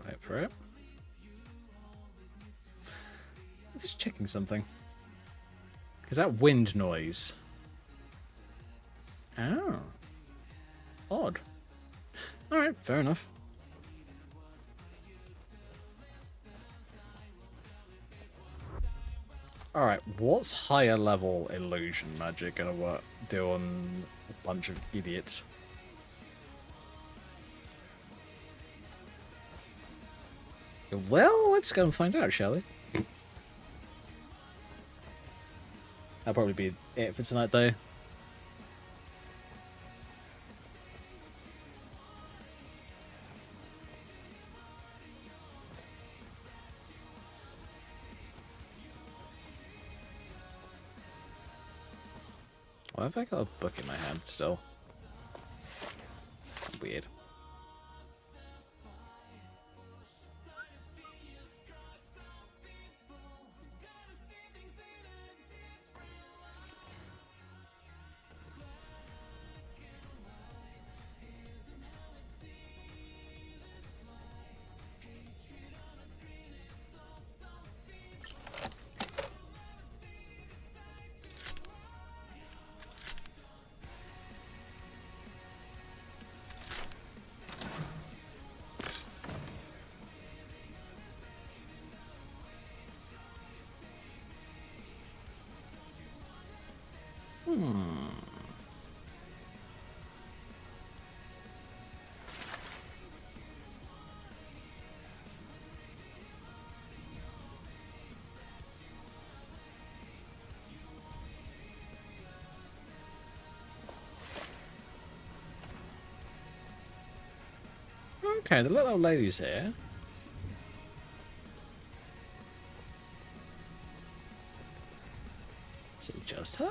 Wait for it. I'm just checking something. Is that wind noise? Oh. Odd. Alright, fair enough. Alright, what's higher level illusion magic gonna do on a bunch of idiots? Well, let's go and find out, shall we? That'll probably be it for tonight, though. Why have I got a book in my hand still? Weird. Okay, the little old lady's here. Is it just her?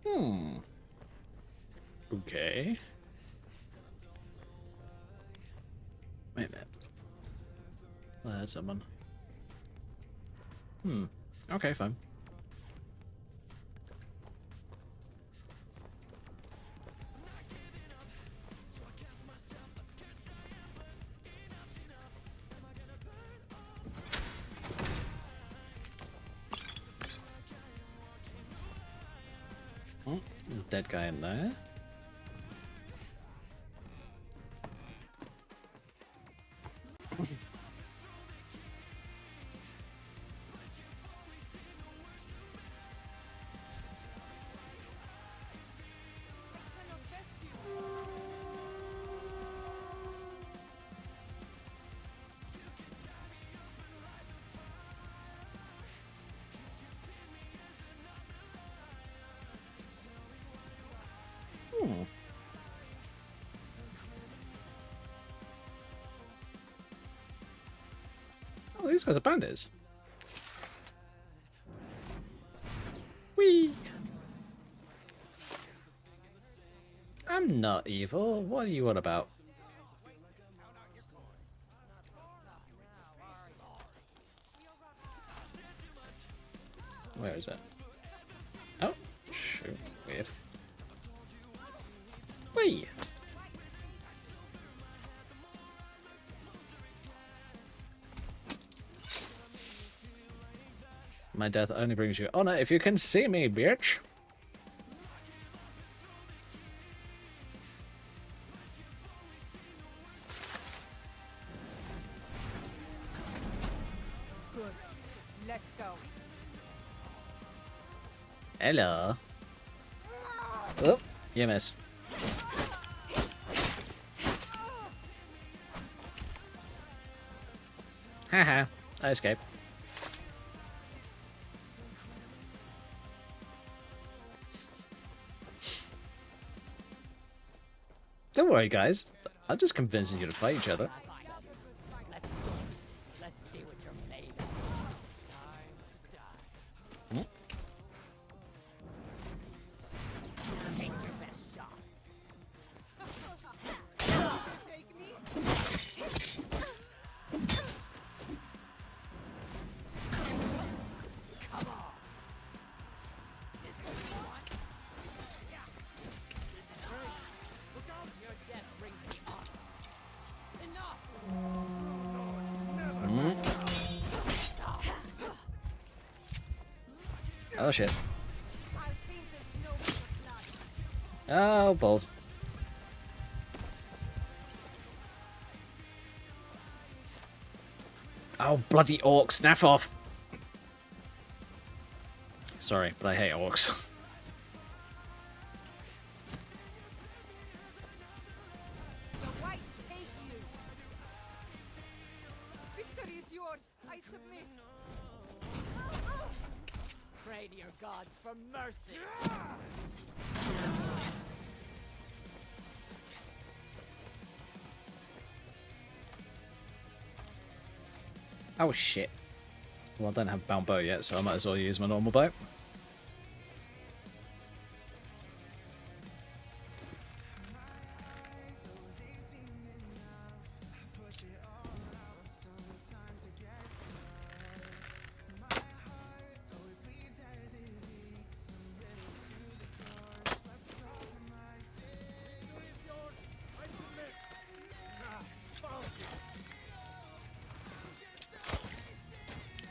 Oh. Okay. Wait a minute. Oh, there's someone. Okay, fine. Oh, there's a dead guy in there. Oh, these guys are bandits. Whee! I'm not evil. What are you on about? Where is it? Oh, shoot. Weird. Whee! My death only brings you honor if you can see me, bitch. Hello. Oh, you miss. Haha, I escaped. Don't worry, guys. I'm just convincing you to fight each other. Let's see what you're made of. Hmm? Take your best shot. Take me. Come on. This is what you want. Look out! Your death brings me honor. Enough! Oh shit. Oh, balls. Oh, bloody orcs, naff off. Sorry, but I hate orcs. The whites hate you. Victory is yours. I submit. Pray to your gods for mercy. Oh shit. Well, I don't have bound bow yet, so I might as well use my normal bow.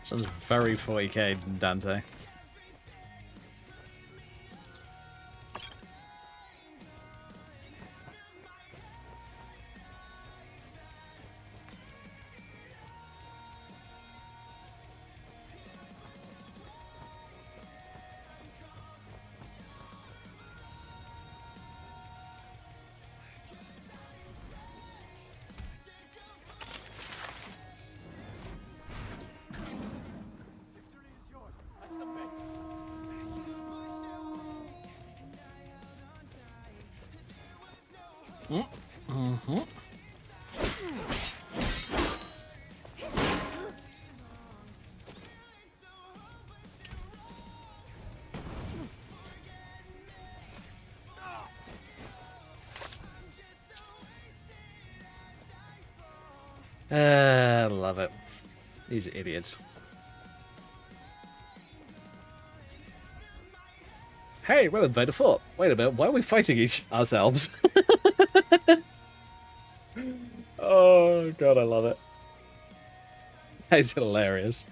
Sounds very 40k, Dante. Mm-hmm. Love it. These idiots. Hey, we're invade a fort. Wait a minute, why are we fighting ourselves? Oh god, I love it. That is hilarious.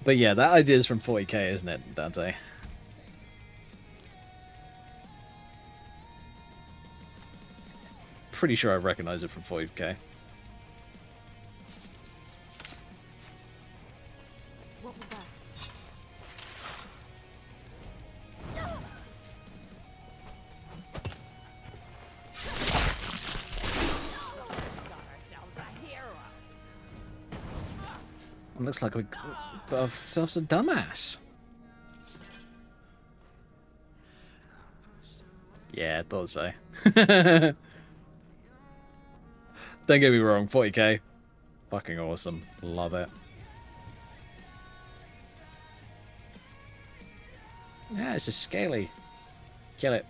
But yeah, that idea is from 40k, isn't it, Dante? Pretty sure I recognize it from 40k. What was that? It looks like we got ourselves a dumbass. Yeah, I thought so. Don't get me wrong, 40k. Fucking awesome. Love it. Yeah, it's a scaly. Kill it.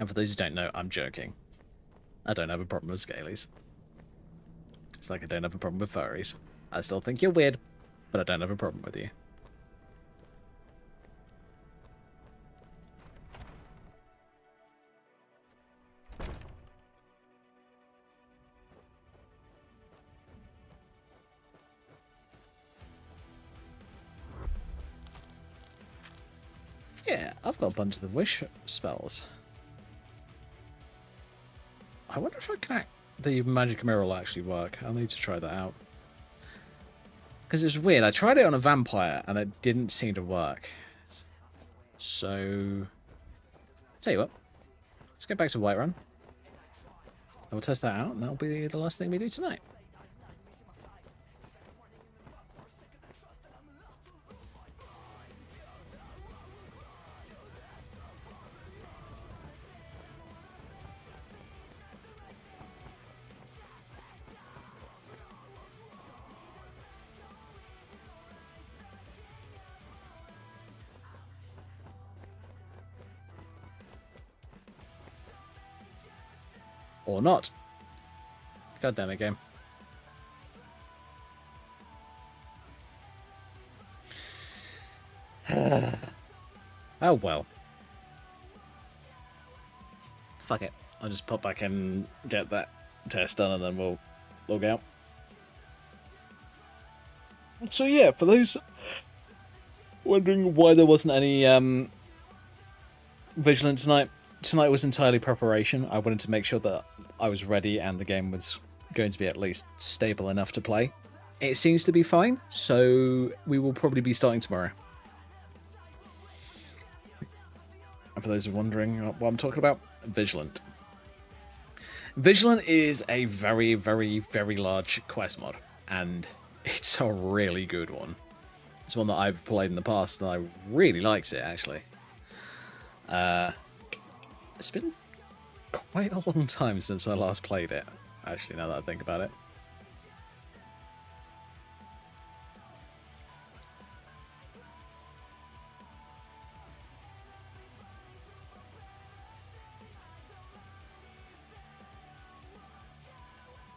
And for those who don't know, I'm joking. I don't have a problem with scalies. It's like I don't have a problem with furries. I still think you're weird, but I don't have a problem with you. Yeah, I've got a bunch of the wish spells. I wonder if I can the magic mirror will actually work. I'll need to try that out. Because it's weird. I tried it on a vampire and it didn't seem to work. So, tell you what. Let's get back to Whiterun. And we'll test that out, and that'll be the last thing we do tonight. Or not. God damn it, game. Oh well. Fuck it. I'll just pop back and get that test done and then we'll log out. So yeah, for those wondering why there wasn't any Vigilant tonight, tonight was entirely preparation. I wanted to make sure that I was ready and the game was going to be at least stable enough to play. It seems to be fine, so we will probably be starting tomorrow. And for those who are wondering what I'm talking about, Vigilant. Vigilant is a very, very, very large quest mod, and it's a really good one. It's one that I've played in the past, and I really liked it, actually. It's been quite a long time since I last played it, actually, now that I think about it.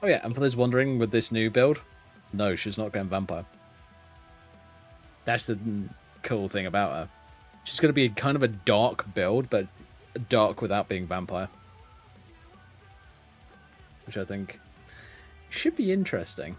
Oh yeah, and for those wondering, with this new build, no, she's not going vampire. That's the cool thing about her. She's going to be kind of a dark build, but dark without being vampire. Which I think should be interesting.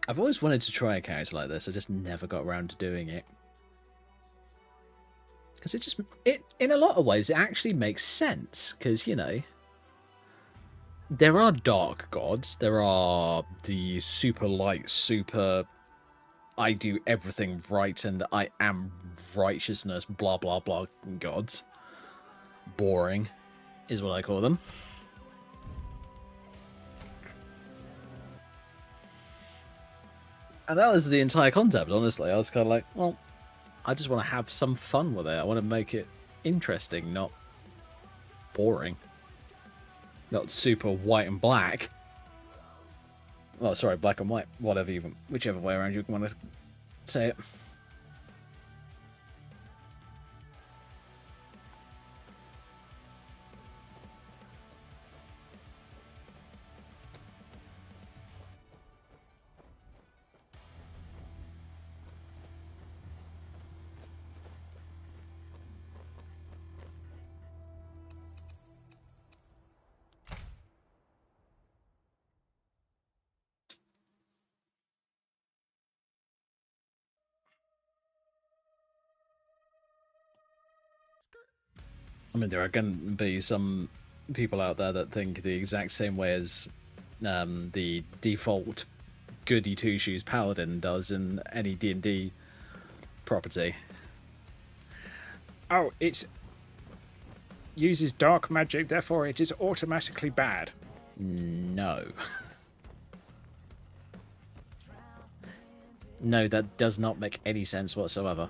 I've always wanted to try a character like this, I just never got around to doing it. Because it in a lot of ways, it actually makes sense. Because, you know, there are dark gods. There are the super light, super I do everything right and I am righteousness, blah, blah, blah gods. Boring is what I call them. And that was the entire concept, honestly. I was kind of like, well, I just want to have some fun with it. I want to make it interesting, not boring. Not super white and black. Oh, sorry, black and white. Whatever, even whichever way around you want to say it. I mean, there are going to be some people out there that think the exact same way as the default goody two-shoes paladin does in any D&D property. Oh, it uses dark magic, therefore it is automatically bad. No. No, that does not make any sense whatsoever.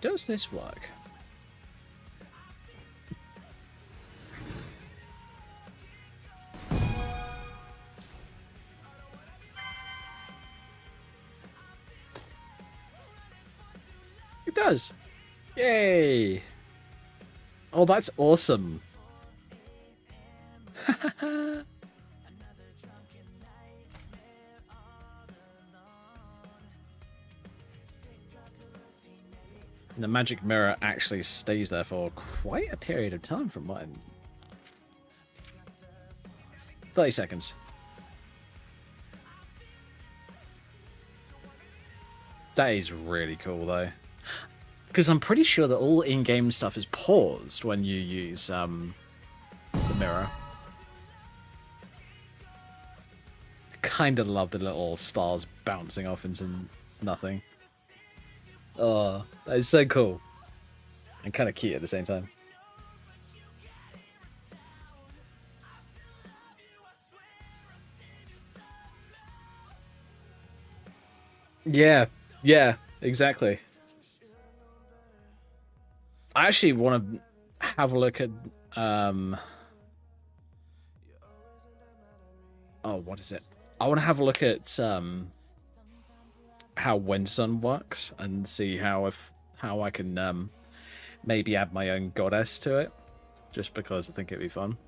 Does this work? It does. Yay! Oh, that's awesome. The magic mirror actually stays there for quite a period of time from what I'm... 30 seconds. That is really cool though. Because I'm pretty sure that all in-game stuff is paused when you use the mirror. I kind of love the little stars bouncing off into nothing. Oh, that is so cool. And kind of cute at the same time. Yeah, exactly. I actually want to have a look at oh, what is it? I want to have a look at how Windsun works and see how I can maybe add my own goddess to it, just because I think it'd be fun.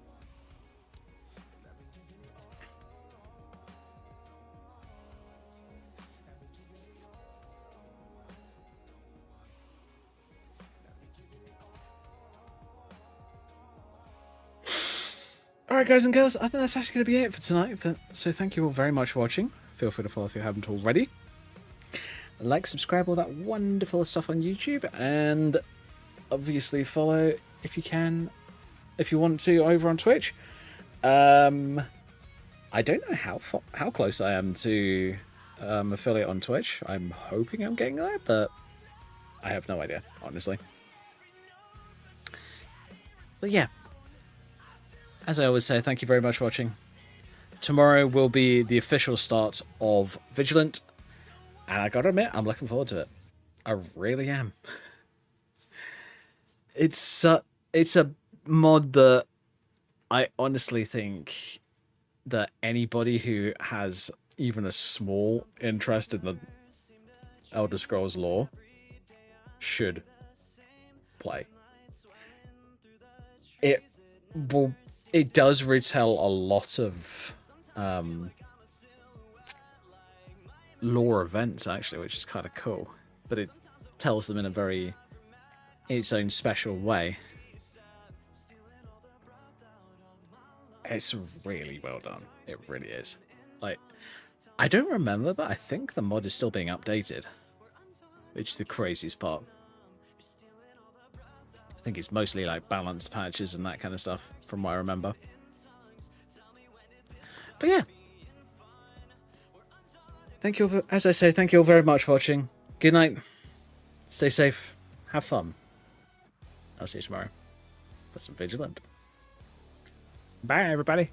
Alright guys and girls, I think that's actually going to be it for tonight. So thank you all very much for watching. Feel free to follow if you haven't already. Like, subscribe, all that wonderful stuff on YouTube. And obviously follow, if you can, if you want to, over on Twitch. I don't know how close I am to affiliate on Twitch. I'm hoping I'm getting there, but I have no idea, honestly. But yeah. As I always say, thank you very much for watching. Tomorrow will be the official start of Vigilant, and I gotta admit, I'm looking forward to it. I really am. It's a mod that I honestly think that anybody who has even a small interest in the Elder Scrolls lore should play. It does retell a lot of lore events, actually, which is kind of cool. But it tells them in its own special way. It's really well done. It really is. Like, I don't remember, but I think the mod is still being updated, which is the craziest part. I think it's mostly like balance patches and that kind of stuff, from what I remember. But yeah. Thank you all as I say, thank you all very much for watching. Good night. Stay safe. Have fun. I'll see you tomorrow for some Vigilant. Bye, everybody.